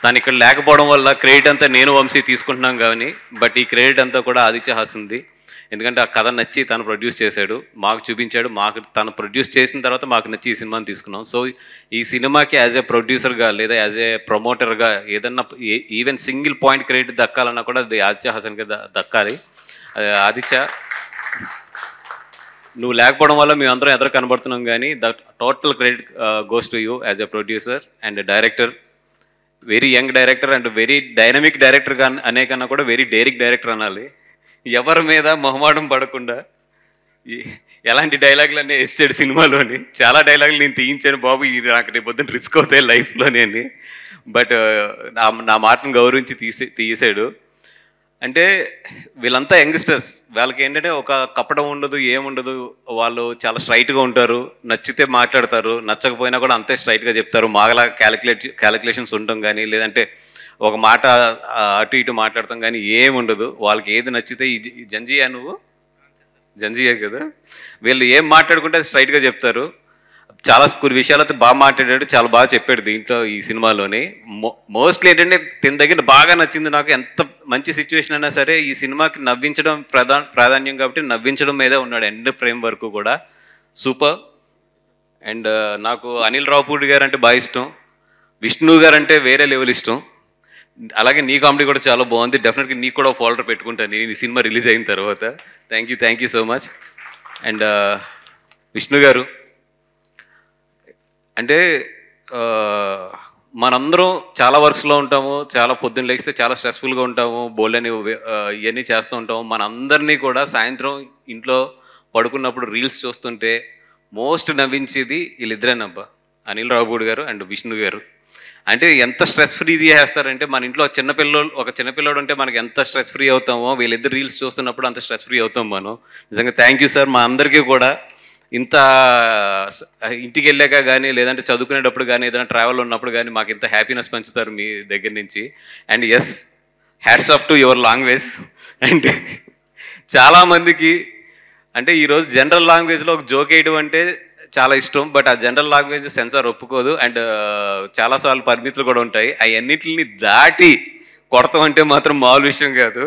తను ఇక్కడ లేకపోవడం వల్ల క్రెడిట్ అంతా నేను వంశీ తీసుకుంటున్నాం కానీ, బట్ ఈ క్రెడిట్ అంతా కూడా ఆదిత్య హాసన్ది. ఎందుకంటే ఆ కథ నచ్చి తను ప్రొడ్యూస్ చేశాడు, మాకు చూపించాడు, మాకు తను ప్రొడ్యూస్ చేసిన తర్వాత మాకు నచ్చి ఈ సినిమాని తీసుకున్నాం. సో ఈ సినిమాకి యాజ్ ఏ ప్రొడ్యూసర్గా లేదా యాజ్ ఏ ప్రమోటర్గా ఏదన్నా ఈవెన్ సింగిల్ పాయింట్ క్రెడిట్ దక్కాలన్నా కూడా అది ఆదిత్య హాసన్కి దక్కాలి. ఆదిత్య, నువ్వు లేకపోవడం వల్ల మేము అందరం ఎదురు కనబడుతున్నాం కానీ the total credit goes to you as a producer and director. Very young director and very dynamic director అనే కన్నా కూడా వెరీ డైరెక్ట్ డైరెక్టర్ అనాలి. ఎవరి మీద మొహమాటం పడకుండా ఎలాంటి డైలాగులన్నీ వేసాడు సినిమాలోని. చాలా డైలాగులు నేను తీయించాను బాబు, ఇది నాకు రేపు పొద్దున్న రిస్క్ అవుతాయి లైఫ్లోని అని. బట్ నా మాటను గౌరవించి తీసాడు. అంటే వీళ్ళంతా యంగ్స్టర్స్, వాళ్ళకి ఏంటంటే ఒక కప్పడం ఉండదు, ఏముండదు. వాళ్ళు చాలా స్ట్రైట్గా ఉంటారు, నచ్చితే మాట్లాడతారు, నచ్చకపోయినా కూడా అంతే స్ట్రైట్గా చెప్తారు. మాగలా క్యాలిక్యులేషన్స్ ఉండటం కానీ లేదంటే ఒక మాట అటు ఇటు మాట్లాడతాం కానీ ఏముండదు. వాళ్ళకి ఏది నచ్చితే ఈ జంజియా, నువ్వు జంజియా కదా, వీళ్ళు ఏం మాట్లాడుకుంటే అది స్ట్రైట్గా చెప్తారు. చాలా కొన్ని విషయాలతో బాగా మాట్లాడాడు, చాలా బాగా చెప్పాడు దీంట్లో ఈ సినిమాలోని. మోస్ట్లీ ఏంటంటే తిన దగ్గర బాగా నచ్చింది నాకు. ఎంత మంచి సిచ్యువేషన్ అయినా సరే ఈ సినిమాకి నవ్వించడం ప్రాధాన్యం కాబట్టి నవ్వించడం మీదే ఉన్నాడు ఎండ్ ఫ్రేమ్ వరకు కూడా. సూపర్. అండ్ నాకు అనిల్ రావుపూడి గారు అంటే బాగా ఇష్టం, విష్ణు గారు అంటే వేరే లెవెల్ ఇష్టం. అలాగే నీ కామెడీ కూడా చాలా బాగుంది. డెఫినెట్గా నీకు కూడా ఫాలోవర్ పెట్టుకుంటాను ఈ సినిమా రిలీజ్ అయిన తర్వాత. Thank you so much. And Vishnu గారు అంటే మనందరం చాలా వర్క్స్లో ఉంటాము, చాలా పొద్దున్న లేస్తే చాలా స్ట్రెస్ఫుల్గా ఉంటాము, బోల్డని ఇవన్నీ చేస్తూ ఉంటాము. మనందరినీ కూడా సాయంత్రం ఇంట్లో పడుకున్నప్పుడు రీల్స్ చూస్తుంటే మోస్ట్ నవ్వించేది వీళ్ళిద్దరేనబ్బా, అనిల్ రావుపూడి గారు అండ్ విష్ణు గారు. అంటే ఎంత స్ట్రెస్ ఫ్రీ చేస్తారంటే మన ఇంట్లో ఒక చిన్నపిల్లోడు ఉంటే మనకి ఎంత స్ట్రెస్ ఫ్రీ అవుతామో వీళ్ళిద్దరు రీల్స్ చూస్తున్నప్పుడు అంత స్ట్రెస్ ఫ్రీ అవుతాం మనం. నిజంగా థ్యాంక్ యూ సార్. మా అందరికీ కూడా ఇంత ఇంటికి వెళ్ళాక కానీ లేదంటే చదువుకునేటప్పుడు కానీ ఏదైనా ట్రావెల్ ఉన్నప్పుడు కానీ మాకు ఇంత హ్యాపీనెస్ పంచుతారు మీ దగ్గర నుంచి. And yes, hats off to your language. And చాలామందికి అంటే ఈరోజు జనరల్ లాంగ్వేజ్లో ఒక జోక్ వేయడం అంటే చాలా ఇష్టం, బట్ ఆ జనరల్ లాంగ్వేజ్ సెన్సార్ ఒప్పుకోదు. అండ్ చాలాసార్లు పరిమితులు కూడా ఉంటాయి. అవన్నిటిని దాటి కొడతాం అంటే మాత్రం మామూలు విషయం కాదు.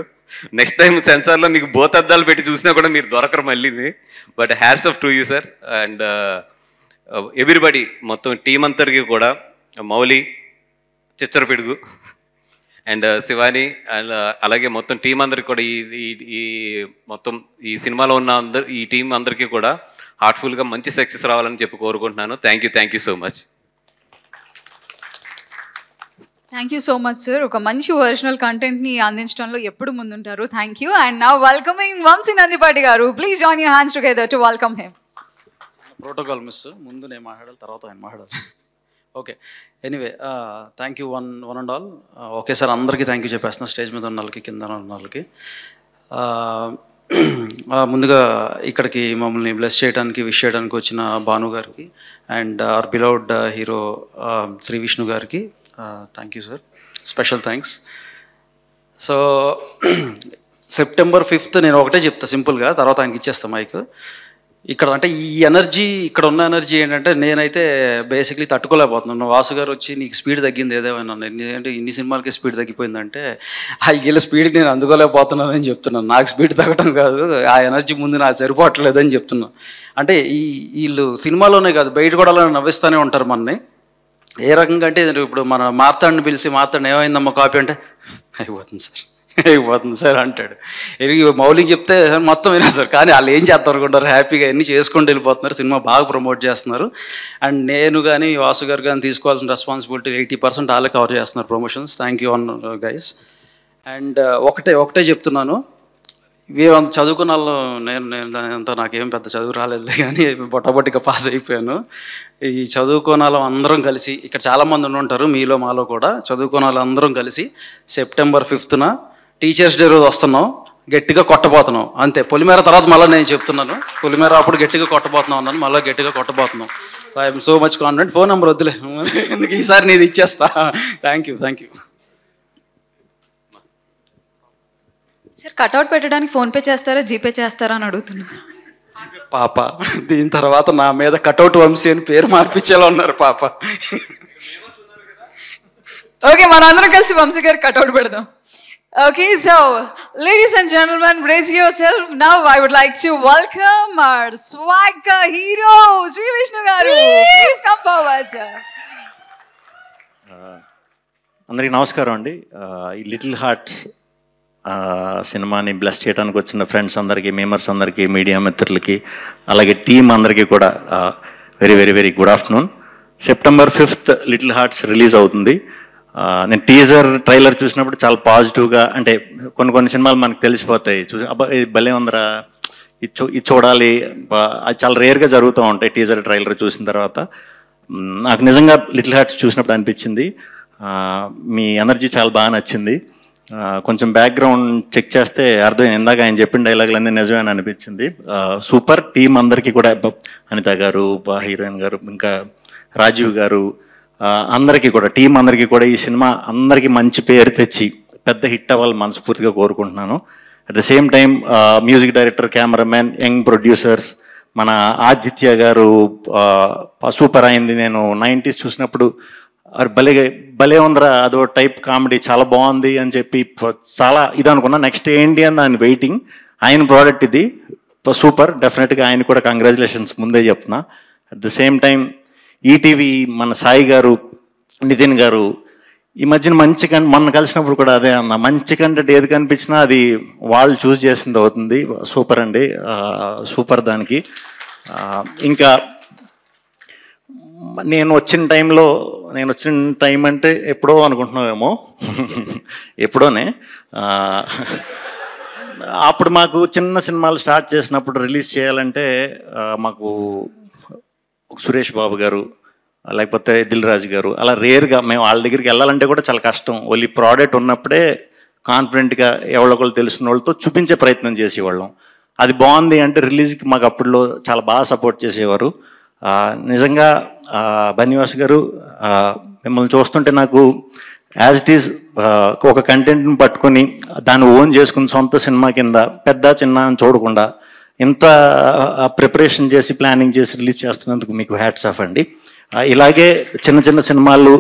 నెక్స్ట్ టైం సెన్సార్లో మీకు బోతద్దాలు పెట్టి చూసినా కూడా మీరు దొరకరు మళ్ళీని. But hats off to you sir. And everybody మొత్తం టీం అందరికీ కూడా, మౌలి, చిచ్చరపిడుగు అండ్ శివాని అండ్ అలాగే మొత్తం టీం అందరికి కూడా ఈ మొత్తం ఈ సినిమాలో ఉన్న ఈ టీం అందరికీ కూడా హార్ట్ఫుల్గా మంచి సక్సెస్ రావాలని చెప్పి కోరుకుంటున్నాను. Thank you so much. Thank you so much sir. ఒక మంచి ఒరిజినల్ కంటెంట్ని అందించడంలో ఎప్పుడు ముందుంటారు. Thank you. And now welcoming Vamsi Nandipati గారు. Please join your hands together to welcome him. Protocol miss, ముందు నేను మాట్లాడాలి, తర్వాత ఆయన మాట్లాడాలి. Okay, anyway thank you one and all. Okay sir, అందరికీ థ్యాంక్ యూ చెప్పేస్తున్నా, స్టేజ్ మీద ఉన్న వాళ్ళకి, కింద ఉన్న వాళ్ళకి. ముందుగా ఇక్కడికి మమ్మల్ని బ్లెస్ చేయడానికి, విష్ చేయడానికి వచ్చిన భాను గారికి and our beloved hero Shri Vishnu గారికి thank you sir, special thanks. So September 5th నేను ఒకటే చెప్తా సింపుల్గా, తర్వాత ఆయనకి ఇచ్చేస్తాను మైక్. ఇక్కడ అంటే ఈ ఎనర్జీ, ఇక్కడ ఉన్న ఎనర్జీ ఏంటంటే నేనైతే బేసిక్లీ తట్టుకోలేకపోతున్నాను. వాసు గారు వచ్చి నీకు స్పీడ్ తగ్గింది ఏదేమైనా, అంటే ఇన్ని సినిమాలకి స్పీడ్ తగ్గిపోయిందంటే వీళ్ళ స్పీడ్కి నేను అందుకోలేకపోతున్నానని చెప్తున్నాను. నాకు స్పీడ్ తగ్గడం కాదు, ఆ ఎనర్జీ ముందు నాకు సరిపోవట్లేదని చెప్తున్నాను. అంటే వీళ్ళు సినిమాలోనే కాదు బయట కూడా అలా నవ్విస్తూనే ఉంటారు మనని. ఏ రకంగా అంటే ఇప్పుడు మన మార్తాడిని పిలిచి, మార్తాడిని ఏమైందమ్మా కాపీ అంటే అయిపోతుంది సార్ అంటాడు. మౌలికి చెప్తే మొత్తం వినా సార్, కానీ వాళ్ళు ఏం చేస్తారు అనుకుంటారు, హ్యాపీగా ఎన్ని చేసుకుంటూ వెళ్ళిపోతున్నారు, సినిమా బాగా ప్రమోట్ చేస్తున్నారు. అండ్ నేను కానీ వాసు గారు కానీ తీసుకోవాల్సిన రెస్పాన్సిబిలిటీ 80% వాళ్ళే కవర్ చేస్తున్నారు promotions. Thank you on guys. And ఒకటే చెప్తున్నాను, ఇవే చదువుకున్న వాళ్ళు, నేను అంతా నాకేం పెద్ద చదువు రాలేదు కానీ బొట్టబొట్టిగా పాస్ అయిపోయాను. ఈ చదువుకున్న వాళ్ళు అందరం కలిసి, ఇక్కడ చాలామంది ఉంటారు మీలో మాలో కూడా, చదువుకున్న వాళ్ళు అందరం కలిసి సెప్టెంబర్ 5th టీచర్స్ డే రోజు వస్తున్నాం, గట్టిగా కొట్టబోతున్నాం అంతే. పొలిమేర తర్వాత మళ్ళీ నేను చెప్తున్నాను, పొలిమేర అప్పుడు గట్టిగా కొట్టబోతున్నాం అన్నాను, మళ్ళీ గట్టిగా కొట్టబోతున్నాం. I'm so much confident. Phone number వద్దులే, ఎందుకు ఈసారి నీది ఇచ్చేస్తా. Thank you. సార్, కట్అవుట్ పెట్టడానికి ఫోన్పే చేస్తారా, జీపే చేస్తారా అని అడుగుతున్నా. పాప దీని తర్వాత నా మీద కట్అవుట్ వంశీ అని పేరు మార్పించేలా ఉన్నారు పాప. ఓకే, మనందరం కలిసి వంశీ గారు కట్అవుట్ పెడదాం. Okay, so ladies and gentlemen, brace yourself. Now I would like to welcome our swagger hero, Sri Vishnu garu. Please come forward, sir. అందరికీ నమస్కారం అండి. ఈ లిటిల్ హార్ట్స్ సినిమాని బ్లెస్ చేయడానికి వచ్చిన ఫ్రెండ్స్ అందరికీ, మెంబర్స్ అందరికీ, మీడియా మిత్రులకి, అలాగే టీం అందరికీ కూడా very very very good afternoon. September 5th little hearts release అవుతుంది. నేను టీజర్ ట్రైలర్ చూసినప్పుడు చాలా పాజిటివ్గా, అంటే కొన్ని సినిమాలు మనకు తెలిసిపోతాయి, చూసి అబ్బా ఇది భలే ఉందరా, ఇది చూడాలి, అది చాలా రేర్గా జరుగుతూ ఉంటాయి టీజర్ ట్రైలర్ చూసిన తర్వాత. నాకు నిజంగా లిటిల్ హార్ట్స్ చూసినప్పుడు అనిపించింది మీ ఎనర్జీ చాలా బాగా నచ్చింది. కొంచెం బ్యాక్గ్రౌండ్ చెక్ చేస్తే అర్థం, ఇందాక ఆయన చెప్పిన డైలాగులన్నీ నిజమే అని అనిపించింది. సూపర్. టీం అందరికీ కూడా, అనిత గారు, హీరోయిన్ గారు, ఇంకా రాజీవ్ గారు, అందరికీ కూడా, టీం అందరికీ కూడా ఈ సినిమా అందరికీ మంచి పేరు తెచ్చి పెద్ద హిట్ అవ్వాలని మనస్ఫూర్తిగా కోరుకుంటున్నాను. At the same time music director, cameraman, young producers, మన ఆదిత్య గారు సూపర్ అయింది. నేను 90s చూసినప్పుడు భలే ఉందరా, అదో టైప్ కామెడీ చాలా బాగుంది అని చెప్పి చాలా ఇది అనుకున్నా. నెక్స్ట్ ఏంటి అని దాని వెయిటింగ్. ఆయన ప్రోడక్ట్ ఇది సూపర్. డెఫినెట్గా ఆయన కూడా కంగ్రాచులేషన్స్ ముందే చెప్తున్నా. At the same time ETV మన సాయి గారు, నితిన్ గారు ఈ మధ్యన మంచి మొన్న కలిసినప్పుడు కూడా అదే అన్న, మంచి కంటెంట్ ఏది కనిపించినా అది వాళ్ళు చూస్ చేసింది అవుతుంది. సూపర్ అండి, సూపర్. దానికి ఇంకా నేను వచ్చిన టైం అంటే ఎప్పుడో అనుకుంటున్నామేమో, ఎప్పుడోనే. అప్పుడు మాకు చిన్న సినిమాలు స్టార్ట్ చేసినప్పుడు రిలీజ్ చేయాలంటే మాకు సురేష్ బాబు గారు, లేకపోతే దిల్ రాజు గారు, అలా రేర్గా మేము వాళ్ళ దగ్గరికి వెళ్ళాలంటే కూడా చాలా కష్టం. ఓన్లీ ప్రోడక్ట్ ఉన్నప్పుడే కాన్ఫిడెంట్గా ఎవరొకరు తెలిసిన వాళ్ళతో చూపించే ప్రయత్నం చేసేవాళ్ళం. అది బాగుంది అంటే రిలీజ్కి మాకు అప్పుడులో చాలా బాగా సపోర్ట్ చేసేవారు. నిజంగా బన్నివాస్ గారు మిమ్మల్ని చూస్తుంటే నాకు యాజ్ ఇట్ ఈజ్ ఒక కంటెంట్ని పట్టుకొని దాన్ని ఓన్ చేసుకుని సొంత సినిమా కింద పెద్ద చిన్న అని చూడకుండా ఇంత ప్రిపరేషన్ చేసి ప్లానింగ్ చేసి రిలీజ్ చేస్తున్నందుకు మీకు హ్యాట్స్ ఆఫ్ అండి. ఇలాగే చిన్న చిన్న సినిమాలు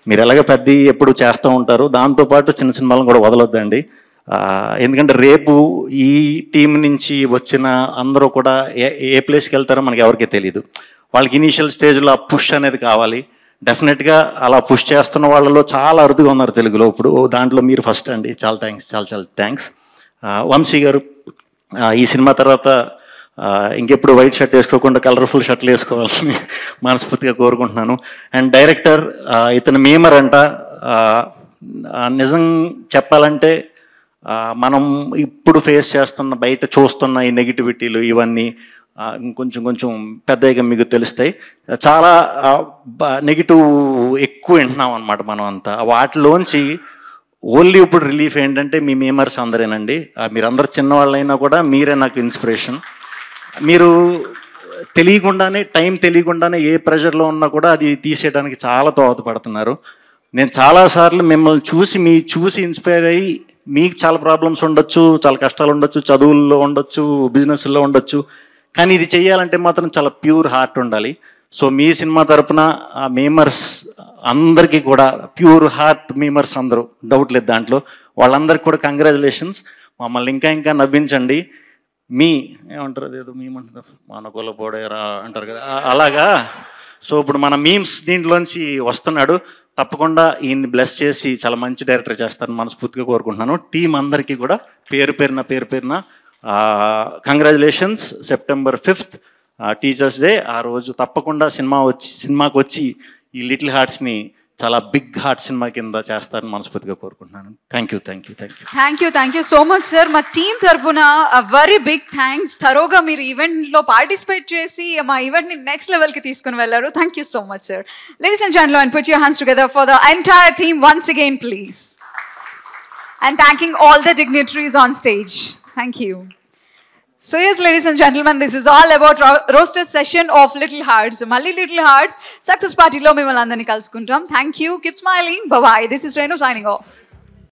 మీరు ఎలాగ పెద్ద ఎప్పుడు చేస్తూ ఉంటారు, దాంతోపాటు చిన్న సినిమాలను కూడా వదలొద్దండి. ఎందుకంటే రేపు ఈ టీం నుంచి వచ్చిన అందరూ కూడా ఏ ప్లేస్కి వెళ్తారో మనకి ఎవరికీ తెలియదు. వాళ్ళకి ఇనీషియల్ స్టేజ్లో ఆ పుష్ అనేది కావాలి. డెఫినెట్గా అలా పుష్ చేస్తున్న వాళ్ళలో చాలా అరుదుగా ఉన్నారు తెలుగులో ఇప్పుడు. దాంట్లో మీరు ఫస్ట్ అండి. చాలా థ్యాంక్స్, చాలా చాలా థ్యాంక్స్. వంశీ గారు ఈ సినిమా తర్వాత ఇంకెప్పుడు వైట్ షర్ట్ వేసుకోకుండా కలర్ఫుల్ షర్ట్లు వేసుకోవాలని మనస్ఫూర్తిగా కోరుకుంటున్నాను. అండ్ డైరెక్టర్ ఇతను మేమర్ అంట. నిజం చెప్పాలంటే మనం ఇప్పుడు ఫేస్ చేస్తున్న బయట చూస్తున్న ఈ నెగిటివిటీలు ఇవన్నీ కొంచెం పెద్దగా మీకు తెలుస్తాయి. చాలా నెగిటివ్ ఎక్కువ వింటున్నాం అనమాట మనం అంతా. వాటిలోంచి ఓన్లీ ఇప్పుడు రిలీఫ్ ఏంటంటే మీ మేమర్స్ అందరేనండి. మీరందరూ చిన్నవాళ్ళైనా కూడా మీరే నాకు ఇన్స్పిరేషన్. మీరు తెలియకుండానే టైం తెలియకుండానే ఏ ప్రెషర్లో ఉన్నా కూడా అది తీసేయడానికి చాలా దోహదపడుతున్నారు. నేను చాలాసార్లు మిమ్మల్ని చూసి ఇన్స్పైర్ అయ్యి మీకు చాలా ప్రాబ్లమ్స్ ఉండొచ్చు, చాలా కష్టాలు ఉండొచ్చు, చదువుల్లో ఉండొచ్చు, బిజినెస్లో ఉండొచ్చు, కానీ ఇది చేయాలంటే మాత్రం చాలా ప్యూర్ హార్ట్ ఉండాలి. సో మీ సినిమా తరపున ఆ మేమర్స్ అందరికీ కూడా ప్యూర్ హార్ట్ మేమర్స్ అందరూ, డౌట్ లేదు దాంట్లో, వాళ్ళందరికీ కూడా కంగ్రాచులేషన్స్. మమ్మల్ని ఇంకా నవ్వించండి. ఏమంటారు అదేదో మేమంటారు మనకోల పోడేరా అంటారు కదా, అలాగా. సో ఇప్పుడు మన మీమ్స్ దీంట్లోంచి వస్తున్నాడు. తప్పకుండా ఈయన్ని బ్లెస్ చేసి చాలా మంచి డైరెక్టర్ చేస్తారని మనస్ఫూర్తిగా కోరుకుంటున్నాను. టీం అందరికీ కూడా పేరు పేరున congratulations. September 5th teachers day. ఆ రోజు తప్పకుండా సినిమాకి వచ్చి ఈ లిటిల్ హార్ట్స్ని చాలా బిగ్ హార్ట్ సినిమా కింద చేస్తారని మనస్ఫూర్తిగా కోరుకుంటున్నాను. Thank you so much sir. మా టీం తరపున వెరీ బిగ్ థ్యాంక్స్. థరోగా మీరు ఈవెంట్లో పార్టిసిపేట్ చేసి మా ఈవెంట్ని నెక్స్ట్ లెవెల్కి తీసుకుని వెళ్ళారు. Thank you so much sir. Ladies and gentlemen, put your hands together for the entire team once again, please. And thanking all the dignitaries on stage. Thank you. So yes, ladies and gentlemen, this is all about roasted session of Little Hearts. Malli Little Hearts Success Party lo mimmalni andarni kalusukuntam. Thank you. Keep smiling. Bye bye. This is Renu signing off.